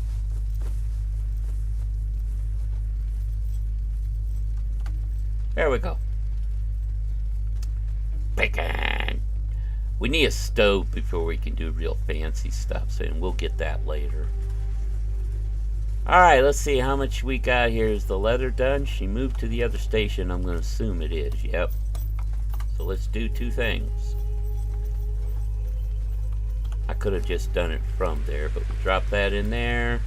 There we go. Bacon. We need a stove before we can do real fancy stuff, and we'll get that later. Alright, let's see how much we got here. Is the leather done? She moved to the other station. I'm going to assume it is. Yep. So let's do 2 things. I could have just done it from there, but we'll drop that in there.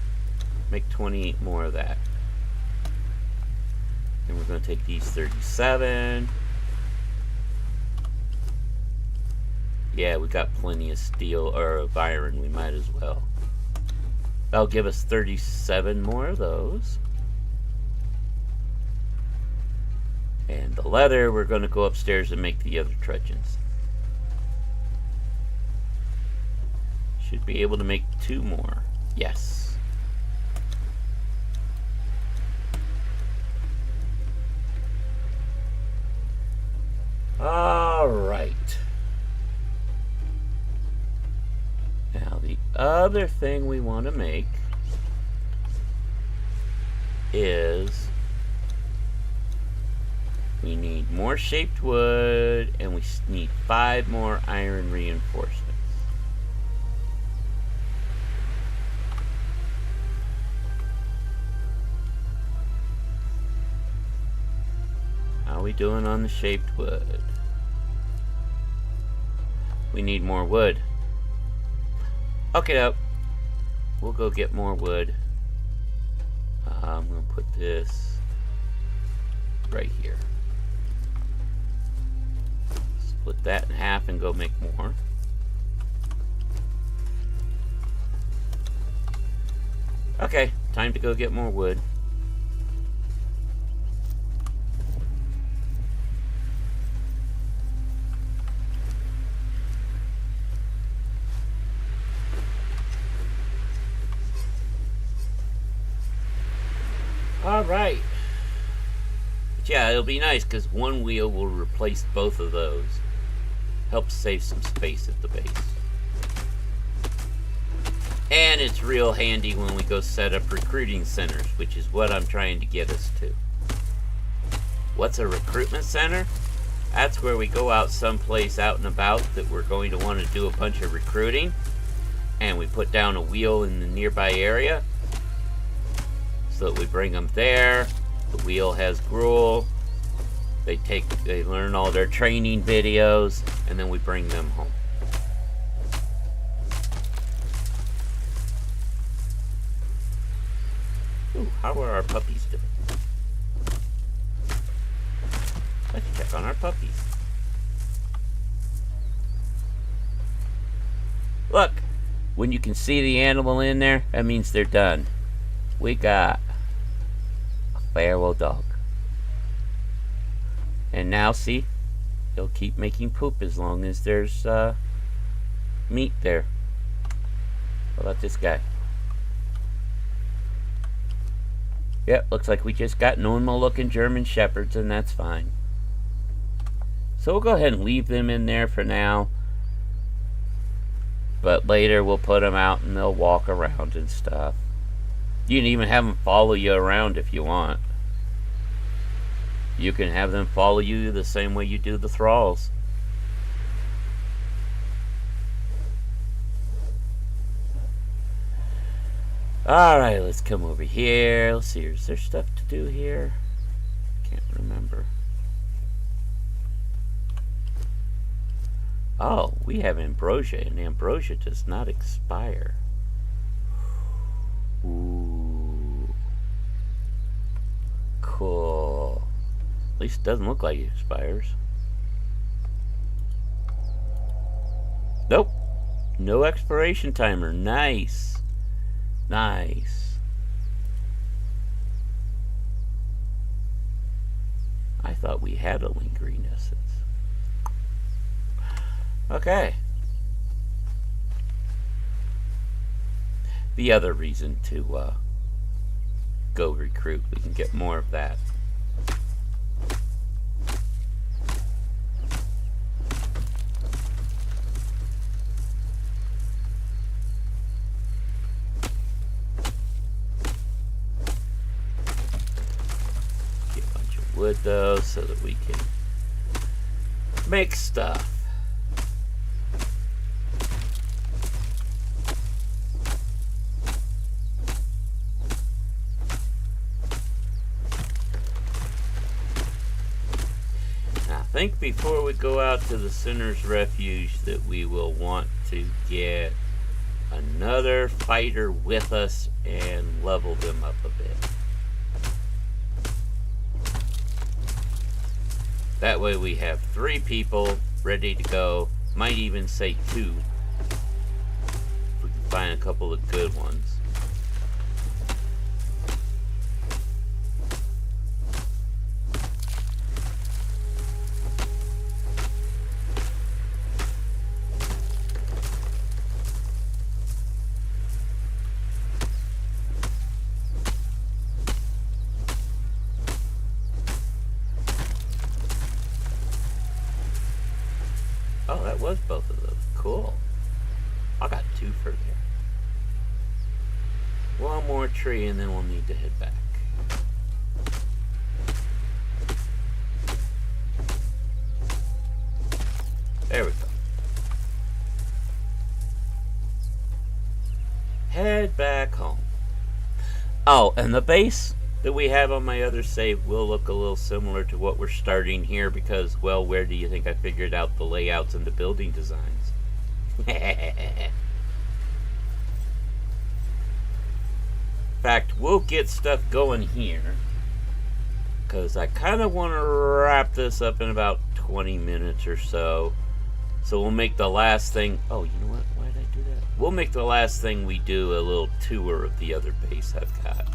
Make 28 more of that. And we're going to take these 37. Yeah, we got plenty of steel, or of iron. We might as well. That'll give us 37 more of those. And the leather, we're going to go upstairs and make the other truncheons. Should be able to make 2 more. Yes. Alright. Now the other thing we want to make is we need more shaped wood, and we need 5 more iron reinforcements. How are we doing on the shaped wood? We need more wood. Okay, up. We'll go get more wood. I'm going to put this right here. Split that in half and go make more. Okay, time to go get more wood. Alright. But yeah, it'll be nice because one wheel will replace both of those. Helps save some space at the base. And it's real handy when we go set up recruiting centers, which is what I'm trying to get us to. What's a recruitment center? That's where we go out someplace out and about that we're going to want to do a bunch of recruiting. And we put down a wheel in the nearby area. So that we bring them there. The wheel has gruel. They learn all their training videos, and then we bring them home. Ooh, how are our puppies doing? Let's check on our puppies. Look, when you can see the animal in there, that means they're done. We got Farewell, dog. And now, see, he'll keep making poop as long as there's meat there. What about this guy? Yep, looks like we just got normal looking German Shepherds, and that's fine. So we'll go ahead and leave them in there for now. But later we'll put them out and they'll walk around and stuff. You can even have them follow you around if you want. You can have them follow you the same way you do the thralls. Alright, let's come over here. Let's see, is there stuff to do here? Can't remember. Oh, we have ambrosia, and ambrosia does not expire. Ooh. Cool. At least it doesn't look like it expires. Nope. No expiration timer. Nice. Nice. I thought we had a lingering essence. Okay. The other reason to go recruit, we can get more of that. Get a bunch of wood though, so that we can make stuff. I think before we go out to the Sinner's Refuge that we will want to get another fighter with us and level them up a bit. That way we have 3 people ready to go. Might even say 2 if we can find a couple of good ones. Oh, that was both of those. Cool. I got 2 for there. One more tree and then we'll need to head back. There we go. Head back home. Oh, and the base that we have on my other save will look a little similar to what we're starting here because, well, where do you think I figured out the layouts and the building designs? In fact, we'll get stuff going here because I kind of want to wrap this up in about 20 minutes or so. So we'll make the last thing... Oh, you know what? Why did I do that? We'll make the last thing we do a little tour of the other base I've got.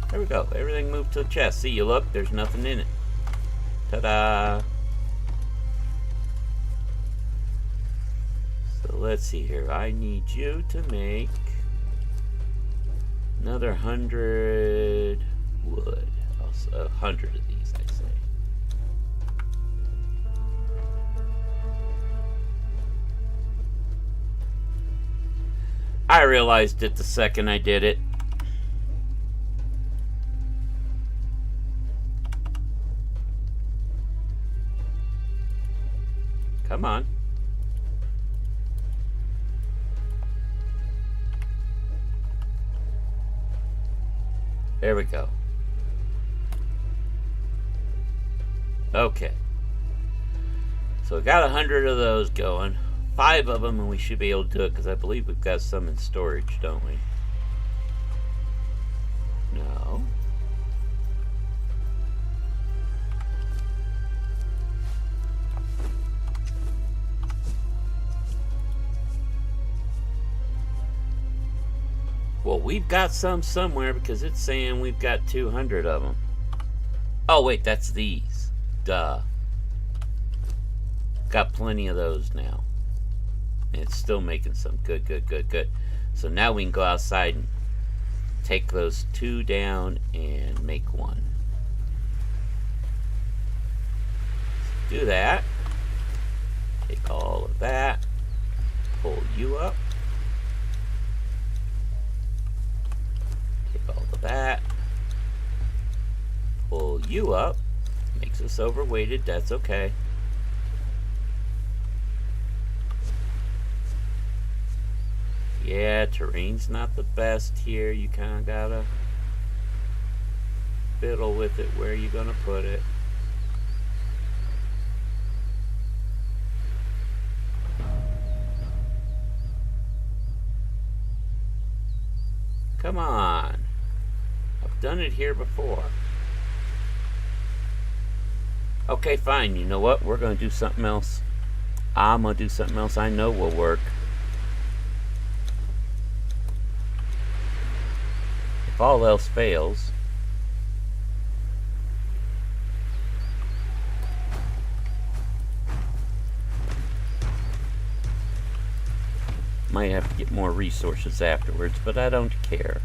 There we go. Everything moved to the chest. See, you look, there's nothing in it. Ta-da! So let's see here. I need you to make another 100 wood. 100 of these, I'd say. I realized it the second I did it. Come on. There we go. Okay. So we got 100 of those going. 5 of them and we should be able to do it because I believe we've got some in storage, don't we? No. Well, we've got some somewhere because it's saying we've got 200 of them. Oh, wait, that's these. Duh. Got plenty of those now. And it's still making some. Good, good, good, good. So now we can go outside and take those 2 down and make 1. Do that. Take all of that. Pull you up. Take all of that. Pull you up. Makes us overweighted. That's okay. Yeah, terrain's not the best here. You kind of gotta fiddle with it where you're gonna put it. Come on. I've done it here before. Okay, fine. You know what? We're gonna do something else. I'm gonna do something else I know will work. If all else fails, might have to get more resources afterwards, but I don't care.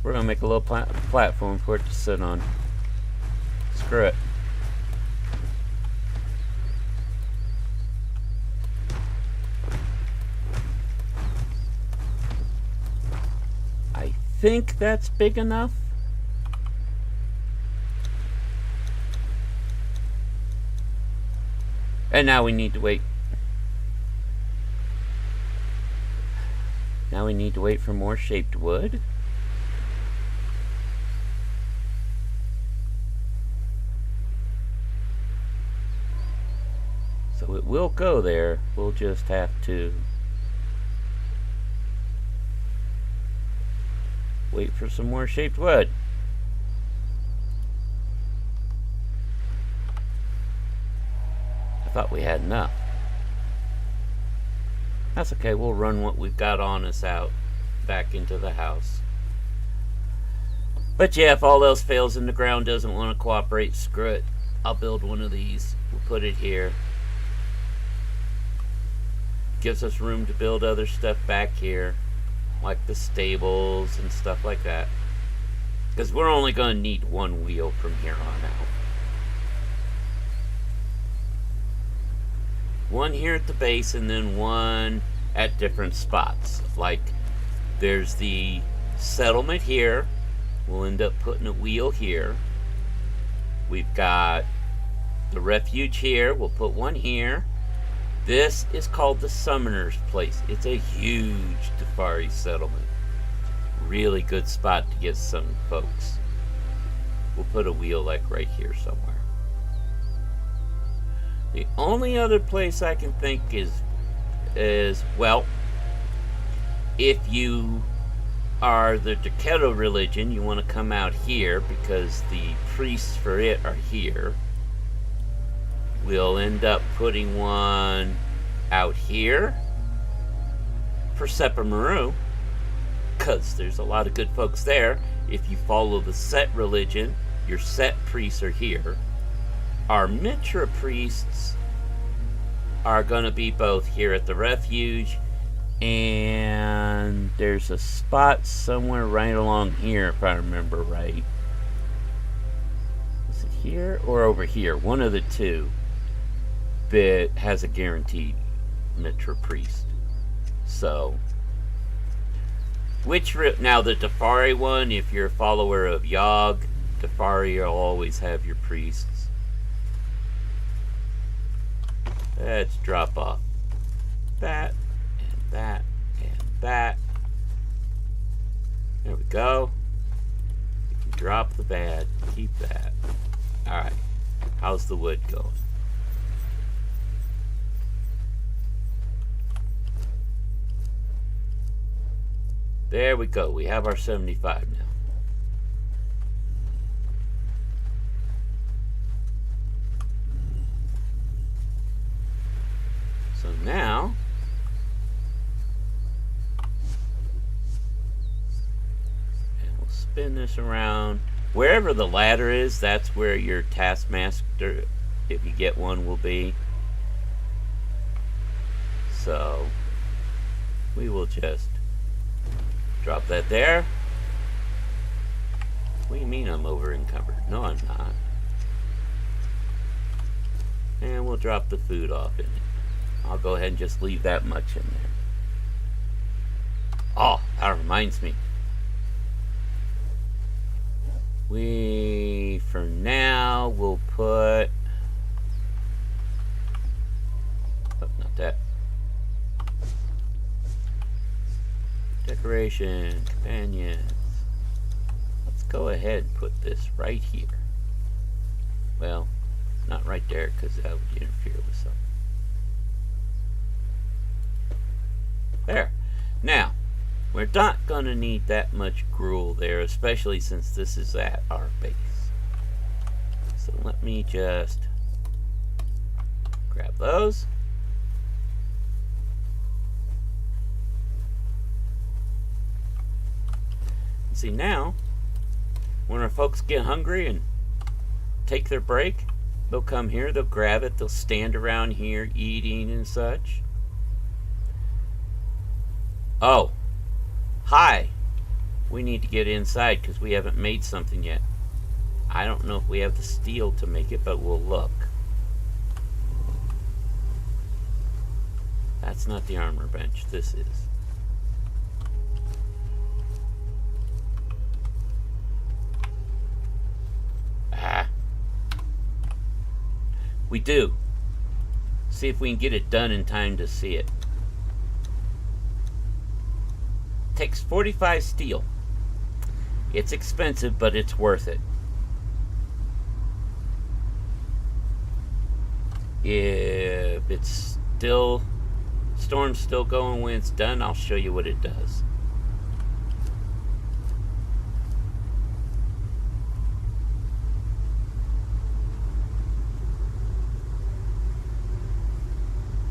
We're gonna make a little platform for it to sit on. Screw it. I think that's big enough. And now we need to wait. Now we need to wait for more shaped wood. So it will go there. We'll just have to wait for some more shaped wood. I thought we had enough. That's okay, we'll run what we've got on us out back into the house. But yeah, if all else fails and the ground doesn't want to cooperate, screw it. I'll build one of these. We'll put it here. Gives us room to build other stuff back here, like the stables and stuff like that. Because we're only going to need 1 wheel from here on out. 1 here at the base and then 1 at different spots. Like there's the settlement here. We'll end up putting a wheel here. We've got the refuge here. We'll put 1 here. This is called the Summoner's Place. It's a huge Tefari settlement. Really good spot to get some folks. We'll put a wheel like right here somewhere. The only other place I can think is well, if you are the Takedo religion, you want to come out here because the priests for it are here. We'll end up putting 1 out here for Sepamaru, because there's a lot of good folks there. If you follow the Set religion, your Set priests are here. Our Mitra priests are going to be both here at the refuge, and there's a spot somewhere right along here, if I remember right. Is it here or over here? One of the two that has a guaranteed Mitra priest. So, now the Tefari one, if you're a follower of Yogg, Tefari will always have your priests. Let's drop off that, and that, and that. There we go. You can drop the bad, keep that. Alright, how's the wood going? There we go. We have our 75 now. So now spin this around. Wherever the ladder is, that's where your taskmaster, if you get one, will be. So we will just drop that there. What do you mean I'm over encumbered? No, I'm not. And we'll drop the food off in it. I'll go ahead and just leave that much in there. Oh, that reminds me. We, for now, will put... Oh, not that. Decoration, companions. Let's go ahead and put this right here. Well, not right there, because that would interfere with something. There. Now, we're not going to need that much gruel there, especially since this is at our base. So let me just grab those. See, now, when our folks get hungry and take their break, they'll come here, they'll grab it, they'll stand around here eating and such. Oh, hi. We need to get inside because we haven't made something yet. I don't know if we have the steel to make it, but we'll look. That's not the armor bench. This is. We do. See if we can get it done in time to see it. Takes 45 steel. It's expensive, but it's worth it. If it's still, storm's still going when it's done, I'll show you what it does.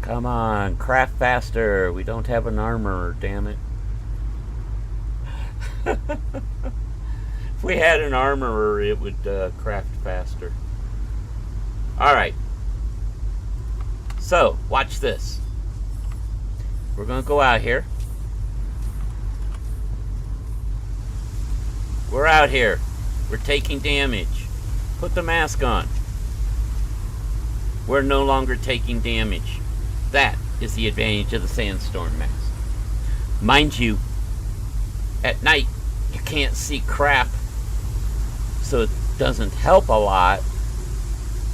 Come on, craft faster. We don't have an armorer, damn it. If we had an armorer, it would craft faster. Alright. So, watch this. We're going to go out here. We're out here. We're taking damage. Put the mask on. We're no longer taking damage. That is the advantage of the sandstorm mask. Mind you, at night you can't see crap, so it doesn't help a lot,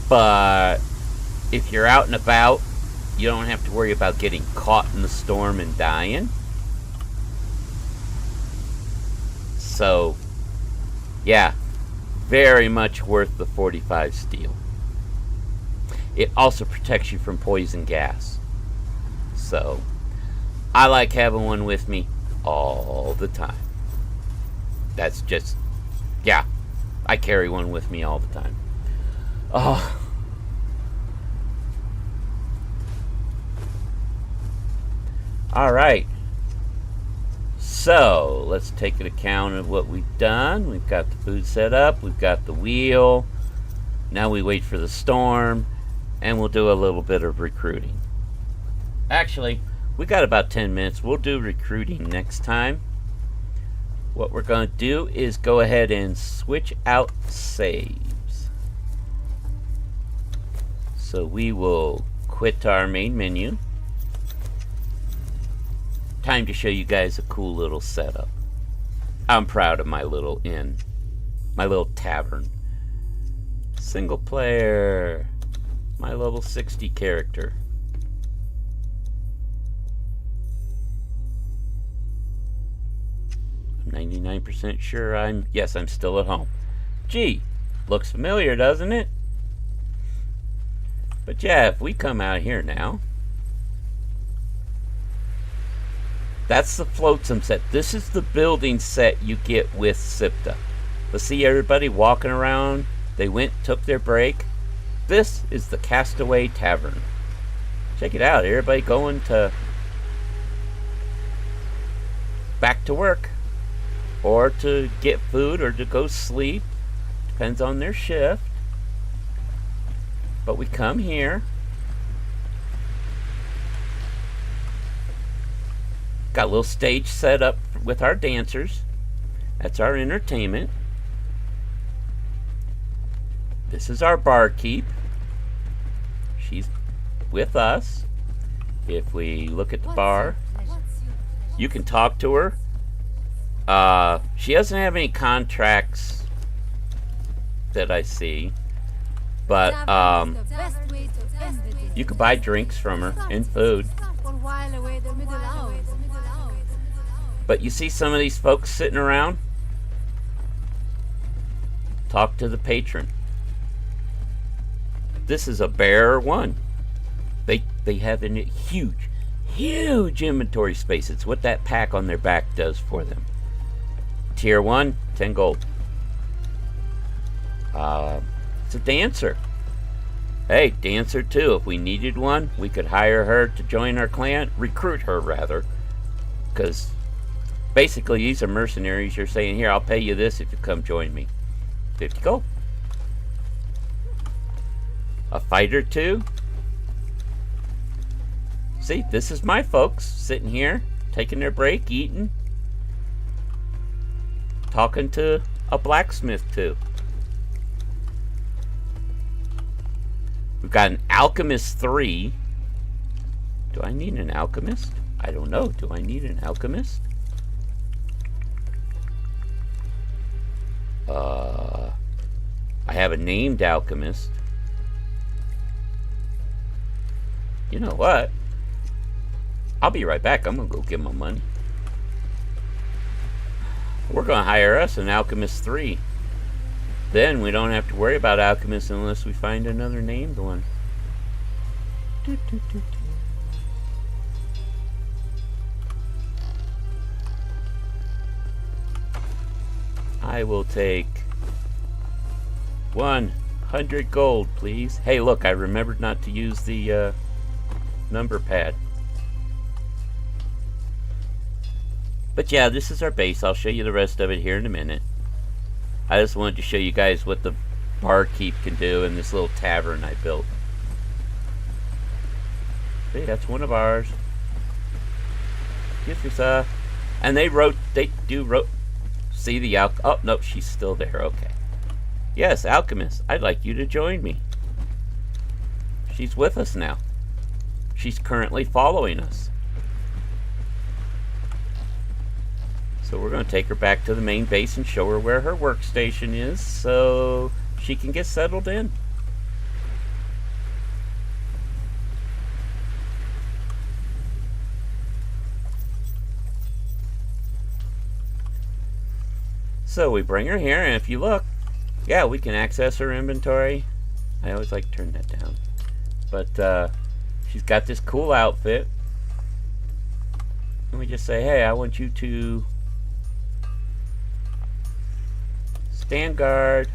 but if you're out and about, you don't have to worry about getting caught in the storm and dying. So, yeah, very much worth the 45 steel. It also protects you from poison gas. So, I like having one with me all the time. That's just, yeah, I carry one with me all the time. Oh. Alright. So, let's take an account of what we've done. We've got the food set up. We've got the wheel. Now we wait for the storm. And we'll do a little bit of recruiting. Actually, we got about 10 minutes. We'll do recruiting next time. What we're going to do is go ahead and switch out saves. So we will quit our main menu. Time to show you guys a cool little setup. I'm proud of my little inn. My little tavern. Single player. My level 60 character. I'm 99% sure I'm still at home. Gee, looks familiar, doesn't it? But yeah, if we come out here now, that's the flotsam set. This is the building set you get with SIPTA. But see everybody walking around? They went, took their break. This is the Castaway Tavern. Check it out. Everybody going to back to work. or to get food or to go sleep. Depends on their shift. But we come here. Got a little stage set up with our dancers. That's our entertainment. This is our barkeep. She's with us. If we look at the bar, you can talk to her. She doesn't have any contracts that I see, but you could buy drinks from her and food. But you see some of these folks sitting around? Talk to the patron. This is a bare one. They have a huge inventory space. It's what that pack on their back does for them. Tier 1, 10 gold. It's a dancer. Hey, dancer too. If we needed one, we could hire her to join our clan. Recruit her, rather. Because basically, these are mercenaries. You're saying, here, I'll pay you this if you come join me. 50 gold. A fighter too. See, this is my folks sitting here, taking their break, eating, talking to a blacksmith too. We've got an alchemist 3. Do I need an alchemist? I don't know. Do I need an alchemist? I have a named alchemist. You know what? I'll be right back. I'm going to go get my money. We're going to hire us an alchemist 3. Then we don't have to worry about alchemists unless we find another named one. I will take 100 gold, please. Hey, look, I remembered not to use the number pad. But yeah, this is our base. I'll show you the rest of it here in a minute. I just wanted to show you guys what the barkeep can do in this little tavern I built. See, that's one of ours. Excuse me, sir. And they do see the oh, no, she's still there. Okay. Yes, alchemist. I'd like you to join me. She's with us now. She's currently following us. So we're going to take her back to the main base and show her where her workstation is so she can get settled in. So we bring her here, and if you look, yeah, we can access her inventory. I always like to turn that down. But she's got this cool outfit. And we just say, hey, I want you to stand guard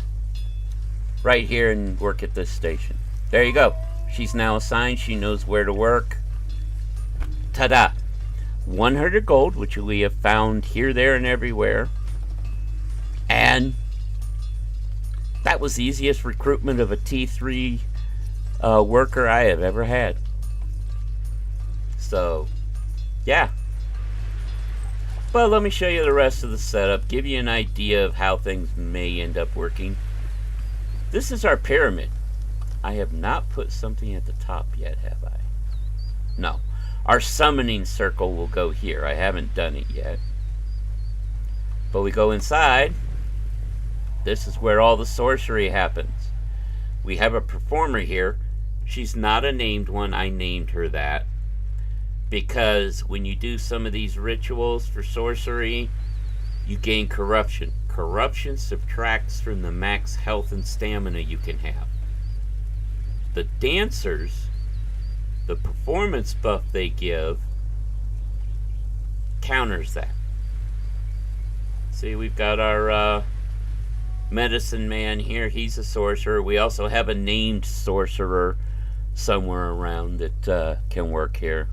right here and work at this station. There you go. She's now assigned. She knows where to work. Ta-da! 100 gold, which we have found here, there, and everywhere. And that was the easiest recruitment of a T3 worker I have ever had. So, yeah. But let me show you the rest of the setup, give you an idea of how things may end up working. This is our pyramid. I have not put something at the top yet, have I? No. Our summoning circle will go here. I haven't done it yet. But we go inside. This is where all the sorcery happens. We have a performer here. She's not a named one. I named her that. Because when you do some of these rituals for sorcery, you gain corruption. Corruption subtracts from the max health and stamina you can have. The dancers, the performance buff they give, counters that. See, we've got our medicine man here. He's a sorcerer. We also have a named sorcerer somewhere around that can work here.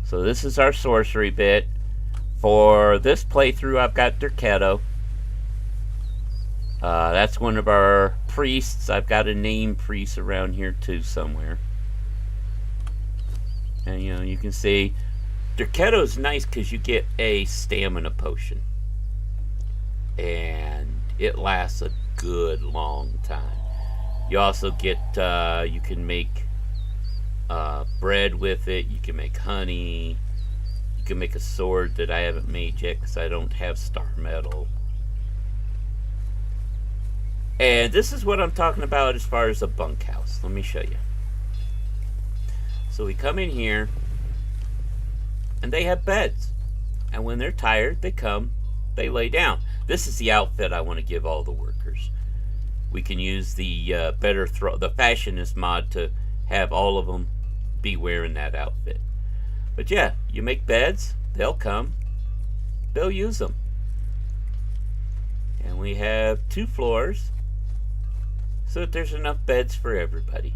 So this is our sorcery bit. For this playthrough, I've got Derketo. That's one of our priests. I've got a name priest around here too somewhere. And you can see Derketo is nice because you get a stamina potion. And it lasts a good long time. You also get, you can make bread with it. You can make honey. You can make a sword that I haven't made yet because I don't have star metal. And this is what I'm talking about as far as a bunkhouse. Let me show you. So we come in here, and they have beds. And when they're tired, they come, they lay down. This is the outfit I want to give all the workers. We can use the the fashionist mod to have all of them be wearing that outfit. But yeah, you make beds, they'll come, they'll use them. And we have 2 floors, so that there's enough beds for everybody.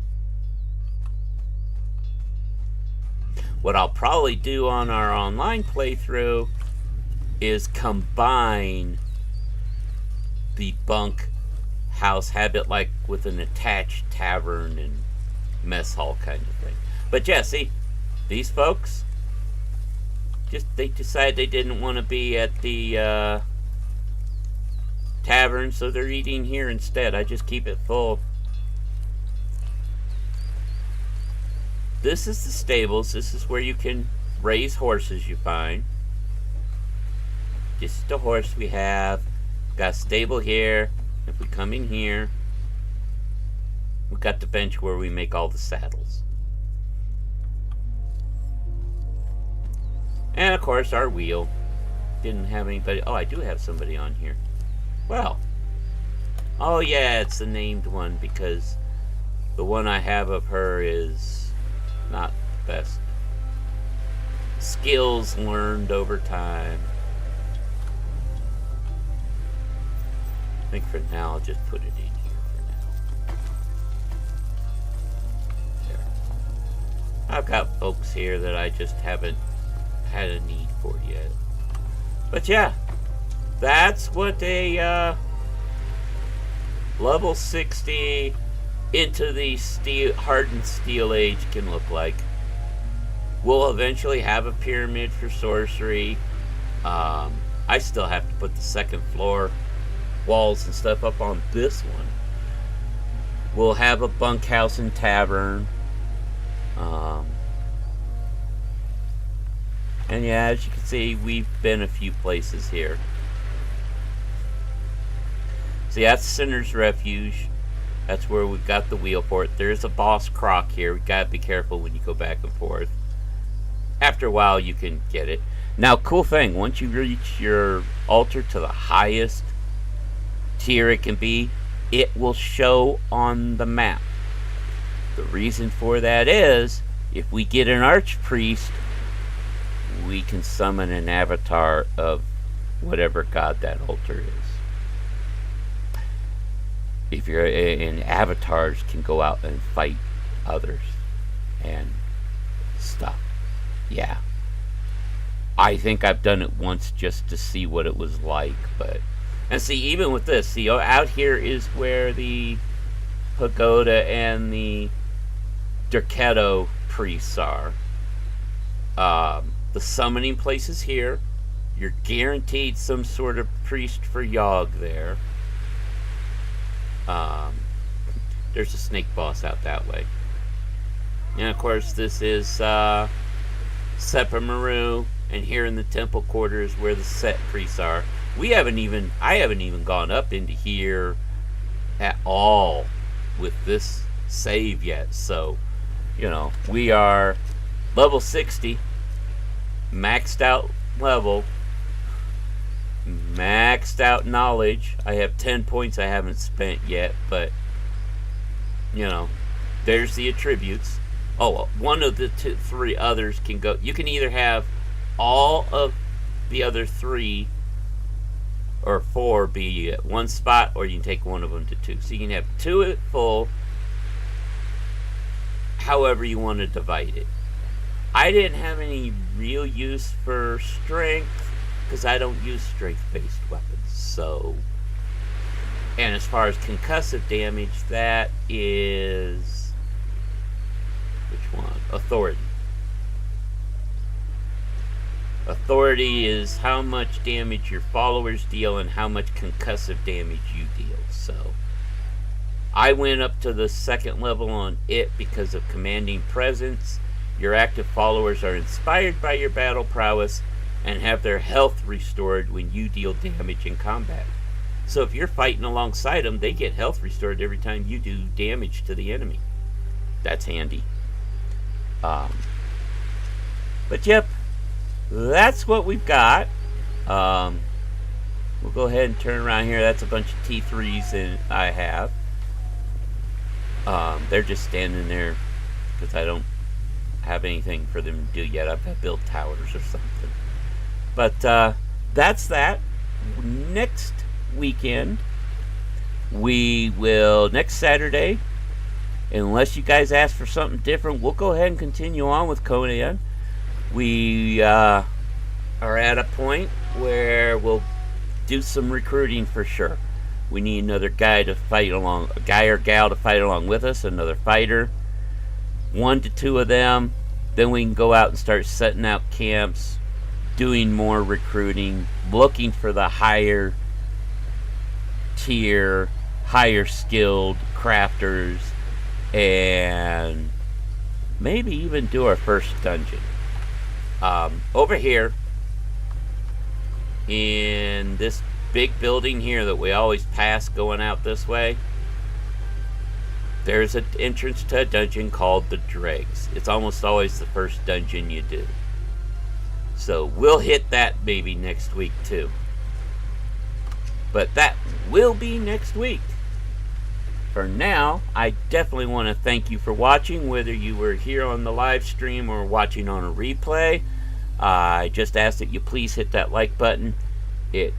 What I'll probably do on our online playthrough is combine the bunk house, have it like with an attached tavern and mess hall kind of thing. But yeah, see, these folks, they decided they didn't want to be at the tavern, so they're eating here instead. I just keep it full. This is the stables. This is where you can raise horses, you find. This is the horse we have. Got a stable here. If we come in here, we've got the bench where we make all the saddles. And of course our wheel. Didn't have anybody. Oh, I do have somebody on here. Well, oh yeah, it's the named one because the one I have of her is not the best. Skills learned over time. I think for now I'll just put it in here for now. There. I've got folks here that I just haven't had a need for yet. But yeah, that's what a level 60 into the hardened steel age can look like. We'll eventually have a pyramid for sorcery. I still have to put the second floor walls and stuff up on this one. We'll have a bunkhouse and tavern. And yeah, as you can see, we've been a few places here. See, that's Sinner's Refuge. That's where we've got the wheel for it. There's a boss croc here. We gotta be careful when you go back and forth. After a while, you can get it. Now, cool thing, once you reach your altar to the highest tier it can be, it will show on the map. The reason for that is, if we get an archpriest, we can summon an avatar of whatever god that altar is. If you're in avatars, can go out and fight others and stuff. Yeah, I think I've done it once just to see what it was like. But and see, even with this, see, out here is where the pagoda and the Derketo priests are. The summoning place is here. You're guaranteed some sort of priest for Yogg there. There's a snake boss out that way. And of course, this is Sepamaru, and here in the temple quarters where the set priests are. I haven't even gone up into here at all with this save yet. So, we are level 60, maxed out level, maxed out knowledge. I have 10 points I haven't spent yet, but there's the attributes. Oh, one of the 3 others can go. You can either have all of the other 3 or 4 be at one spot, or you can take one of them to 2. So you can have 2 at full, however you want to divide it. I didn't have any real use for strength, because I don't use strength-based weapons. So, and as far as concussive damage, that is, which one? Authority. Authority is how much damage your followers deal and how much concussive damage you deal. So I went up to the 2nd level on it because of commanding presence. Your active followers are inspired by your battle prowess and have their health restored when you deal damage in combat. So if you're fighting alongside them, they get health restored every time you do damage to the enemy. That's handy. But yep, that's what we've got. We'll go ahead and turn around here. That's a bunch of T3s that I have. They're just standing there because I don't have anything for them to do yet. I've got to build towers or something. But that's that. Next weekend, next Saturday, unless you guys ask for something different, we'll go ahead and continue on with Conan. We are at a point where we'll do some recruiting for sure. We need another guy to fight along, a guy or gal to fight along with us, another fighter, 1 to 2 of them. Then we can go out and start setting out camps, doing more recruiting, looking for the higher tier, higher skilled crafters, and maybe even do our first dungeon. Over here in this big building here that we always pass going out this way, there's an entrance to a dungeon called the Dregs. It's almost always the first dungeon you do. So we'll hit that maybe next week too. But that will be next week. For now, I definitely want to thank you for watching, whether you were here on the live stream or watching on a replay. I just ask that you please hit that like button. It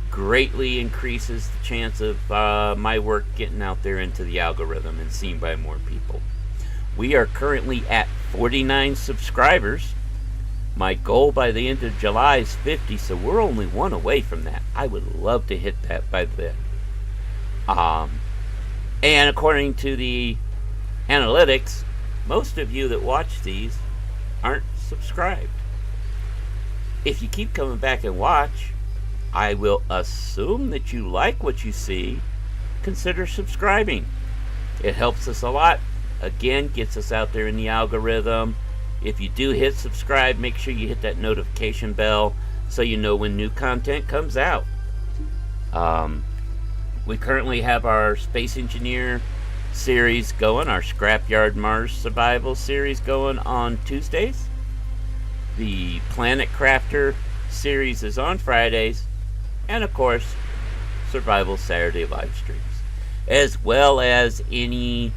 greatly increases the chance of my work getting out there into the algorithm and seen by more people. We are currently at 49 subscribers. My goal by the end of July is 50, so we're only 1 away from that. I would love to hit that by then. And according to the analytics, most of you that watch these aren't subscribed. If you keep coming back and watch, I will assume that you like what you see. Consider subscribing. It helps us a lot. Again, gets us out there in the algorithm. If you do hit subscribe, make sure you hit that notification bell so you know when new content comes out. We currently have our Space Engineer series going, our Scrapyard Mars Survival series going on Tuesdays. The Planet Crafter series is on Fridays. And of course, Survival Saturday live streams. As well as any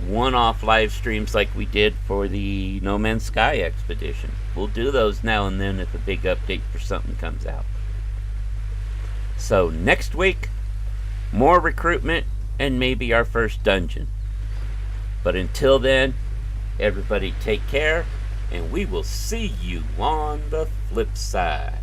one-off live streams like we did for the No Man's Sky expedition. We'll do those now and then if a big update for something comes out. So next week, more recruitment and maybe our first dungeon. But until then, everybody take care, and we will see you on the flip side.